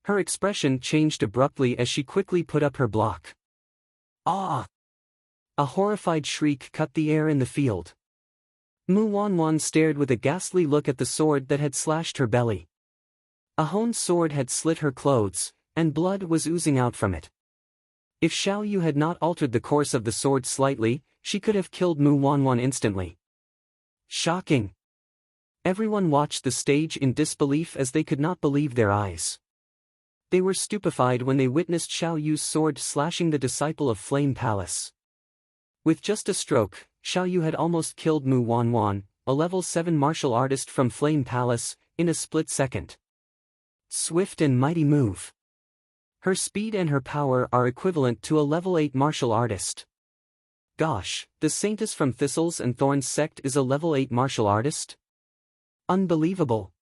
Her expression changed abruptly as she quickly put up her block. Ah! A horrified shriek cut the air in the field. Mu Wanwan stared with a ghastly look at the sword that had slashed her belly. A honed sword had slit her clothes, and blood was oozing out from it. If Xiao Yu had not altered the course of the sword slightly, she could have killed Mu Wanwan instantly. Shocking! Everyone watched the stage in disbelief as they could not believe their eyes. They were stupefied when they witnessed Xiao Yu's sword slashing the disciple of Flame Palace. With just a stroke, Xiao Yu had almost killed Mu Wanwan, a level 7 martial artist from Flame Palace, in a split second. Swift and mighty move. Her speed and her power are equivalent to a level 8 martial artist. Gosh, the Saintess from Thistles and Thorns sect is a level 8 martial artist? Unbelievable.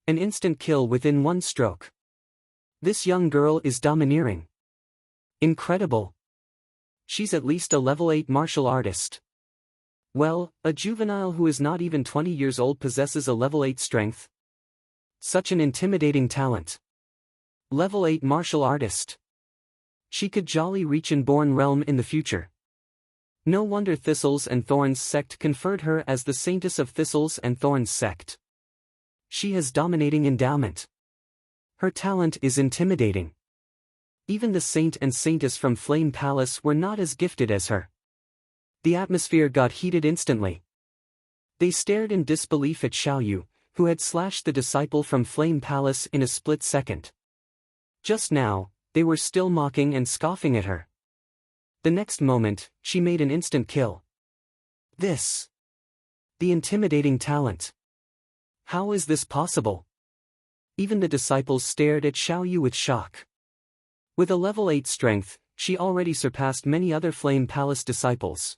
An instant kill within 1 stroke. This young girl is domineering. Incredible. She's at least a level 8 martial artist. Well, a juvenile who is not even 20 years old possesses a level 8 strength. Such an intimidating talent. Level 8 martial artist. She could jolly reach Inborn Realm in the future. No wonder Thistles and Thorns sect conferred her as the Saintess of Thistles and Thorns sect. She has dominating endowment. Her talent is intimidating. Even the Saint and Saintess from Flame Palace were not as gifted as her. The atmosphere got heated instantly. They stared in disbelief at Xiao Yu, who had slashed the disciple from Flame Palace in a split second. Just now, they were still mocking and scoffing at her. The next moment, she made an instant kill. The intimidating talent. How is this possible? Even the disciples stared at Xiao Yu with shock. With a level 8 strength, she already surpassed many other Flame Palace disciples.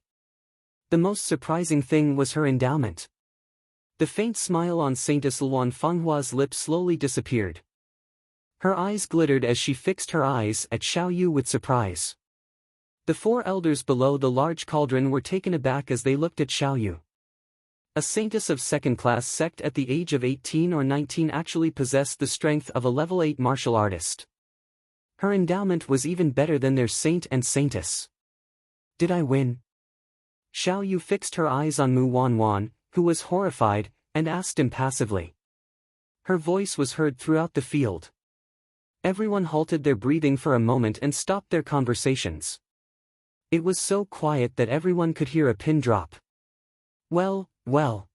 The most surprising thing was her endowment. The faint smile on Saintess Luan Fenghua's lips slowly disappeared. Her eyes glittered as she fixed her eyes at Xiao Yu with surprise. The four elders below the large cauldron were taken aback as they looked at Xiao Yu. A saintess of second-class sect at the age of 18 or 19 actually possessed the strength of a level 8 martial artist. Her endowment was even better than their saint and saintess. Did I win? Xiao Yu fixed her eyes on Mu Wanwan, who was horrified, and asked impassively. Her voice was heard throughout the field. Everyone halted their breathing for a moment and stopped their conversations. It was so quiet that everyone could hear a pin drop. Well, well.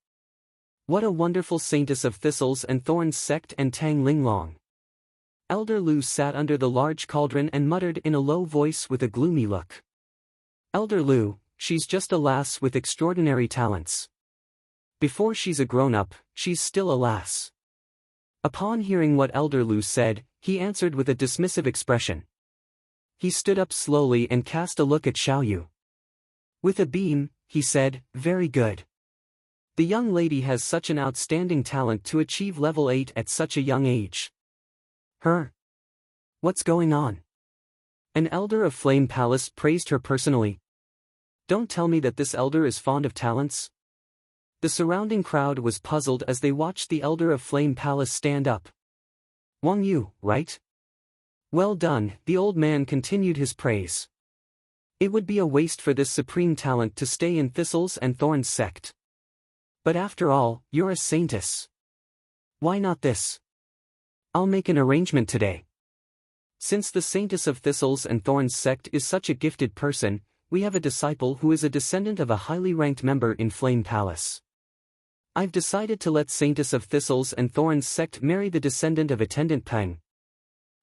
What a wonderful saintess of Thistles and Thorns sect and Tang Linglong. Elder Lu sat under the large cauldron and muttered in a low voice with a gloomy look. Elder Lu, she's just a lass with extraordinary talents. Before she's a grown-up, she's still a lass. Upon hearing what Elder Lu said, he answered with a dismissive expression. He stood up slowly and cast a look at Xiao Yu. With a beam, he said, "Very good. The young lady has such an outstanding talent to achieve level 8 at such a young age." Her? What's going on? An elder of Flame Palace praised her personally. Don't tell me that this elder is fond of talents? The surrounding crowd was puzzled as they watched the elder of Flame Palace stand up. Wang Yu, right? Well done, the old man continued his praise. It would be a waste for this supreme talent to stay in Thistles and Thorns sect. But after all, you're a saintess. Why not this? I'll make an arrangement today. Since the saintess of Thistles and Thorns sect is such a gifted person, we have a disciple who is a descendant of a highly ranked member in Flame Palace. I've decided to let saintess of Thistles and Thorns sect marry the descendant of attendant Peng.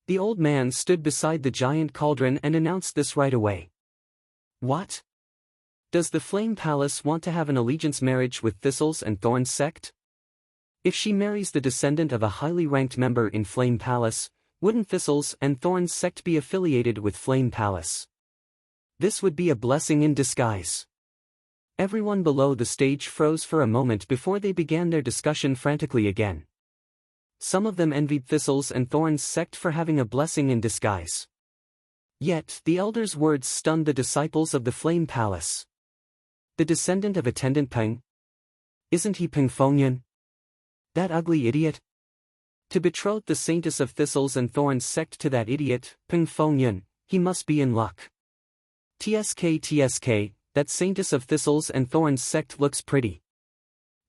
The old man stood beside the giant cauldron and announced this right away. What? Does the Flame Palace want to have an allegiance marriage with Thistles and Thorns sect? If she marries the descendant of a highly ranked member in Flame Palace, wouldn't Thistles and Thorns sect be affiliated with Flame Palace? This would be a blessing in disguise. Everyone below the stage froze for a moment before they began their discussion frantically again. Some of them envied Thistles and Thorns sect for having a blessing in disguise. Yet, the elder's words stunned the disciples of the Flame Palace. The descendant of attendant Peng? Isn't he Peng Fengyun? That ugly idiot? To betroth the saintess of Thistles and Thorns sect to that idiot, Peng Fengyun, he must be in luck. TSK, that saintess of Thistles and Thorns sect looks pretty.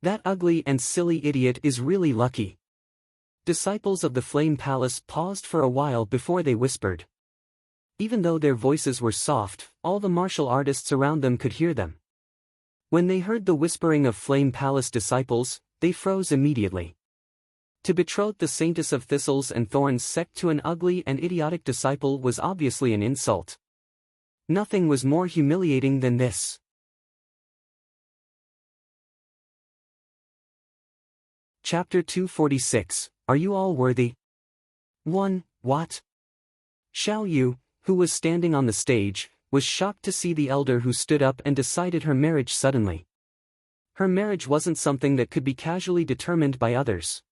That ugly and silly idiot is really lucky. Disciples of the Flame Palace paused for a while before they whispered. Even though their voices were soft, all the martial artists around them could hear them. When they heard the whispering of Flame Palace disciples, they froze immediately. To betroth the saintess of Thistles and Thorns sect to an ugly and idiotic disciple was obviously an insult. Nothing was more humiliating than this. Chapter 246, Are You All Worthy? 1. What? Xiao Yu, who was standing on the stage, was shocked to see the elder who stood up and decided her marriage suddenly. Her marriage wasn't something that could be casually determined by others.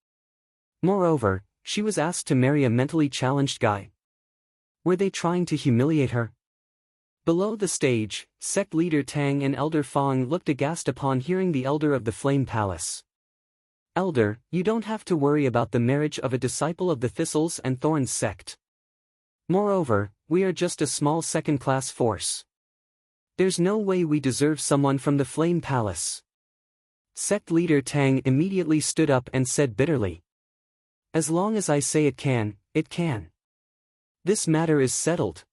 Moreover, she was asked to marry a mentally challenged guy. Were they trying to humiliate her? Below the stage, sect leader Tang and Elder Fong looked aghast upon hearing the elder of the Flame Palace. Elder, you don't have to worry about the marriage of a disciple of the Thistles and Thorns sect. Moreover, we are just a small second-class force. There's no way we deserve someone from the Flame Palace. Sect leader Tang immediately stood up and said bitterly. As long as I say it can, it can. This matter is settled.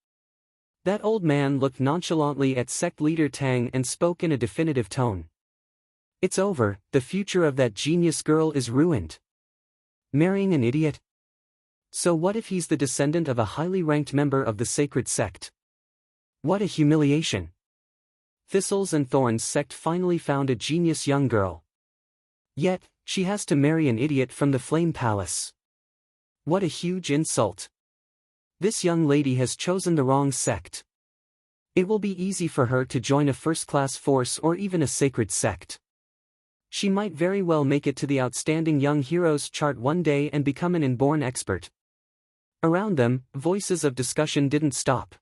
That old man looked nonchalantly at sect leader Tang and spoke in a definitive tone. It's over, the future of that genius girl is ruined. Marrying an idiot? So what if he's the descendant of a highly ranked member of the sacred sect? What a humiliation. Thistles and Thorns sect finally found a genius young girl. Yet, she has to marry an idiot from the Flame Palace. What a huge insult. This young lady has chosen the wrong sect. It will be easy for her to join a first-class force or even a sacred sect. She might very well make it to the Outstanding Young Heroes chart one day and become an inborn expert. Around them, voices of discussion didn't stop.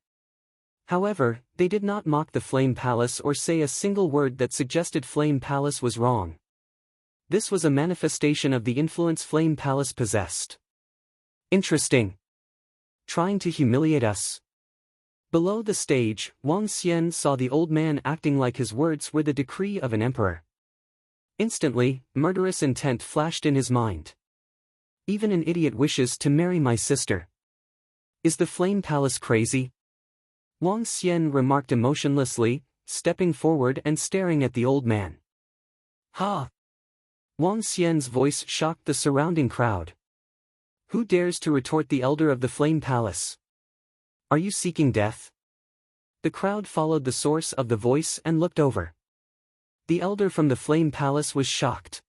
However, they did not mock the Flame Palace or say a single word that suggested Flame Palace was wrong. This was a manifestation of the influence Flame Palace possessed. Interesting. Trying to humiliate us. Below the stage, Wang Xian saw the old man acting like his words were the decree of an emperor. Instantly, murderous intent flashed in his mind. Even an idiot wishes to marry my sister. Is the Flame Palace crazy? Wang Xian remarked emotionlessly, stepping forward and staring at the old man. Ha! Wang Xian's voice shocked the surrounding crowd. Who dares to retort the elder of the Flame Palace? Are you seeking death? The crowd followed the source of the voice and looked over. The elder from the Flame Palace was shocked.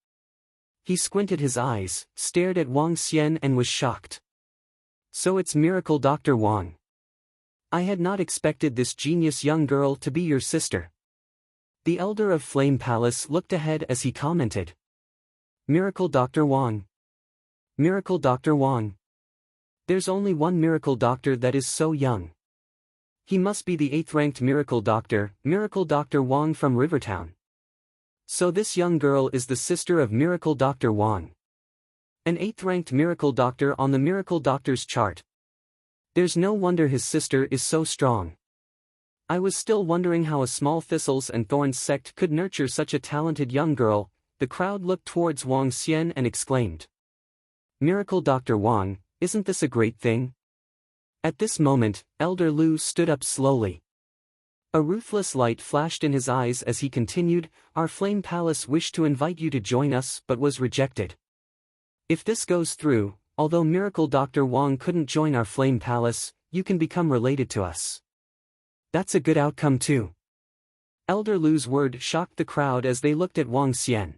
He squinted his eyes, stared at Wang Xian and was shocked. So it's Miracle Dr. Wang. I had not expected this genius young girl to be your sister. The elder of Flame Palace looked ahead as he commented. Miracle Dr. Wang. Miracle Dr. Wang. There's only one miracle doctor that is so young. He must be the 8th-ranked Miracle Dr. Wang from Rivertown. So this young girl is the sister of Miracle Dr. Wang. An 8th-ranked Miracle Doctor on the Miracle Doctor's chart. There's no wonder his sister is so strong. I was still wondering how a small thistles and thorns sect could nurture such a talented young girl. The crowd looked towards Wang Xian and exclaimed. Miracle Dr. Wang, isn't this a great thing? At this moment, Elder Lu stood up slowly. A ruthless light flashed in his eyes as he continued, Our Flame Palace wished to invite you to join us but was rejected. If this goes through, although Miracle Dr. Wang couldn't join our Flame Palace, you can become related to us. That's a good outcome too. Elder Lu's word shocked the crowd as they looked at Wang Xian.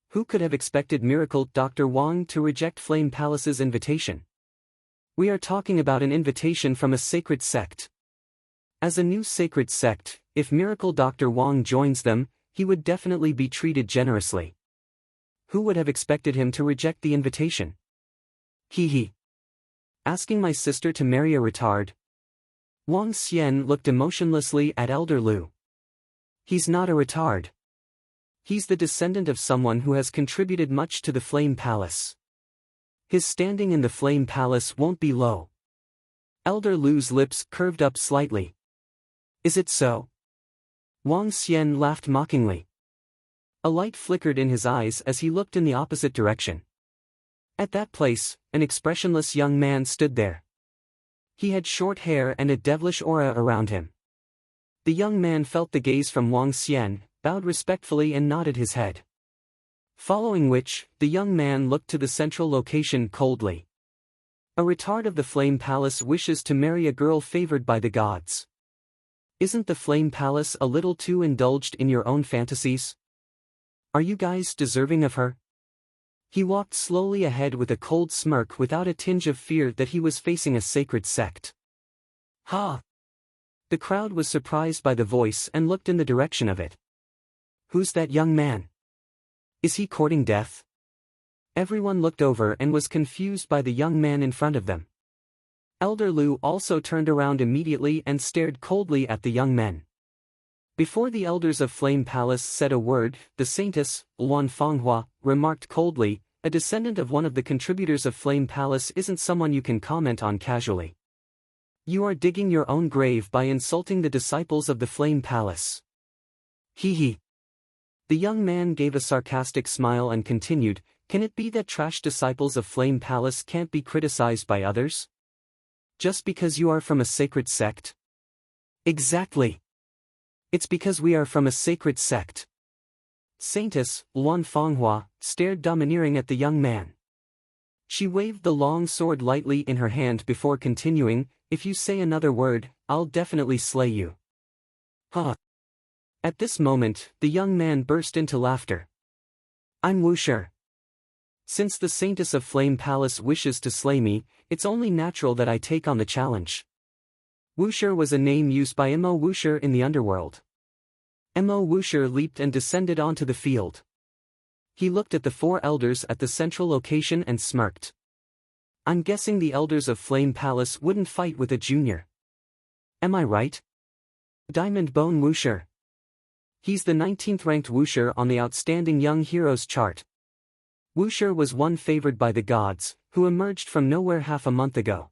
Who could have expected Miracle Dr. Wang to reject Flame Palace's invitation? We are talking about an invitation from a sacred sect. As a new sacred sect, if Miracle Dr. Wang joins them, he would definitely be treated generously. Who would have expected him to reject the invitation? He. Asking my sister to marry a retard? Wang Xian looked emotionlessly at Elder Lu. He's not a retard. He's the descendant of someone who has contributed much to the Flame Palace. His standing in the Flame Palace won't be low. Elder Lu's lips curved up slightly. Is it so? Wang Xian laughed mockingly. A light flickered in his eyes as he looked in the opposite direction. At that place, an expressionless young man stood there. He had short hair and a devilish aura around him. The young man felt the gaze from Wang Xian, bowed respectfully and nodded his head. Following which, the young man looked to the central location coldly. A retard of the Flame Palace wishes to marry a girl favored by the gods. Isn't the Flame Palace a little too indulged in your own fantasies? Are you guys deserving of her? He walked slowly ahead with a cold smirk without a tinge of fear that he was facing a sacred sect. Ha! The crowd was surprised by the voice and looked in the direction of it. Who's that young man? Is he courting death? Everyone looked over and was confused by the young man in front of them. Elder Lu also turned around immediately and stared coldly at the young men. Before the elders of Flame Palace said a word, the saintess, Luan Fanghua, remarked coldly, a descendant of one of the contributors of Flame Palace isn't someone you can comment on casually. You are digging your own grave by insulting the disciples of the Flame Palace. He. The young man gave a sarcastic smile and continued, Can it be that trash disciples of Flame Palace can't be criticized by others? Just because you are from a sacred sect? Exactly. It's because we are from a sacred sect. Saintess, Luan Fanghua, stared domineering at the young man. She waved the long sword lightly in her hand before continuing, If you say another word, I'll definitely slay you. Huh. At this moment, the young man burst into laughter. I'm Wuxia. Since the Saintess of Flame Palace wishes to slay me, it's only natural that I take on the challenge. Wuxia was a name used by Mo Wuxia in the underworld. Mo Wuxia leaped and descended onto the field. He looked at the four elders at the central location and smirked. I'm guessing the elders of Flame Palace wouldn't fight with a junior. Am I right? Diamond Bone Wusher. He's the 19th ranked Wusher on the Outstanding Young Heroes chart. Wusher was one favored by the gods, who emerged from nowhere half a month ago.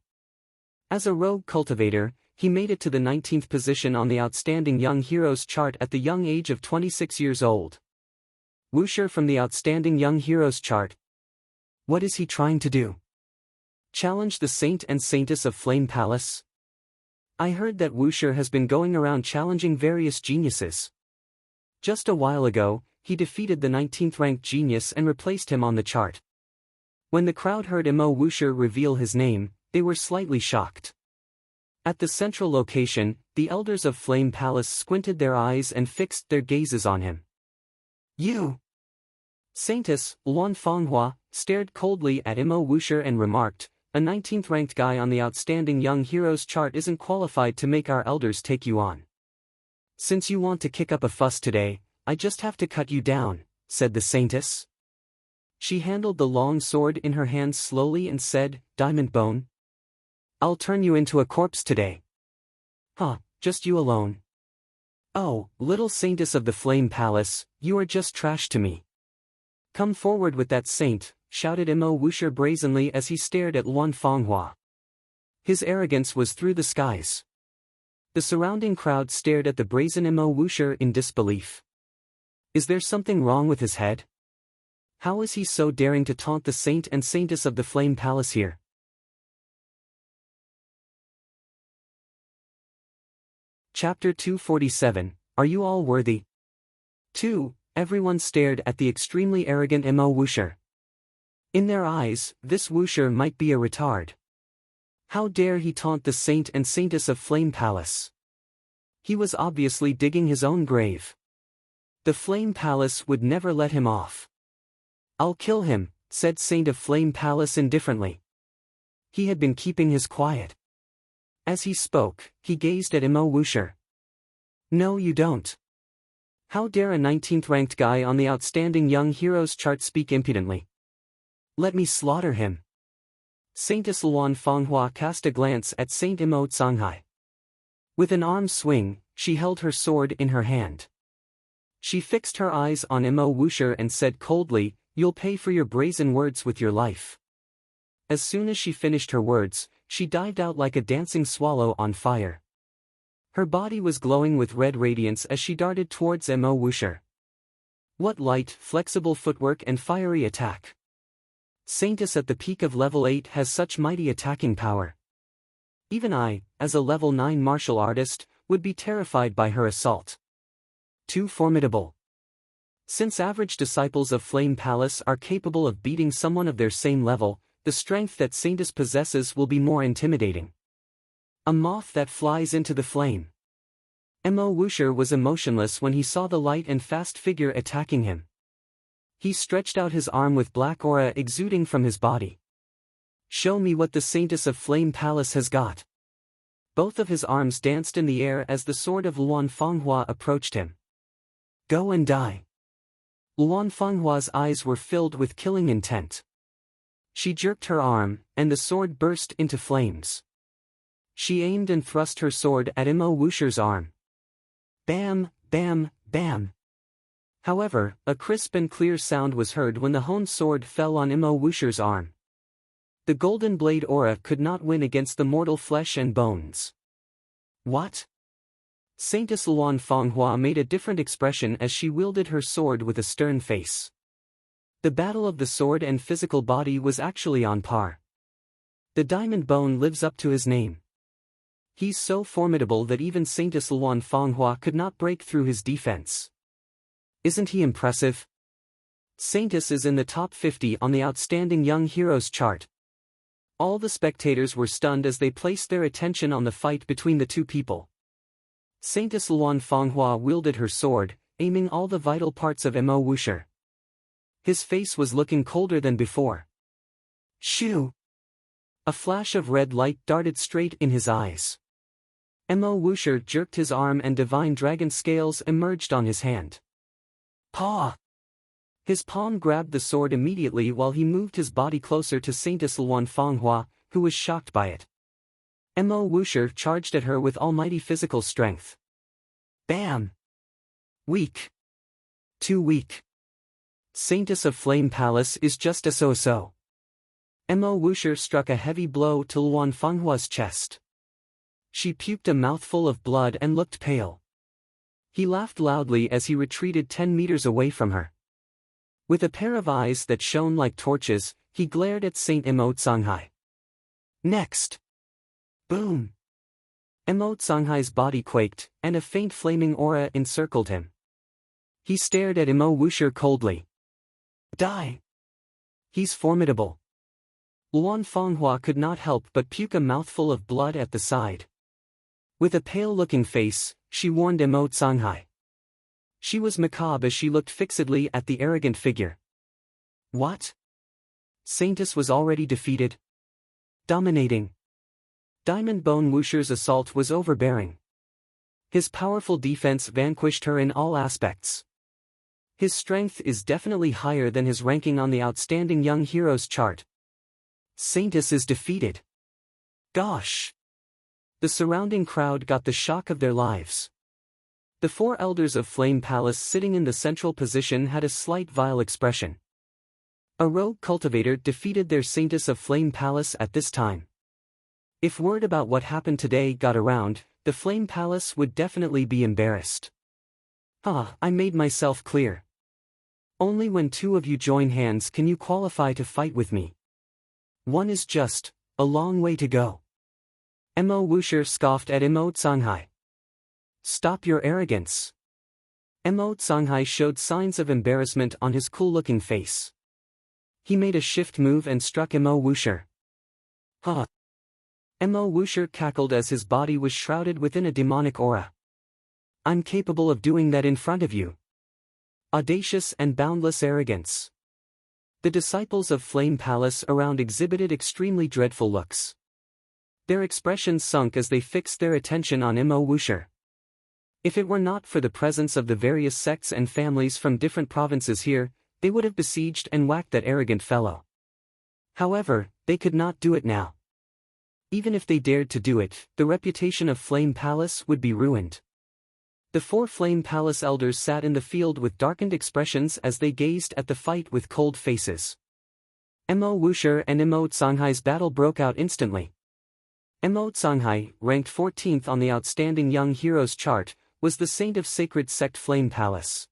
As a rogue cultivator, he made it to the 19th position on the Outstanding Young Heroes chart at the young age of 26 years old. Wusher from the Outstanding Young Heroes chart. What is he trying to do? Challenge the Saint and Saintess of Flame Palace? I heard that Wusher has been going around challenging various geniuses. Just a while ago, he defeated the 19th ranked genius and replaced him on the chart. When the crowd heard Imo Wusher reveal his name, they were slightly shocked. At the central location, the elders of Flame Palace squinted their eyes and fixed their gazes on him. You! Saintess, Luan Fanghua, stared coldly at Imo Wusher and remarked, a 19th ranked guy on the Outstanding Young Heroes chart isn't qualified to make our elders take you on. Since you want to kick up a fuss today, I just have to cut you down, said the Saintess. She handled the long sword in her hands slowly and said, Diamond Bone? I'll turn you into a corpse today. Huh, just you alone. Oh, little Saintess of the Flame Palace, you are just trash to me. Come forward with that saint, shouted Imo Wusher brazenly as he stared at Luan Fanghua. His arrogance was through the skies. The surrounding crowd stared at the brazen Imo Wusher in disbelief. Is there something wrong with his head? How is he so daring to taunt the saint and saintess of the Flame Palace here? Chapter 247, Are You All Worthy? 2. Everyone stared at the extremely arrogant Imo Wusher. In their eyes, this Wusher might be a retard. How dare he taunt the saint and saintess of Flame Palace? He was obviously digging his own grave. The Flame Palace would never let him off. I'll kill him, said Saint of Flame Palace indifferently. He had been keeping his quiet. As he spoke, he gazed at Imo Wusher. No you don't. How dare a 19th ranked guy on the Outstanding Young Heroes chart speak impudently? Let me slaughter him. Saintess Luan Fanghua cast a glance at Saint Imo Tsanghai. With an arm swing, she held her sword in her hand. She fixed her eyes on Imo Wusher and said coldly, You'll pay for your brazen words with your life. As soon as she finished her words, she dived out like a dancing swallow on fire. Her body was glowing with red radiance as she darted towards Imo Wusher. What light, flexible footwork and fiery attack. Saintess at the peak of level 8 has such mighty attacking power. Even I, as a level 9 martial artist, would be terrified by her assault. Too formidable. Since average disciples of Flame Palace are capable of beating someone of their same level, the strength that Saintess possesses will be more intimidating. A moth that flies into the flame. Imo Wusher was emotionless when he saw the light and fast figure attacking him. He stretched out his arm with black aura exuding from his body. Show me what the Saintess of Flame Palace has got. Both of his arms danced in the air as the sword of Luan Fanghua approached him. Go and die. Luan Fanghua's eyes were filled with killing intent. She jerked her arm, and the sword burst into flames. She aimed and thrust her sword at Imo Wusher's arm. Bam, bam, bam. However, a crisp and clear sound was heard when the honed sword fell on Imo Wusher's arm. The golden blade aura could not win against the mortal flesh and bones. What? Saintess Luan Fanghua made a different expression as she wielded her sword with a stern face. The battle of the sword and physical body was actually on par. The Diamond Bone lives up to his name. He's so formidable that even Saintess Luan Fanghua could not break through his defense. Isn't he impressive? Saintess is in the top 50 on the Outstanding Young Heroes chart. All the spectators were stunned as they placed their attention on the fight between the two people. Saintess Luan Fanghua wielded her sword, aiming all the vital parts of Imo Wusher. His face was looking colder than before. Shoo! A flash of red light darted straight in his eyes. Imo Wusher jerked his arm and divine dragon scales emerged on his hand. Paw! His palm grabbed the sword immediately while he moved his body closer to Saintess Luan Fanghua, who was shocked by it. Mo Wuxia charged at her with almighty physical strength. Bam! Weak. Too weak. Saintess of Flame Palace is just a so-so. Mo Wuxia struck a heavy blow to Luan Fanghua's chest. She puked a mouthful of blood and looked pale. He laughed loudly as he retreated 10 meters away from her. With a pair of eyes that shone like torches, he glared at Saint Mo Tsanghai. Next! Boom! Mo Tsanghai's body quaked, and a faint flaming aura encircled him. He stared at Mo Wuxia coldly. Die! He's formidable. Luan Fanghua could not help but puke a mouthful of blood at the side. With a pale-looking face, she warned Mo Tsanghai. She was macabre as she looked fixedly at the arrogant figure. What? Saintess was already defeated? Dominating. Diamond Bone Wuxia's assault was overbearing. His powerful defense vanquished her in all aspects. His strength is definitely higher than his ranking on the Outstanding Young Heroes chart. Saintess is defeated. Gosh! The surrounding crowd got the shock of their lives. The 4 elders of Flame Palace sitting in the central position had a slight vile expression. A rogue cultivator defeated their Saintess of Flame Palace at this time. If word about what happened today got around, the Flame Palace would definitely be embarrassed. I made myself clear. Only when 2 of you join hands can you qualify to fight with me. One is just a long way to go. Mo Wuxia scoffed at Mo Tsanghai. Stop your arrogance. Mo Tsanghai showed signs of embarrassment on his cool-looking face. He made a shift move and struck Mo Wuxia. Mo Wuxia cackled as his body was shrouded within a demonic aura. I'm capable of doing that in front of you. Audacious and boundless arrogance. The disciples of Flame Palace around exhibited extremely dreadful looks. Their expressions sunk as they fixed their attention on Mo Wuxia. If it were not for the presence of the various sects and families from different provinces here, they would have besieged and whacked that arrogant fellow. However, they could not do it now. Even if they dared to do it, the reputation of Flame Palace would be ruined. The 4 Flame Palace elders sat in the field with darkened expressions as they gazed at the fight with cold faces. Mo Wuxia and Mo Tsanghai's battle broke out instantly. Mo Tsanghai, ranked 14th on the Outstanding Young Heroes chart, was the saint of Sacred Sect Flame Palace.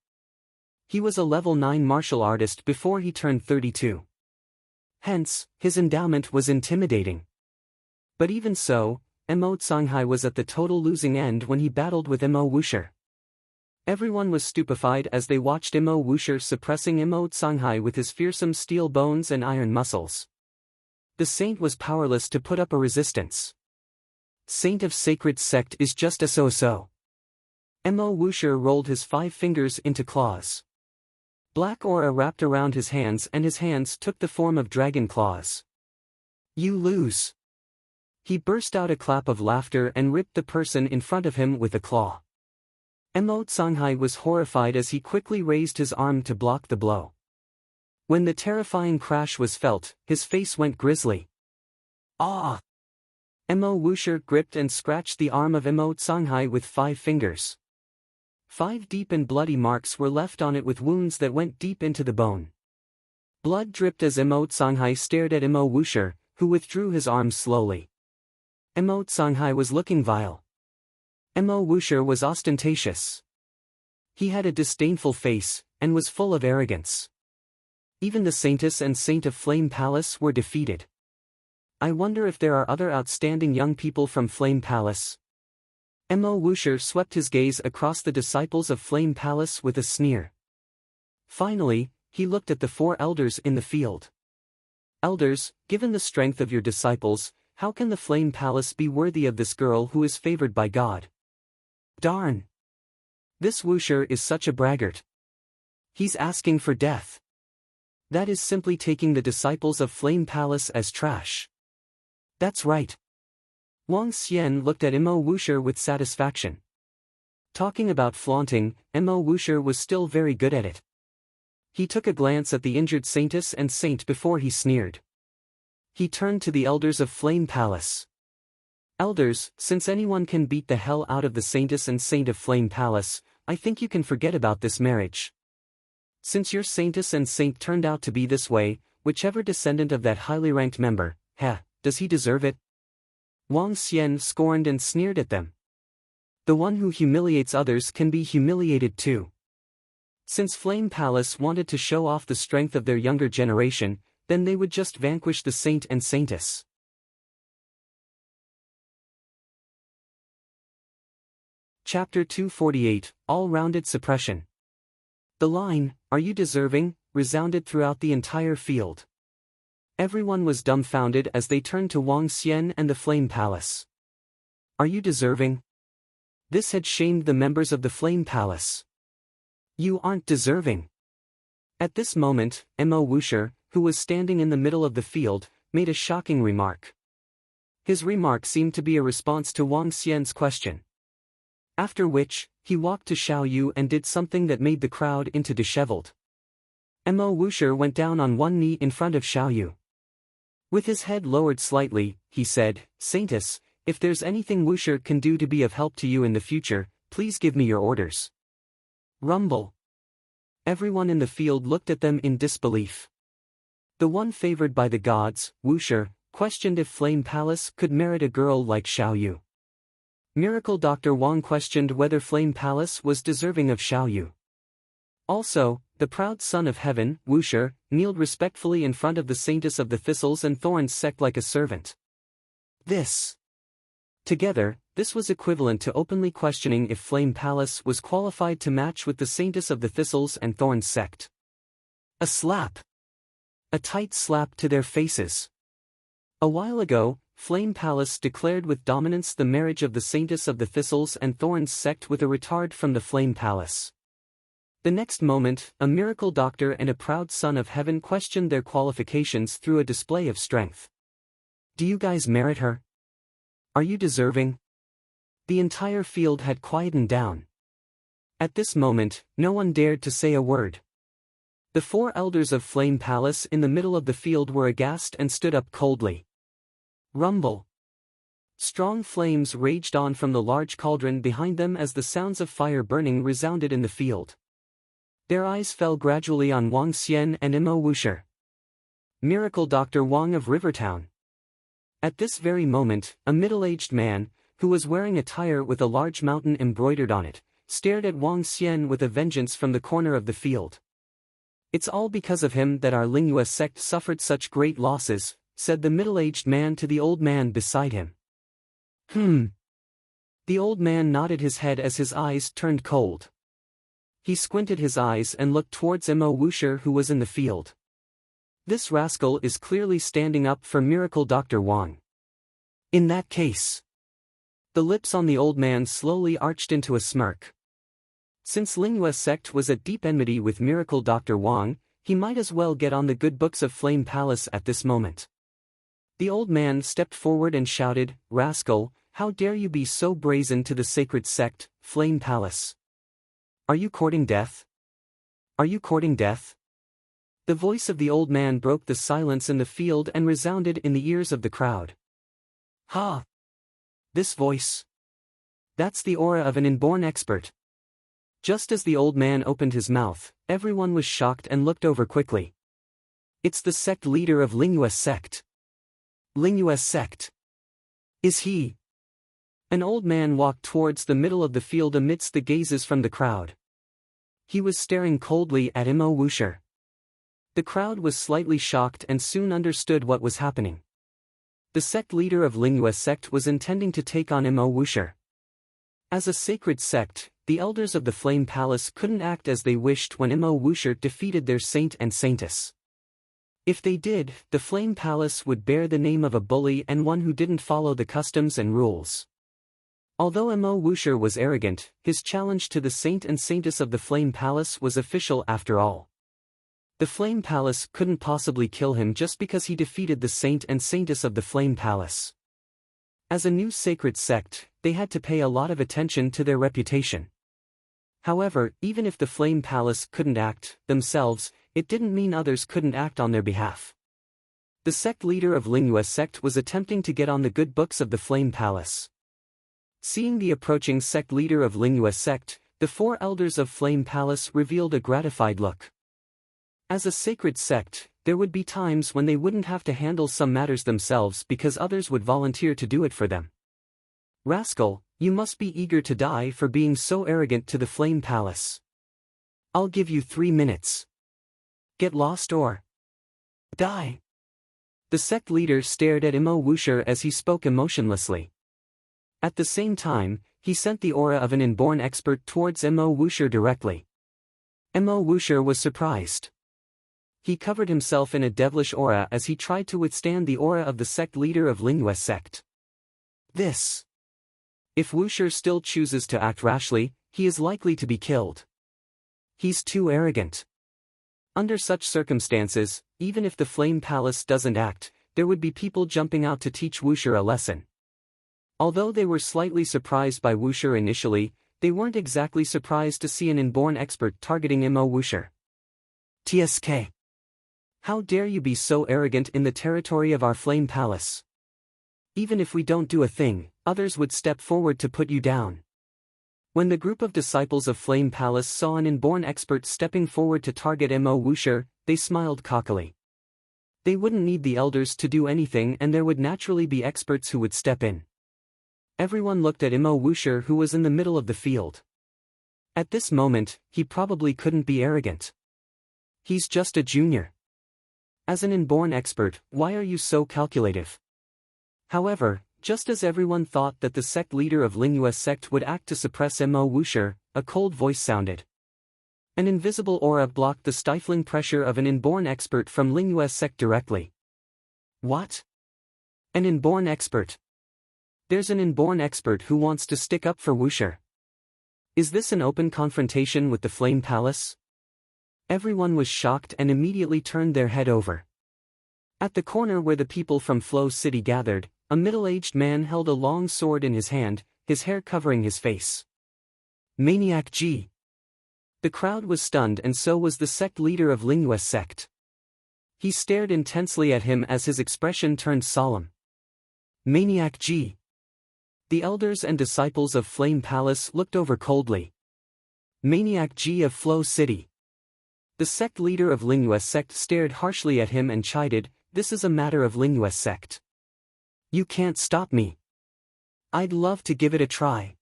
He was a level 9 martial artist before he turned 32. Hence, his endowment was intimidating. But even so, Mo Tsanghai was at the total losing end when he battled with Mo Wuxia. Everyone was stupefied as they watched Mo Wuxia suppressing Mo Tsanghai with his fearsome steel bones and iron muscles. The saint was powerless to put up a resistance. Saint of Sacred Sect is just a so-so. Mo Wuxia rolled his 5 fingers into claws. Black aura wrapped around his hands and his hands took the form of dragon claws. You lose. He burst out a clap of laughter and ripped the person in front of him with a claw. Mo Tsanghai was horrified as he quickly raised his arm to block the blow. When the terrifying crash was felt, his face went grisly. Ah! Mo Wuxia gripped and scratched the arm of Mo Tsanghai with 5 fingers. 5 deep and bloody marks were left on it with wounds that went deep into the bone. Blood dripped as Mo Tsanghai stared at Mo Wuxia, who withdrew his arms slowly. Mo Tsanghai was looking vile. Mo Wuxia was ostentatious. He had a disdainful face, and was full of arrogance. Even the Saintess and Saint of Flame Palace were defeated. I wonder if there are other outstanding young people from Flame Palace. Mo Wuxia swept his gaze across the disciples of Flame Palace with a sneer. Finally, he looked at the 4 elders in the field. Elders, given the strength of your disciples, how can the Flame Palace be worthy of this girl who is favored by God? Darn! This Wuxia is such a braggart. He's asking for death. That is simply taking the disciples of Flame Palace as trash. That's right. Wang Xian looked at Mo Wuxia with satisfaction. Talking about flaunting, Mo Wuxia was still very good at it. He took a glance at the injured saintess and saint before he sneered. He turned to the elders of Flame Palace. Elders, since anyone can beat the hell out of the saintess and saint of Flame Palace, I think you can forget about this marriage. Since your saintess and saint turned out to be this way, whichever descendant of that highly ranked member, does he deserve it? Wang Xian scorned and sneered at them. The one who humiliates others can be humiliated too. Since Flame Palace wanted to show off the strength of their younger generation, then they would just vanquish the saint and saintess. Chapter 248, All-Rounded Suppression. The line, "Are you deserving?" resounded throughout the entire field. Everyone was dumbfounded as they turned to Wang Xian and the Flame Palace. Are you deserving? This had shamed the members of the Flame Palace. You aren't deserving. At this moment, Mo Wuxia, who was standing in the middle of the field, made a shocking remark. His remark seemed to be a response to Wang Xian's question. After which, he walked to Xiao Yu and did something that made the crowd into disheveled. Mo Wuxia went down on one knee in front of Xiao Yu. With his head lowered slightly, he said, "Saintess, if there's anything Wuxia can do to be of help to you in the future, please give me your orders." Rumble. Everyone in the field looked at them in disbelief. The one favored by the gods, Wuxia, questioned if Flame Palace could merit a girl like Xiao Yu. Miracle Dr. Wang questioned whether Flame Palace was deserving of Xiao Yu. Also, the proud son of heaven, Wuxia, kneeled respectfully in front of the saintess of the Thistles and Thorns sect like a servant. Together, this was equivalent to openly questioning if Flame Palace was qualified to match with the saintess of the Thistles and Thorns sect. A slap. A tight slap to their faces. A while ago, Flame Palace declared with dominance the marriage of the saintess of the Thistles and Thorns sect with a retard from the Flame Palace. The next moment, a miracle doctor and a proud son of heaven questioned their qualifications through a display of strength. Do you guys merit her? Are you deserving? The entire field had quietened down. At this moment, no one dared to say a word. The four elders of Flame Palace in the middle of the field were aghast and stood up coldly. Rumble. Strong flames raged on from the large cauldron behind them as the sounds of fire burning resounded in the field. Their eyes fell gradually on Wang Xian and Mo Wuxia. Miracle Dr. Wang of Rivertown. At this very moment, a middle-aged man, who was wearing attire with a large mountain embroidered on it, stared at Wang Xian with a vengeance from the corner of the field. It's all because of him that our Lingyue sect suffered such great losses, said the middle-aged man to the old man beside him. The old man nodded his head as his eyes turned cold. He squinted his eyes and looked towards Mo Wuxia who was in the field. This rascal is clearly standing up for Miracle Dr. Wang. In that case. The lips on the old man slowly arched into a smirk. Since Lingyue sect was at deep enmity with Miracle Dr. Wang, he might as well get on the good books of Flame Palace at this moment. The old man stepped forward and shouted, "Rascal, how dare you be so brazen to the sacred sect, Flame Palace? Are you courting death? Are you courting death?" The voice of the old man broke the silence in the field and resounded in the ears of the crowd. Ha! This voice. That's the aura of an inborn expert. Just as the old man opened his mouth, everyone was shocked and looked over quickly. It's the sect leader of Lingyue sect. Lingyue sect. Is he? An old man walked towards the middle of the field amidst the gazes from the crowd. He was staring coldly at Mo Wuxia. The crowd was slightly shocked and soon understood what was happening. The sect leader of Lingyue sect was intending to take on Mo Wuxia. As a sacred sect, the elders of the Flame Palace couldn't act as they wished when Mo Wuxia defeated their saint and saintess. If they did, the Flame Palace would bear the name of a bully and one who didn't follow the customs and rules. Although Mo Wuxia was arrogant, his challenge to the saint and saintess of the Flame Palace was official after all. The Flame Palace couldn't possibly kill him just because he defeated the saint and saintess of the Flame Palace. As a new sacred sect, they had to pay a lot of attention to their reputation. However, even if the Flame Palace couldn't act themselves, it didn't mean others couldn't act on their behalf. The sect leader of Lingua's sect was attempting to get on the good books of the Flame Palace. Seeing the approaching sect leader of Lingua's sect, the 4 elders of Flame Palace revealed a gratified look. As a sacred sect, there would be times when they wouldn't have to handle some matters themselves because others would volunteer to do it for them. Rascal, you must be eager to die for being so arrogant to the Flame Palace. I'll give you 3 minutes. Get lost or die. The sect leader stared at Imo Wusher as he spoke emotionlessly. At the same time, he sent the aura of an inborn expert towards Imo Wusher directly. Imo Wusher was surprised. He covered himself in a devilish aura as he tried to withstand the aura of the sect leader of Lingua's sect. This. If Wusher still chooses to act rashly, he is likely to be killed. He's too arrogant. Under such circumstances, even if the Flame Palace doesn't act, there would be people jumping out to teach Wusher a lesson. Although they were slightly surprised by Wusher initially, they weren't exactly surprised to see an inborn expert targeting Imo Wusher. TSK. How dare you be so arrogant in the territory of our Flame Palace? Even if we don't do a thing, others would step forward to put you down. When the group of disciples of Flame Palace saw an inborn expert stepping forward to target Imo Wusher, they smiled cockily. They wouldn't need the elders to do anything and there would naturally be experts who would step in. Everyone looked at Imo Wusher who was in the middle of the field. At this moment, he probably couldn't be arrogant. He's just a junior. As an inborn expert, why are you so calculative? However, just as everyone thought that the sect leader of Lingua's sect would act to suppress Imo Wusher, a cold voice sounded. An invisible aura blocked the stifling pressure of an inborn expert from Lingua's sect directly. What? An inborn expert? There's an inborn expert who wants to stick up for Wusher. Is this an open confrontation with the Flame Palace? Everyone was shocked and immediately turned their head over. At the corner where the people from Flow City gathered, a middle-aged man held a long sword in his hand, his hair covering his face. Maniac G. The crowd was stunned and so was the sect leader of Lingua's sect. He stared intensely at him as his expression turned solemn. Maniac G. The elders and disciples of Flame Palace looked over coldly. Maniac G of Flow City. The sect leader of Lingua's sect stared harshly at him and chided, "This is a matter of Lingua's sect. You can't stop me. I'd love to give it a try."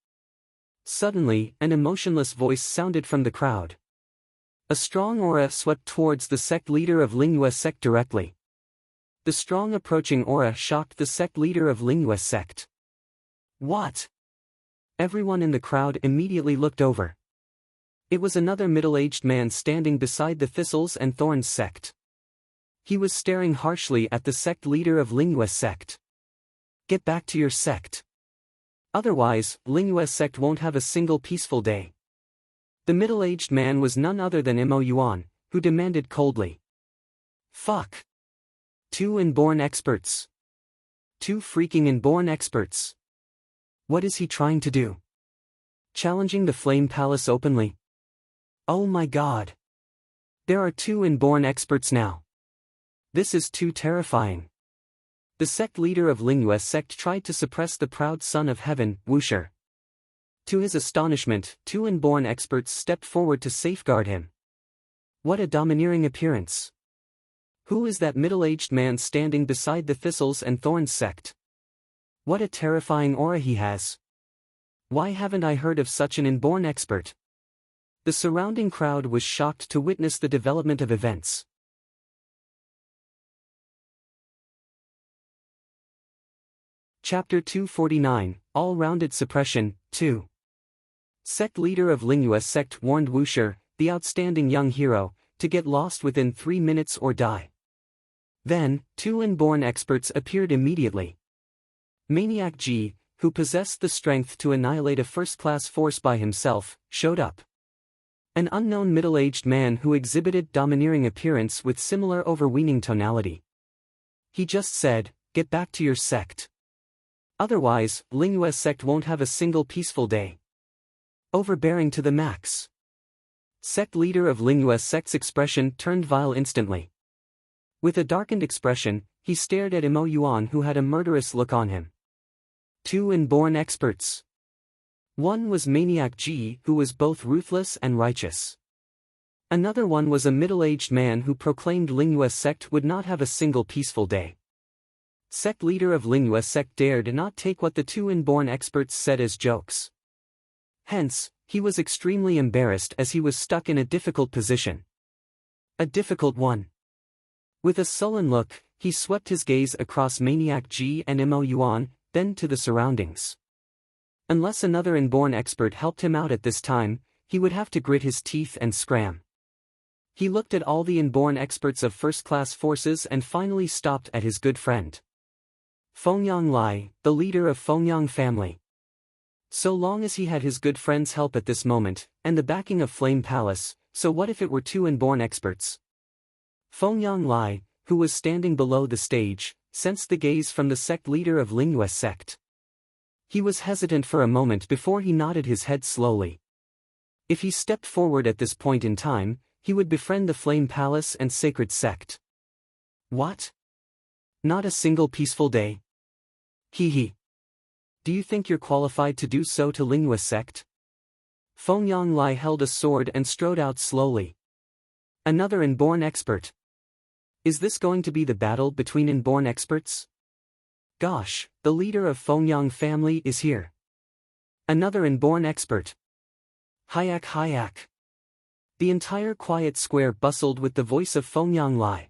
Suddenly, an emotionless voice sounded from the crowd. A strong aura swept towards the sect leader of Lingua's sect directly. The strong approaching aura shocked the sect leader of Lingua's sect. What? Everyone in the crowd immediately looked over. It was another middle-aged man standing beside the Thistles and Thorns sect. He was staring harshly at the sect leader of Lingua's sect. Get back to your sect. Otherwise, Lingua's sect won't have a single peaceful day. The middle-aged man was none other than Imo Yuan, who demanded coldly. Fuck. 2 inborn experts. 2 freaking inborn experts. What is he trying to do? Challenging the Flame Palace openly? Oh my god. There are 2 inborn experts now. This is too terrifying. The sect leader of Lingua's sect tried to suppress the proud son of heaven, Wusher. To his astonishment, 2 inborn experts stepped forward to safeguard him. What a domineering appearance. Who is that middle-aged man standing beside the Thistles and Thorns sect? What a terrifying aura he has. Why haven't I heard of such an inborn expert? The surrounding crowd was shocked to witness the development of events. Chapter 249, All-Rounded Suppression, 2. Sect leader of Lingua's sect warned Wusher, the outstanding young hero, to get lost within 3 minutes or die. Then, 2 inborn experts appeared immediately. Maniac G, who possessed the strength to annihilate a first-class force by himself, showed up. An unknown middle-aged man who exhibited domineering appearance with similar overweening tonality. He just said, "Get back to your sect. Otherwise, Lingua's sect won't have a single peaceful day." Overbearing to the max. Sect leader of Linguist sect's expression turned vile instantly. With a darkened expression, he stared at Imo Yuan, who had a murderous look on him. Two inborn experts. One was Maniac Ji, who was both ruthless and righteous. Another one was a middle-aged man who proclaimed Linguist sect would not have a single peaceful day. Sect leader of Linguist sect dared not take what the two inborn experts said as jokes. Hence, he was extremely embarrassed as he was stuck in a difficult position. A difficult one. With a sullen look, he swept his gaze across Maniac Ji and Imo Yuan, then to the surroundings. Unless another inborn expert helped him out at this time, he would have to grit his teeth and scram. He looked at all the inborn experts of first-class forces and finally stopped at his good friend Fengyang Lai, the leader of Fengyang family. So long as he had his good friend's help at this moment, and the backing of Flame Palace, so what if it were two inborn experts? Fengyang Lai, who was standing below the stage, sensed the gaze from the sect leader of Linguist sect. He was hesitant for a moment before he nodded his head slowly. If he stepped forward at this point in time, he would befriend the Flame Palace and Sacred Sect. What? Not a single peaceful day? Hee. Do you think you're qualified to do so to Linguist sect? Fengyang Lai held a sword and strode out slowly. Another inborn expert. Is this going to be the battle between inborn experts? Gosh, the leader of Fengyang family is here. Another inborn expert. Hayak. The entire quiet square bustled with the voice of Fengyang Lai.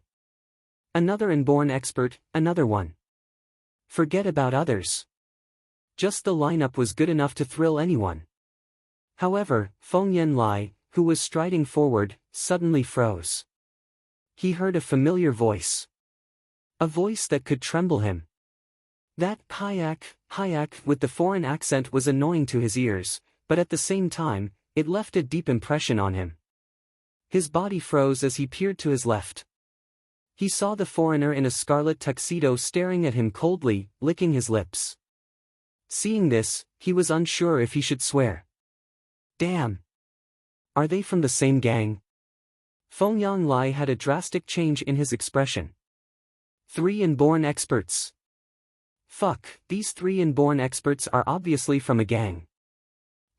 Another inborn expert, another one. Forget about others. Just the lineup was good enough to thrill anyone. However, Fengyang Lai, who was striding forward, suddenly froze. He heard a familiar voice. A voice that could tremble him. That Hayak with the foreign accent was annoying to his ears, but at the same time, it left a deep impression on him. His body froze as he peered to his left. He saw the foreigner in a scarlet tuxedo staring at him coldly, licking his lips. Seeing this, he was unsure if he should swear. Damn! Are they from the same gang? Fengyang Lai had a drastic change in his expression. Three inborn experts. Fuck, these three inborn experts are obviously from a gang.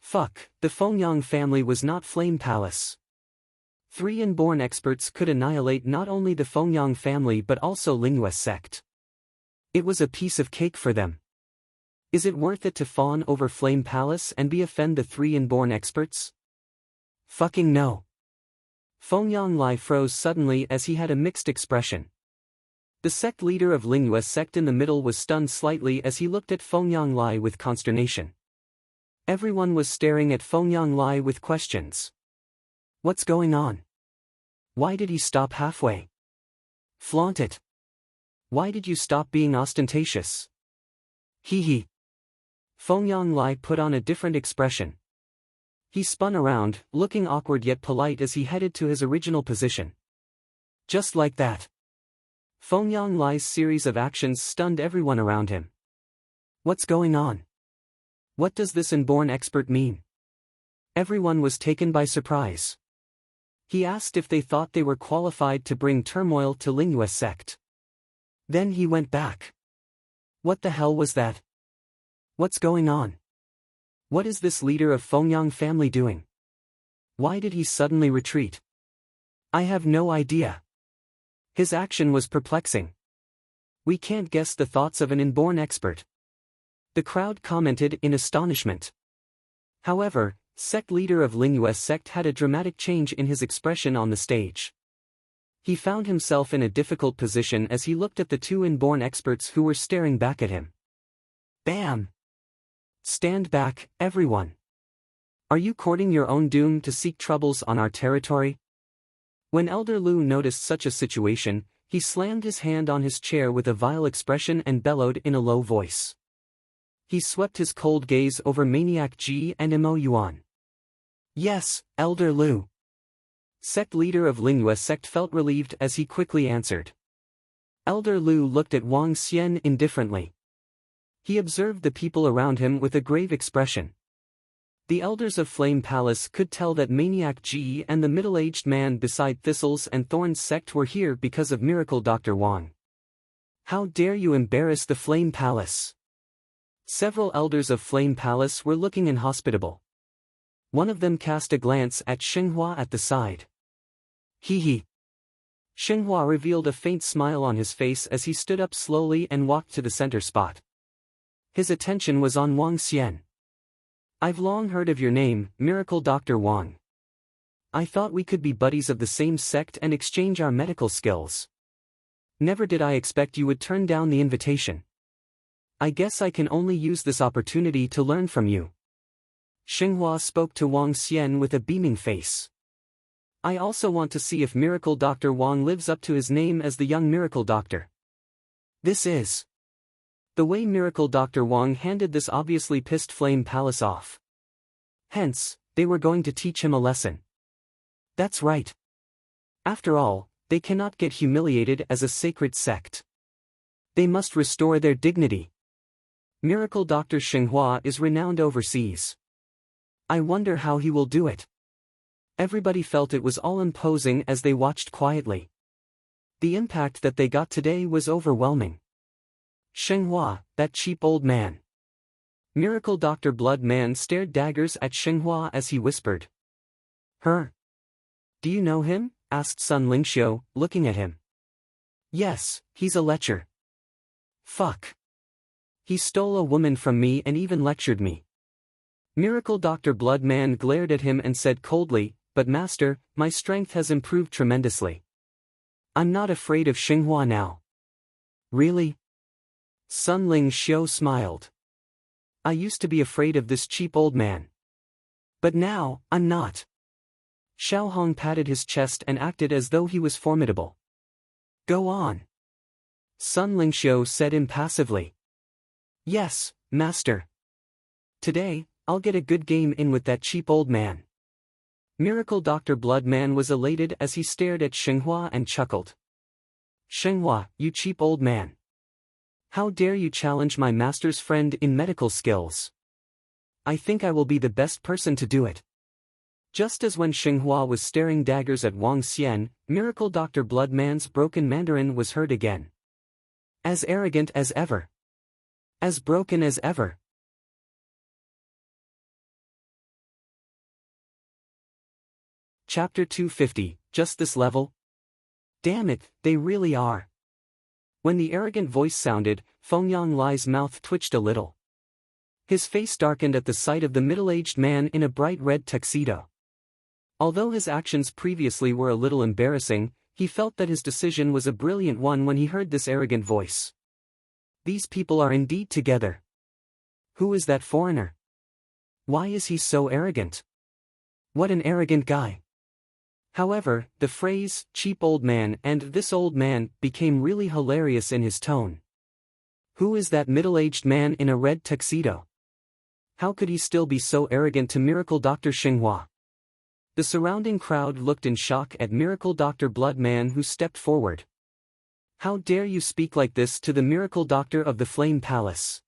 Fuck, the Fengyang family was not Flame Palace. Three inborn experts could annihilate not only the Fengyang family but also Linguist sect. It was a piece of cake for them. Is it worth it to fawn over Flame Palace and offend the three inborn experts? Fucking no. Fengyang Lai froze suddenly as he had a mixed expression. The sect leader of Linguist sect in the middle was stunned slightly as he looked at Fengyang Lai with consternation. Everyone was staring at Fengyang Lai with questions. What's going on? Why did he stop halfway? Flaunt it. Why did you stop being ostentatious? Hee. Fengyang Lai put on a different expression. He spun around, looking awkward yet polite as he headed to his original position. Just like that. Fengyang Lai's series of actions stunned everyone around him. What's going on? What does this inborn expert mean? Everyone was taken by surprise. He asked if they thought they were qualified to bring turmoil to Linguist sect. Then he went back. What the hell was that? What's going on? What is this leader of Fengyang family doing? Why did he suddenly retreat? I have no idea. His action was perplexing. We can't guess the thoughts of an inborn expert. The crowd commented in astonishment. However, sect leader of Linguist sect had a dramatic change in his expression on the stage. He found himself in a difficult position as he looked at the two inborn experts who were staring back at him. Bam! Stand back, everyone. Are you courting your own doom to seek troubles on our territory? When Elder Lu noticed such a situation, he slammed his hand on his chair with a vile expression and bellowed in a low voice. He swept his cold gaze over Maniac Ji and Imo Yuan. Yes, Elder Lu. Sect leader of Linguist sect felt relieved as he quickly answered. Elder Lu looked at Wang Xian indifferently. He observed the people around him with a grave expression. The elders of Flame Palace could tell that Maniac G and the middle-aged man beside Thistles and Thorns sect were here because of Miracle Dr. Wang. How dare you embarrass the Flame Palace? Several elders of Flame Palace were looking inhospitable. One of them cast a glance at Xinghua at the side. Hee hee. Xinghua revealed a faint smile on his face as he stood up slowly and walked to the center spot. His attention was on Wang Xian. I've long heard of your name, Miracle Dr. Wang. I thought we could be buddies of the same sect and exchange our medical skills. Never did I expect you would turn down the invitation. I guess I can only use this opportunity to learn from you. Xinghua spoke to Wang Xian with a beaming face. I also want to see if Miracle Dr. Wang lives up to his name as the young Miracle Doctor. This is. The way Miracle Dr. Wang handed this obviously pissed Flame Palace off. Hence, they were going to teach him a lesson. That's right. After all, they cannot get humiliated as a sacred sect. They must restore their dignity. Miracle Dr. Xinghua is renowned overseas. I wonder how he will do it. Everybody felt it was all imposing as they watched quietly. The impact that they got today was overwhelming. Xinghua, that cheap old man. Miracle Dr. Blood Man stared daggers at Xinghua as he whispered. Her? Do you know him? Asked Sun Lingxiu, looking at him. Yes, he's a lecher. Fuck. He stole a woman from me and even lectured me. Miracle Dr. Blood Man glared at him and said coldly, but master, my strength has improved tremendously. I'm not afraid of Xinghua now. Really? Sun Lingxiu smiled. I used to be afraid of this cheap old man. But now, I'm not. Xiao Hong patted his chest and acted as though he was formidable. Go on. Sun Lingxiu said impassively. Yes, master. Today, I'll get a good game in with that cheap old man. Miracle Dr. Blood Man was elated as he stared at Xinghua and chuckled. Xinghua, you cheap old man. How dare you challenge my master's friend in medical skills? I think I will be the best person to do it. Just as when Xinghua was staring daggers at Wang Xian, Miracle Dr. Blood Man's broken Mandarin was heard again. As arrogant as ever. As broken as ever. Chapter 250, Just this level? Damn it, they really are. When the arrogant voice sounded, Fengyang Lai's mouth twitched a little. His face darkened at the sight of the middle-aged man in a bright red tuxedo. Although his actions previously were a little embarrassing, he felt that his decision was a brilliant one when he heard this arrogant voice. These people are indeed together. Who is that foreigner? Why is he so arrogant? What an arrogant guy. However, the phrase, cheap old man and this old man, became really hilarious in his tone. Who is that middle-aged man in a red tuxedo? How could he still be so arrogant to Miracle Dr. Xinghua? The surrounding crowd looked in shock at Miracle Dr. Blood Man, who stepped forward. How dare you speak like this to the Miracle Doctor of the Flame Palace?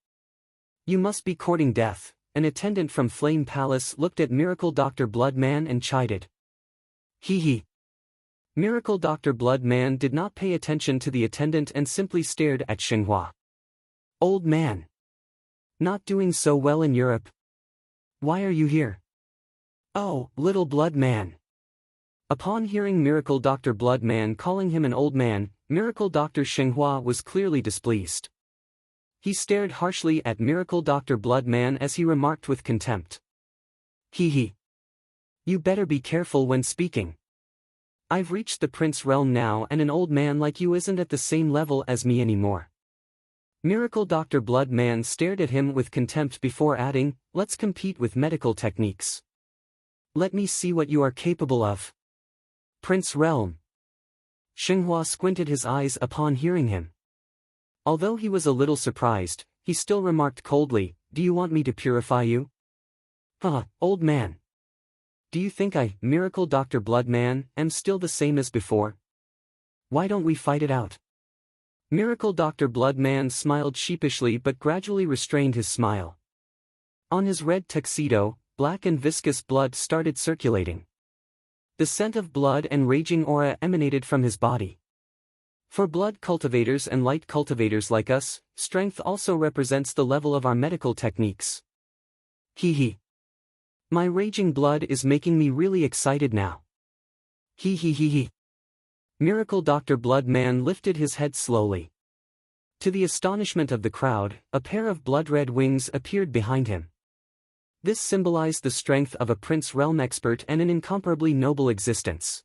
You must be courting death. An attendant from Flame Palace looked at Miracle Dr. Blood Man and chided. Hee hee. Miracle Dr. Blood Man did not pay attention to the attendant and simply stared at Xinghua. Old man. Not doing so well in Europe. Why are you here? Oh, little Blood Man. Upon hearing Miracle Dr. Blood Man calling him an old man, Miracle Dr. Xinghua was clearly displeased. He stared harshly at Miracle Dr. Blood Man as he remarked with contempt. Hee hee. You better be careful when speaking. I've reached the Prince realm now and an old man like you isn't at the same level as me anymore. Miracle Dr. Blood Man stared at him with contempt before adding, let's compete with medical techniques. Let me see what you are capable of. Prince realm. Xinghua squinted his eyes upon hearing him. Although he was a little surprised, he still remarked coldly, do you want me to purify you? Huh, old man. Do you think I, Miracle Dr. Blood Man, am still the same as before? Why don't we fight it out? Miracle Dr. Blood Man smiled sheepishly but gradually restrained his smile. On his red tuxedo, black and viscous blood started circulating. The scent of blood and raging aura emanated from his body. For blood cultivators and light cultivators like us, strength also represents the level of our medical techniques. Hee hee. My raging blood is making me really excited now. Hee hee hee hee. Miracle Dr. Blood Man lifted his head slowly. To the astonishment of the crowd, a pair of blood-red wings appeared behind him. This symbolized the strength of a Prince Realm expert and an incomparably noble existence.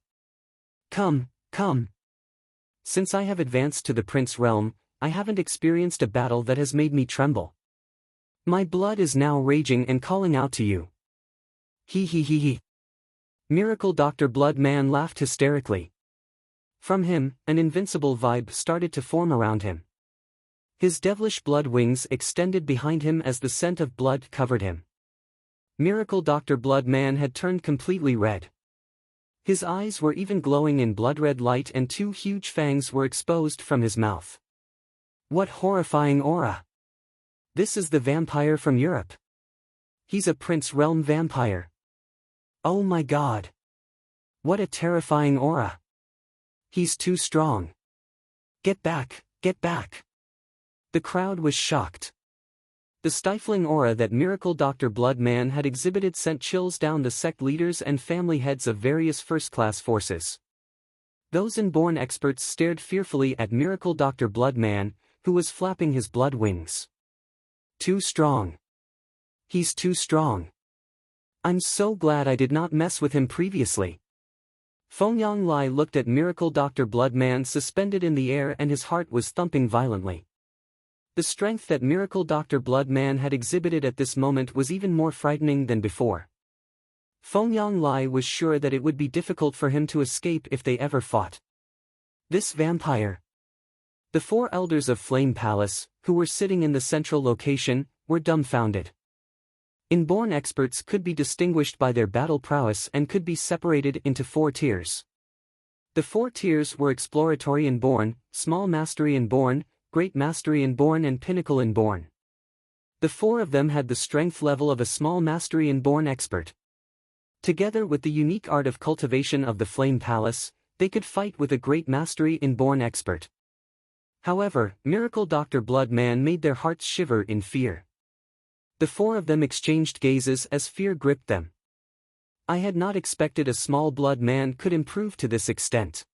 Come, come. Since I have advanced to the Prince Realm, I haven't experienced a battle that has made me tremble. My blood is now raging and calling out to you. Hee hee hee hee. Miracle Dr. Blood Man laughed hysterically. From him, an invincible vibe started to form around him. His devilish blood wings extended behind him as the scent of blood covered him. Miracle Dr. Blood Man had turned completely red. His eyes were even glowing in blood-red light and two huge fangs were exposed from his mouth. What horrifying aura! This is the vampire from Europe. He's a Prince Realm vampire. Oh my god! What a terrifying aura! He's too strong. Get back, get back! The crowd was shocked. The stifling aura that Miracle Dr. Blood Man had exhibited sent chills down the sect leaders and family heads of various first-class forces. Those inborn experts stared fearfully at Miracle Dr. Blood Man, who was flapping his blood wings. Too strong. He's too strong. I'm so glad I did not mess with him previously. Fengyang Lai looked at Miracle Dr. Blood Man suspended in the air and his heart was thumping violently. The strength that Miracle Dr. Blood Man had exhibited at this moment was even more frightening than before. Fengyang Lai was sure that it would be difficult for him to escape if they ever fought. This vampire. The four elders of Flame Palace, who were sitting in the central location, were dumbfounded. Inborn experts could be distinguished by their battle prowess and could be separated into 4 tiers. The 4 tiers were Exploratory Inborn, Small Mastery Inborn, Great Mastery Inborn and Pinnacle Inborn. The 4 of them had the strength level of a Small Mastery Inborn expert. Together with the unique art of cultivation of the Flame Palace, they could fight with a Great Mastery Inborn expert. However, Miracle Dr. Blood Man made their hearts shiver in fear. The 4 of them exchanged gazes as fear gripped them. I had not expected a small blood man could improve to this extent.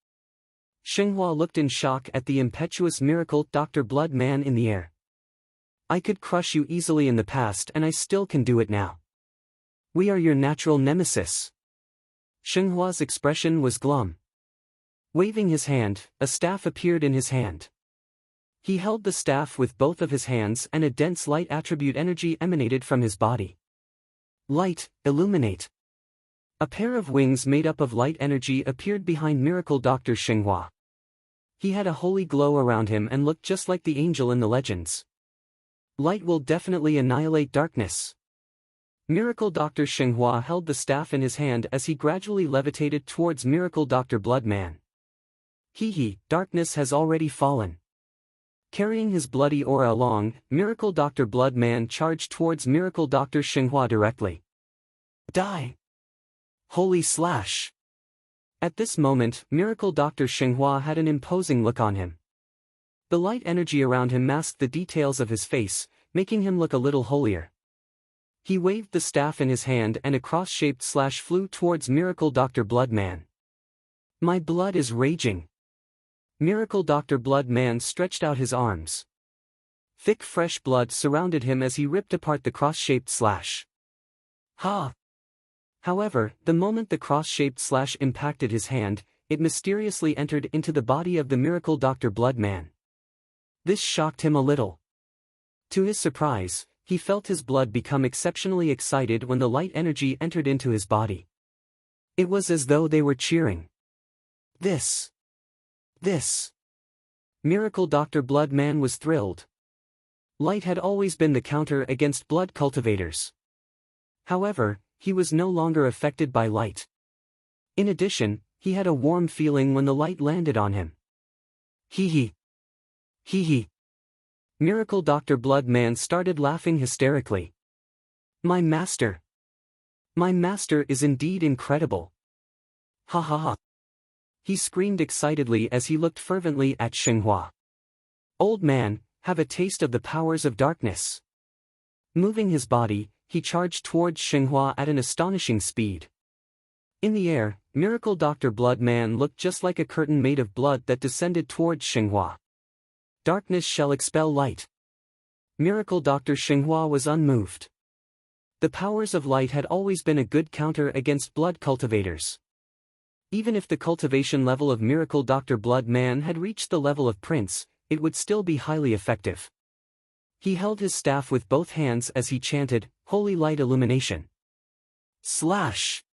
Xinghua looked in shock at the impetuous Miracle Dr. Blood Man in the air. I could crush you easily in the past and I still can do it now. We are your natural nemesis. Xinghua's expression was glum. Waving his hand, a staff appeared in his hand. He held the staff with both of his hands and a dense light attribute energy emanated from his body. Light, illuminate. A pair of wings made up of light energy appeared behind Miracle Dr. Xinghua. He had a holy glow around him and looked just like the angel in the legends. Light will definitely annihilate darkness. Miracle Dr. Xinghua held the staff in his hand as he gradually levitated towards Miracle Dr. Blood Man. Hee hee, darkness has already fallen. Carrying his bloody aura along, Miracle Dr. Blood Man charged towards Miracle Dr. Xinghua directly. Die! Holy slash! At this moment, Miracle Dr. Xinghua had an imposing look on him. The light energy around him masked the details of his face, making him look a little holier. He waved the staff in his hand and a cross-shaped slash flew towards Miracle Dr. Blood Man. My blood is raging. Miracle Dr. Blood Man stretched out his arms. Thick fresh blood surrounded him as he ripped apart the cross-shaped slash. Ha! However, the moment the cross-shaped slash impacted his hand, it mysteriously entered into the body of the Miracle Dr. Blood Man. This shocked him a little. To his surprise, he felt his blood become exceptionally excited when the light energy entered into his body. It was as though they were cheering. This. Miracle Dr. Blood Man was thrilled. Light had always been the counter against blood cultivators. However, he was no longer affected by light. In addition, he had a warm feeling when the light landed on him. Hee hee. Hee hee. Miracle Dr. Blood Man started laughing hysterically. My master. My master is indeed incredible. Ha ha ha. He screamed excitedly as he looked fervently at Xinghua. Old man, have a taste of the powers of darkness. Moving his body, he charged towards Xinghua at an astonishing speed. In the air, Miracle Dr. Blood Man looked just like a curtain made of blood that descended towards Xinghua. Darkness shall expel light. Miracle Dr. Xinghua was unmoved. The powers of light had always been a good counter against blood cultivators. Even if the cultivation level of Miracle Dr. Blood Man had reached the level of Prince, it would still be highly effective. He held his staff with both hands as he chanted, Holy Light Illumination. Slash!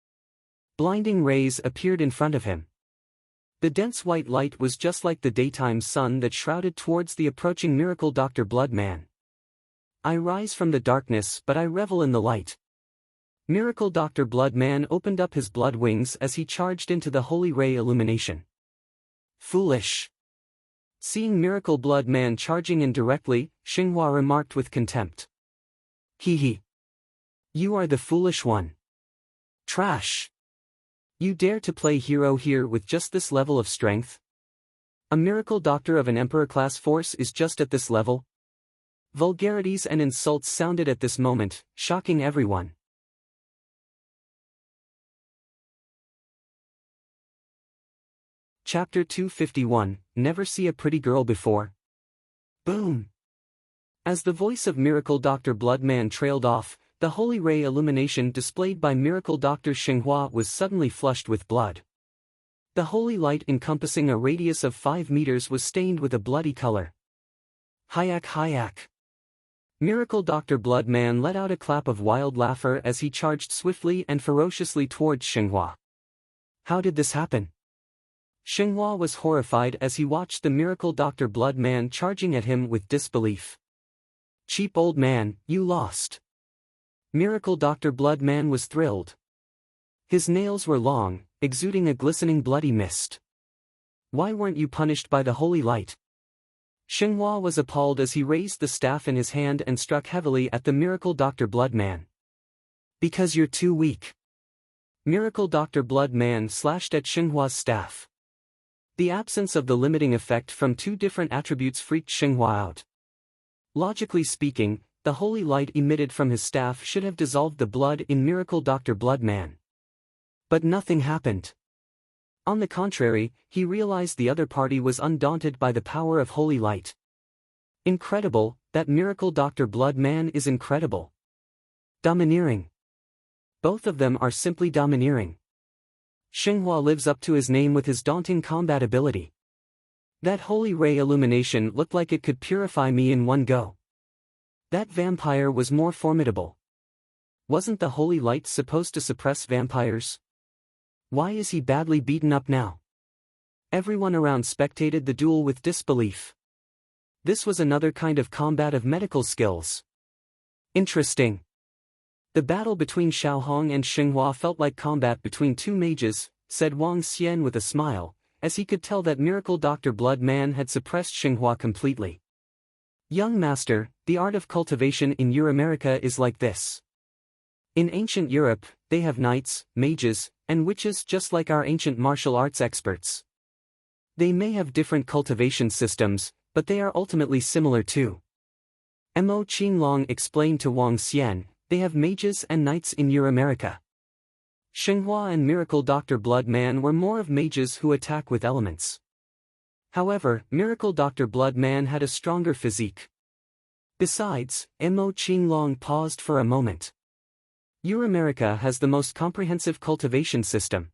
Blinding rays appeared in front of him. The dense white light was just like the daytime sun that shrouded towards the approaching Miracle Dr. Blood Man. I rise from the darkness but I revel in the light. Miracle Dr. Blood Man opened up his blood wings as he charged into the holy ray illumination. Foolish! Seeing Miracle Blood Man charging in directly, Xinghua remarked with contempt. Hee hee. You are the foolish one. Trash! You dare to play hero here with just this level of strength? A miracle doctor of an emperor-class force is just at this level? Vulgarities and insults sounded at this moment, shocking everyone. Chapter 251, Never See a Pretty Girl Before. Boom! As the voice of Miracle Dr. Blood Man trailed off, the holy ray illumination displayed by Miracle Dr. Xinghua was suddenly flushed with blood. The holy light encompassing a radius of 5 meters was stained with a bloody color. Hayak hayak! Miracle Dr. Blood Man let out a clap of wild laughter as he charged swiftly and ferociously towards Xinghua. How did this happen? Xinghua was horrified as he watched the Miracle Dr. Blood Man charging at him with disbelief. Cheap old man, you lost. Miracle Dr. Blood Man was thrilled. His nails were long, exuding a glistening bloody mist. Why weren't you punished by the holy light? Xinghua was appalled as he raised the staff in his hand and struck heavily at the Miracle Dr. Blood Man. Because you're too weak. Miracle Dr. Blood Man slashed at Xinghua's staff. The absence of the limiting effect from two different attributes freaked Xinghua out. Logically speaking, the holy light emitted from his staff should have dissolved the blood in Miracle Dr. Blood Man. But nothing happened. On the contrary, he realized the other party was undaunted by the power of holy light. Incredible, that Miracle Dr. Blood Man is incredible. Domineering. Both of them are simply domineering. Xinghua lives up to his name with his daunting combat ability. That holy ray illumination looked like it could purify me in one go. That vampire was more formidable. Wasn't the holy light supposed to suppress vampires? Why is he badly beaten up now? Everyone around spectated the duel with disbelief. This was another kind of combat of medical skills. Interesting. The battle between Xiaohong and Xinghua felt like combat between two mages, said Wang Xian with a smile, as he could tell that Miracle Dr. Blood Man had suppressed Xinghua completely. Young master, the art of cultivation in Euramerica is like this. In ancient Europe, they have knights, mages, and witches just like our ancient martial arts experts. They may have different cultivation systems, but they are ultimately similar too. Mo Qinglong explained to Wang Xian, they have mages and knights in Euramerica. Xinghua and Miracle Dr. Blood Man were more of mages who attack with elements. However, Miracle Dr. Blood Man had a stronger physique. Besides, Mo Qinglong paused for a moment. Euramerica has the most comprehensive cultivation system.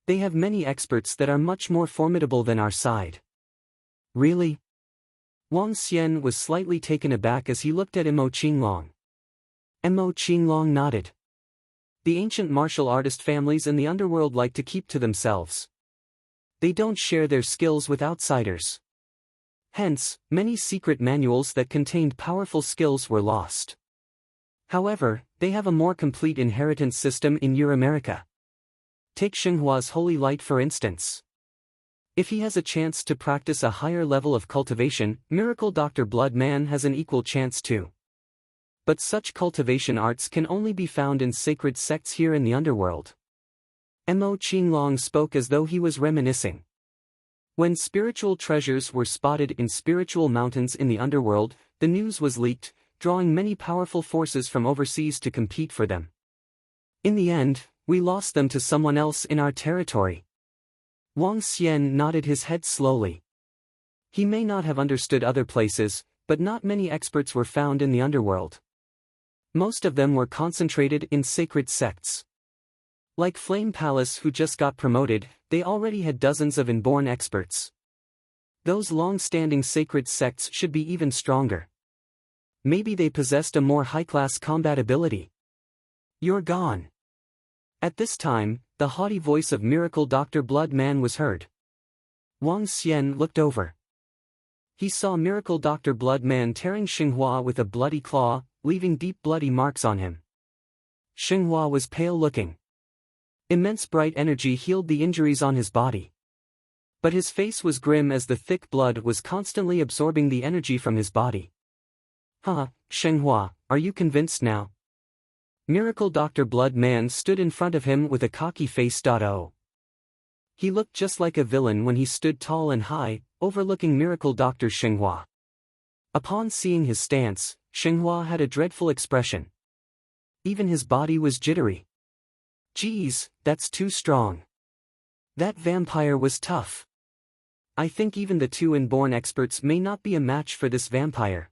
They have many experts that are much more formidable than our side. Really? Wang Xian was slightly taken aback as he looked at Mo Qinglong. Mo Qinglong nodded. The ancient martial artist families in the underworld like to keep to themselves. They don't share their skills with outsiders. Hence, many secret manuals that contained powerful skills were lost. However, they have a more complete inheritance system in Euramerica. Take Xinghua's holy light for instance. If he has a chance to practice a higher level of cultivation, Miracle Dr. Blood Man has an equal chance too. But such cultivation arts can only be found in sacred sects here in the underworld. Mo Qinglong spoke as though he was reminiscing. When spiritual treasures were spotted in spiritual mountains in the underworld, the news was leaked, drawing many powerful forces from overseas to compete for them. In the end, we lost them to someone else in our territory. Wang Xian nodded his head slowly. He may not have understood other places, but not many experts were found in the underworld. Most of them were concentrated in sacred sects. Like Flame Palace, who just got promoted, they already had dozens of inborn experts. Those long-standing sacred sects should be even stronger. Maybe they possessed a more high-class combat ability. You're gone. At this time, the haughty voice of Miracle Dr. Blood Man was heard. Wang Xian looked over. He saw Miracle Dr. Blood Man tearing Xinghua with a bloody claw, leaving deep bloody marks on him. Xinghua was pale-looking. Immense bright energy healed the injuries on his body. But his face was grim as the thick blood was constantly absorbing the energy from his body. Xinghua, are you convinced now? Miracle Dr. Blood Man stood in front of him with a cocky face. He looked just like a villain when he stood tall and high, overlooking Miracle Dr. Xinghua. Upon seeing his stance, Xinghua had a dreadful expression. Even his body was jittery. Geez, that's too strong. That vampire was tough. I think even the two inborn experts may not be a match for this vampire.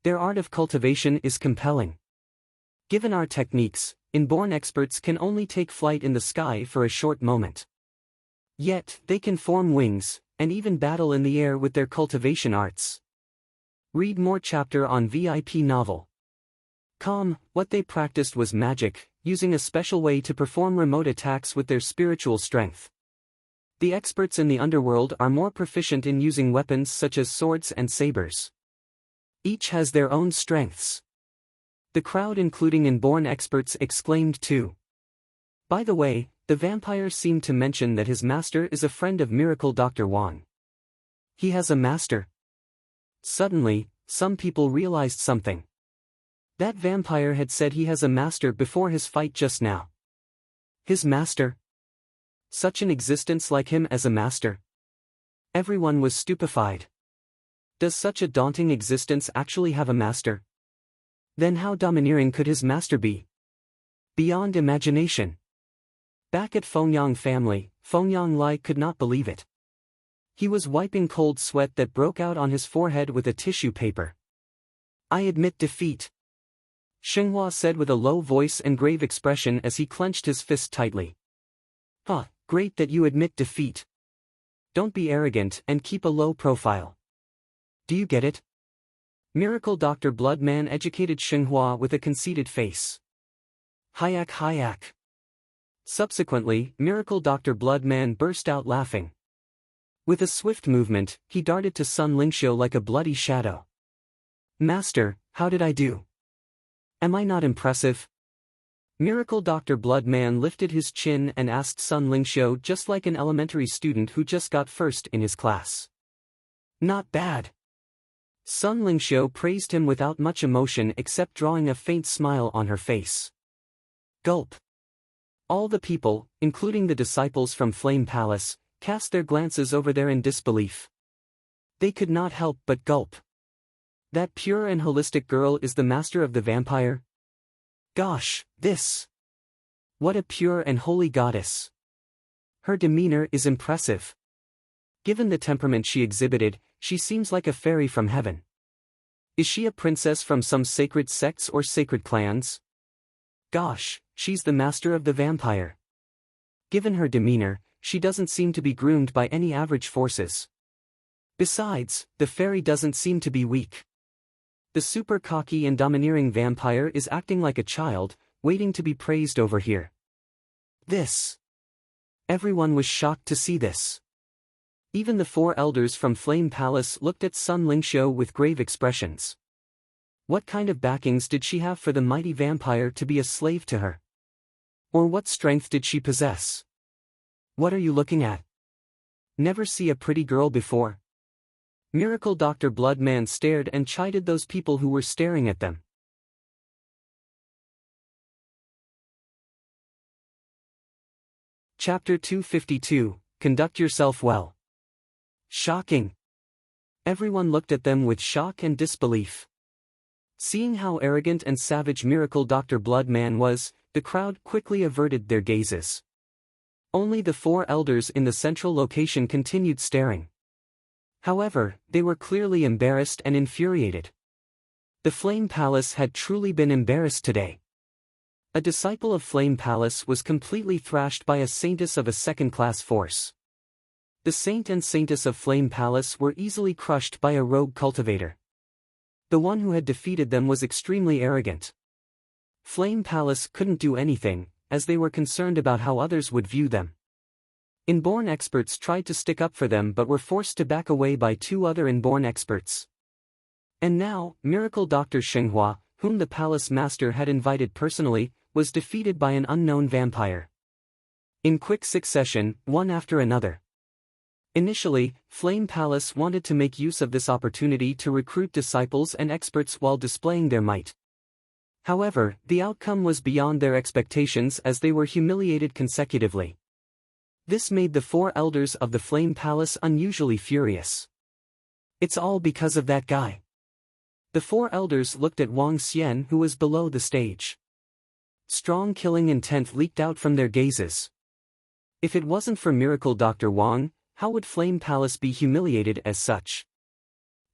Their art of cultivation is compelling. Given our techniques, inborn experts can only take flight in the sky for a short moment. Yet, they can form wings, and even battle in the air with their cultivation arts. Read more chapter on VIP novel. What they practiced was magic, using a special way to perform remote attacks with their spiritual strength. The experts in the underworld are more proficient in using weapons such as swords and sabers. Each has their own strengths. The crowd, including inborn experts, exclaimed too. By the way, the vampire seemed to mention that his master is a friend of Miracle Dr. Wang. He has a master? Suddenly, some people realized something. That vampire had said he has a master before his fight just now. His master? Such an existence like him as a master? Everyone was stupefied. Does such a daunting existence actually have a master? Then how domineering could his master be? Beyond imagination. Back at Fengyang family, Fengyang Lai could not believe it. He was wiping cold sweat that broke out on his forehead with a tissue paper. I admit defeat. Xinghua said with a low voice and grave expression as he clenched his fist tightly. Great that you admit defeat. Don't be arrogant and keep a low profile. Do you get it? Miracle Dr. Blood Man educated Xinghua with a conceited face. Hayak. Subsequently, Miracle Dr. Blood Man burst out laughing. With a swift movement, he darted to Sun Lingxiu like a bloody shadow. Master, how did I do? Am I not impressive? Miracle Dr. Blood Man lifted his chin and asked Sun Lingxiu just like an elementary student who just got first in his class. Not bad. Sun Lingxiu praised him without much emotion except drawing a faint smile on her face. Gulp. All the people, including the disciples from Flame Palace, cast their glances over there in disbelief. They could not help but gulp. That pure and holistic girl is the master of the vampire? Gosh, this! What a pure and holy goddess! Her demeanor is impressive. Given the temperament she exhibited, she seems like a fairy from heaven. Is she a princess from some sacred sects or sacred clans? Gosh, she's the master of the vampire. Given her demeanor, she doesn't seem to be groomed by any average forces. Besides, the fairy doesn't seem to be weak. The super cocky and domineering vampire is acting like a child, waiting to be praised over here. This. Everyone was shocked to see this. Even the four elders from Flame Palace looked at Sun Lingxiu with grave expressions. What kind of backings did she have for the mighty vampire to be a slave to her? Or what strength did she possess? What are you looking at? Never see a pretty girl before? Miracle Dr. Blood Man stared and chided those people who were staring at them. Chapter 252, Conduct Yourself Well. Shocking. Everyone looked at them with shock and disbelief. Seeing how arrogant and savage Miracle Dr. Bloodman was, the crowd quickly averted their gazes. Only the 4 elders in the central location continued staring. However, they were clearly embarrassed and infuriated. The Flame Palace had truly been embarrassed today. A disciple of Flame Palace was completely thrashed by a saintess of a second-class force. The saint and saintess of Flame Palace were easily crushed by a rogue cultivator. The one who had defeated them was extremely arrogant. Flame Palace couldn't do anything, as they were concerned about how others would view them. Inborn experts tried to stick up for them but were forced to back away by 2 other inborn experts. And now, Miracle Dr. Xinghua, whom the palace master had invited personally, was defeated by an unknown vampire. In quick succession, one after another. Initially, Flame Palace wanted to make use of this opportunity to recruit disciples and experts while displaying their might. However, the outcome was beyond their expectations as they were humiliated consecutively. This made the 4 elders of the Flame Palace unusually furious. It's all because of that guy. The 4 elders looked at Wang Xian, who was below the stage. Strong killing intent leaked out from their gazes. If it wasn't for Miracle Dr. Wang, how would Flame Palace be humiliated as such?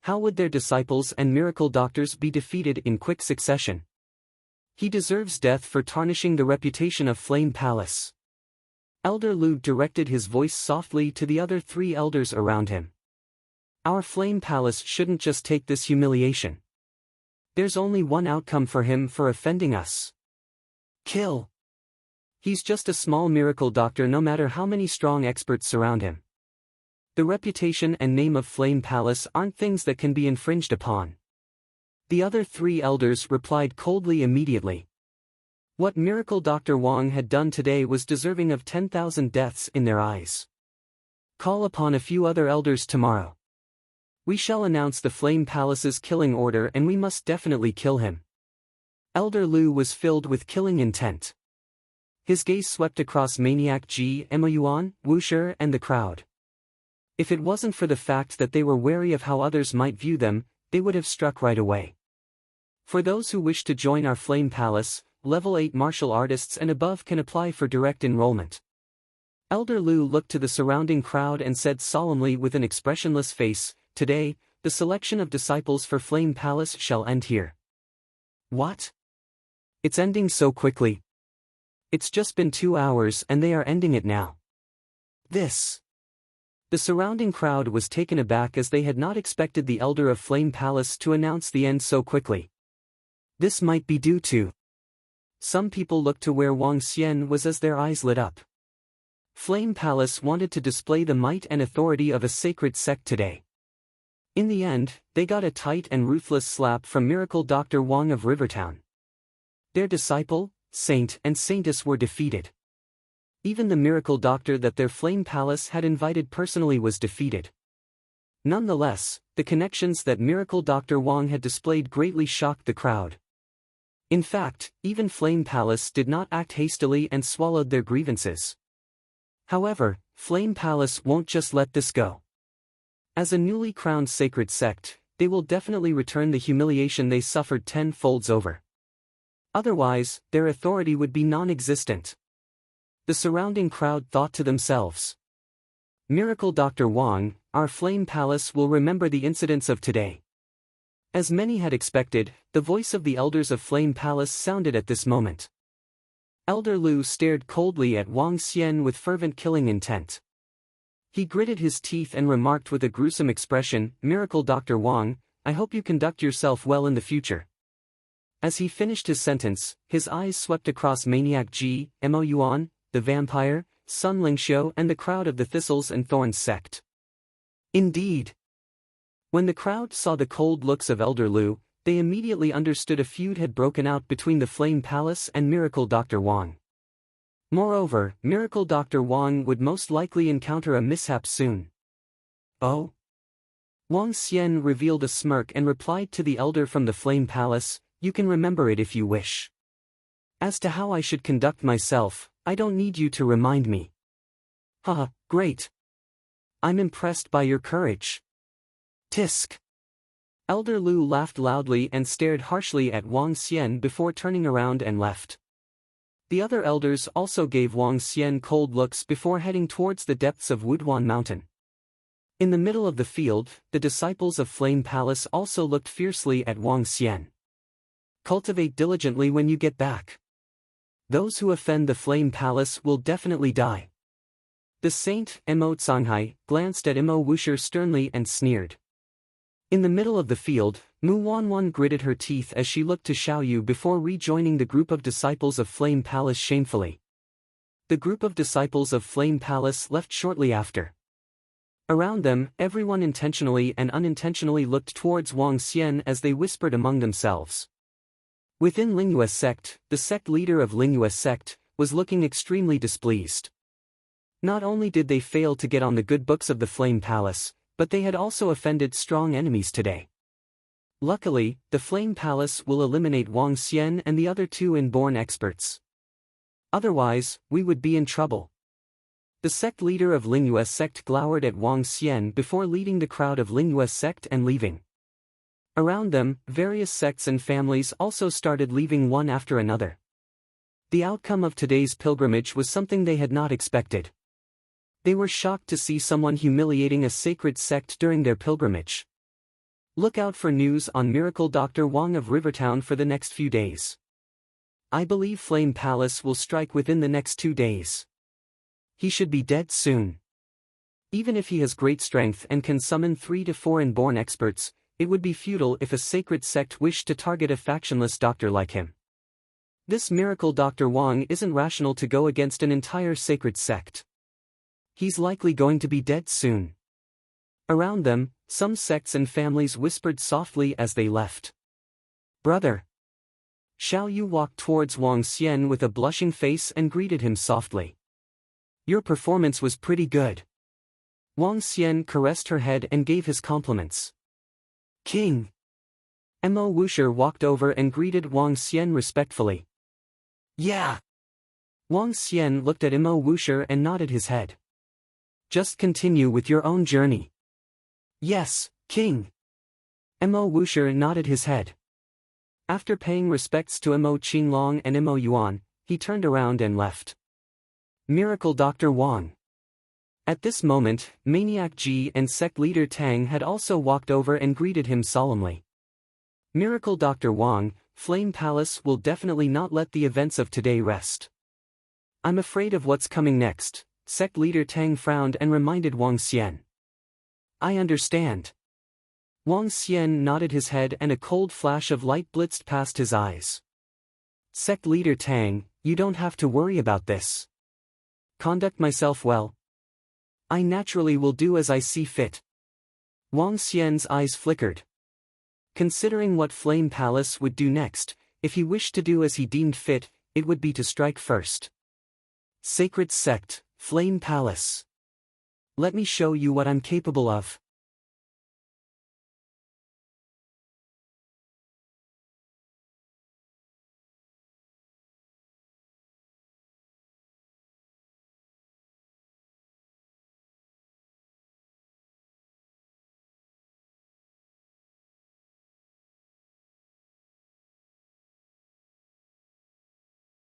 How would their disciples and miracle doctors be defeated in quick succession? He deserves death for tarnishing the reputation of Flame Palace. Elder Lu directed his voice softly to the other 3 elders around him. Our Flame Palace shouldn't just take this humiliation. There's only one outcome for him for offending us. Kill. He's just a small miracle doctor no matter how many strong experts surround him. The reputation and name of Flame Palace aren't things that can be infringed upon. The other 3 elders replied coldly immediately. What Miracle Dr. Wang had done today was deserving of 10,000 deaths in their eyes. Call upon a few other elders tomorrow. We shall announce the Flame Palace's killing order and we must definitely kill him. Elder Lu was filled with killing intent. His gaze swept across Maniac Ji, Emma Yuan, Wushi, and the crowd. If it wasn't for the fact that they were wary of how others might view them, they would have struck right away. For those who wish to join our Flame Palace, level 8 martial artists and above can apply for direct enrollment. Elder Lu looked to the surrounding crowd and said solemnly with an expressionless face, "Today, the selection of disciples for Flame Palace shall end here." What? It's ending so quickly. It's just been 2 hours and they are ending it now. This. The surrounding crowd was taken aback as they had not expected the Elder of Flame Palace to announce the end so quickly. This might be due to. Some people looked to where Wang Xian was as their eyes lit up. Flame Palace wanted to display the might and authority of a sacred sect today. In the end, they got a tight and ruthless slap from Miracle Dr. Wang of Rivertown. Their disciple, saint and saintess were defeated. Even the miracle doctor that their Flame Palace had invited personally was defeated. Nonetheless, the connections that Miracle Dr. Wang had displayed greatly shocked the crowd. In fact, even Flame Palace did not act hastily and swallowed their grievances. However, Flame Palace won't just let this go. As a newly crowned sacred sect, they will definitely return the humiliation they suffered 10-folds over. Otherwise, their authority would be non-existent. The surrounding crowd thought to themselves. Miracle Dr. Wang, our Flame Palace will remember the incidents of today. As many had expected, the voice of the elders of Flame Palace sounded at this moment. Elder Lu stared coldly at Wang Xian with fervent killing intent. He gritted his teeth and remarked with a gruesome expression, "Miracle Dr. Wang, I hope you conduct yourself well in the future." As he finished his sentence, his eyes swept across Maniac Ji, Mo Yuan, the vampire, Sun Lingxiu and the crowd of the Thistles and Thorns sect. Indeed. When the crowd saw the cold looks of Elder Lu, they immediately understood a feud had broken out between the Flame Palace and Miracle Dr. Wang. Moreover, Miracle Dr. Wang would most likely encounter a mishap soon. Oh? Wang Xian revealed a smirk and replied to the elder from the Flame Palace, "You can remember it if you wish. As to how I should conduct myself, I don't need you to remind me." Haha, great. I'm impressed by your courage. Tisk. Elder Lu laughed loudly and stared harshly at Wang Xian before turning around and left. The other elders also gave Wang Xian cold looks before heading towards the depths of Wuduan Mountain. In the middle of the field, the disciples of Flame Palace also looked fiercely at Wang Xian. Cultivate diligently when you get back. Those who offend the Flame Palace will definitely die. The saint, Mo Canghai, glanced at Mo Wushi sternly and sneered. In the middle of the field, Mu Wanwan gritted her teeth as she looked to Xiaoyu before rejoining the group of disciples of Flame Palace shamefully. The group of disciples of Flame Palace left shortly after. Around them, everyone intentionally and unintentionally looked towards Wang Xian as they whispered among themselves. Within Lingyue sect, the sect leader of Lingyue sect was looking extremely displeased. Not only did they fail to get on the good books of the Flame Palace, but they had also offended strong enemies today. Luckily, the Flame Palace will eliminate Wang Xian and the other two inborn experts. Otherwise, we would be in trouble. The sect leader of Lingyue sect glowered at Wang Xian before leading the crowd of Lingyue sect and leaving. Around them, various sects and families also started leaving one after another. The outcome of today's pilgrimage was something they had not expected. They were shocked to see someone humiliating a sacred sect during their pilgrimage. Look out for news on Miracle Dr. Wang of Rivertown for the next few days. I believe Flame Palace will strike within the next 2 days. He should be dead soon. Even if he has great strength and can summon 3 to 4 inborn experts, it would be futile if a sacred sect wished to target a factionless doctor like him. This Miracle Dr. Wang isn't rational to go against an entire sacred sect. He's likely going to be dead soon. Around them, some sects and families whispered softly as they left. Brother. Xiaoyu walked towards Wang Xian with a blushing face and greeted him softly. Your performance was pretty good. Wang Xian caressed her head and gave his compliments. King. Mo Wushi walked over and greeted Wang Xian respectfully. Yeah. Wang Xian looked at Mo Wushi and nodded his head. Just continue with your own journey. Yes, King. Mo Wushi nodded his head. After paying respects to Mo Qinglong and Mo Yuan, he turned around and left. Miracle Dr. Wang. At this moment, Maniac Ji and sect leader Tang had also walked over and greeted him solemnly. Miracle Dr. Wang, Flame Palace will definitely not let the events of today rest. I'm afraid of what's coming next, sect leader Tang frowned and reminded Wang Xian. I understand. Wang Xian nodded his head and a cold flash of light blitzed past his eyes. Sect leader Tang, you don't have to worry about this. Conduct myself well. I naturally will do as I see fit. Wang Xian's eyes flickered. Considering what Flame Palace would do next, if he wished to do as he deemed fit, it would be to strike first. Sacred Sect, Flame Palace. Let me show you what I'm capable of.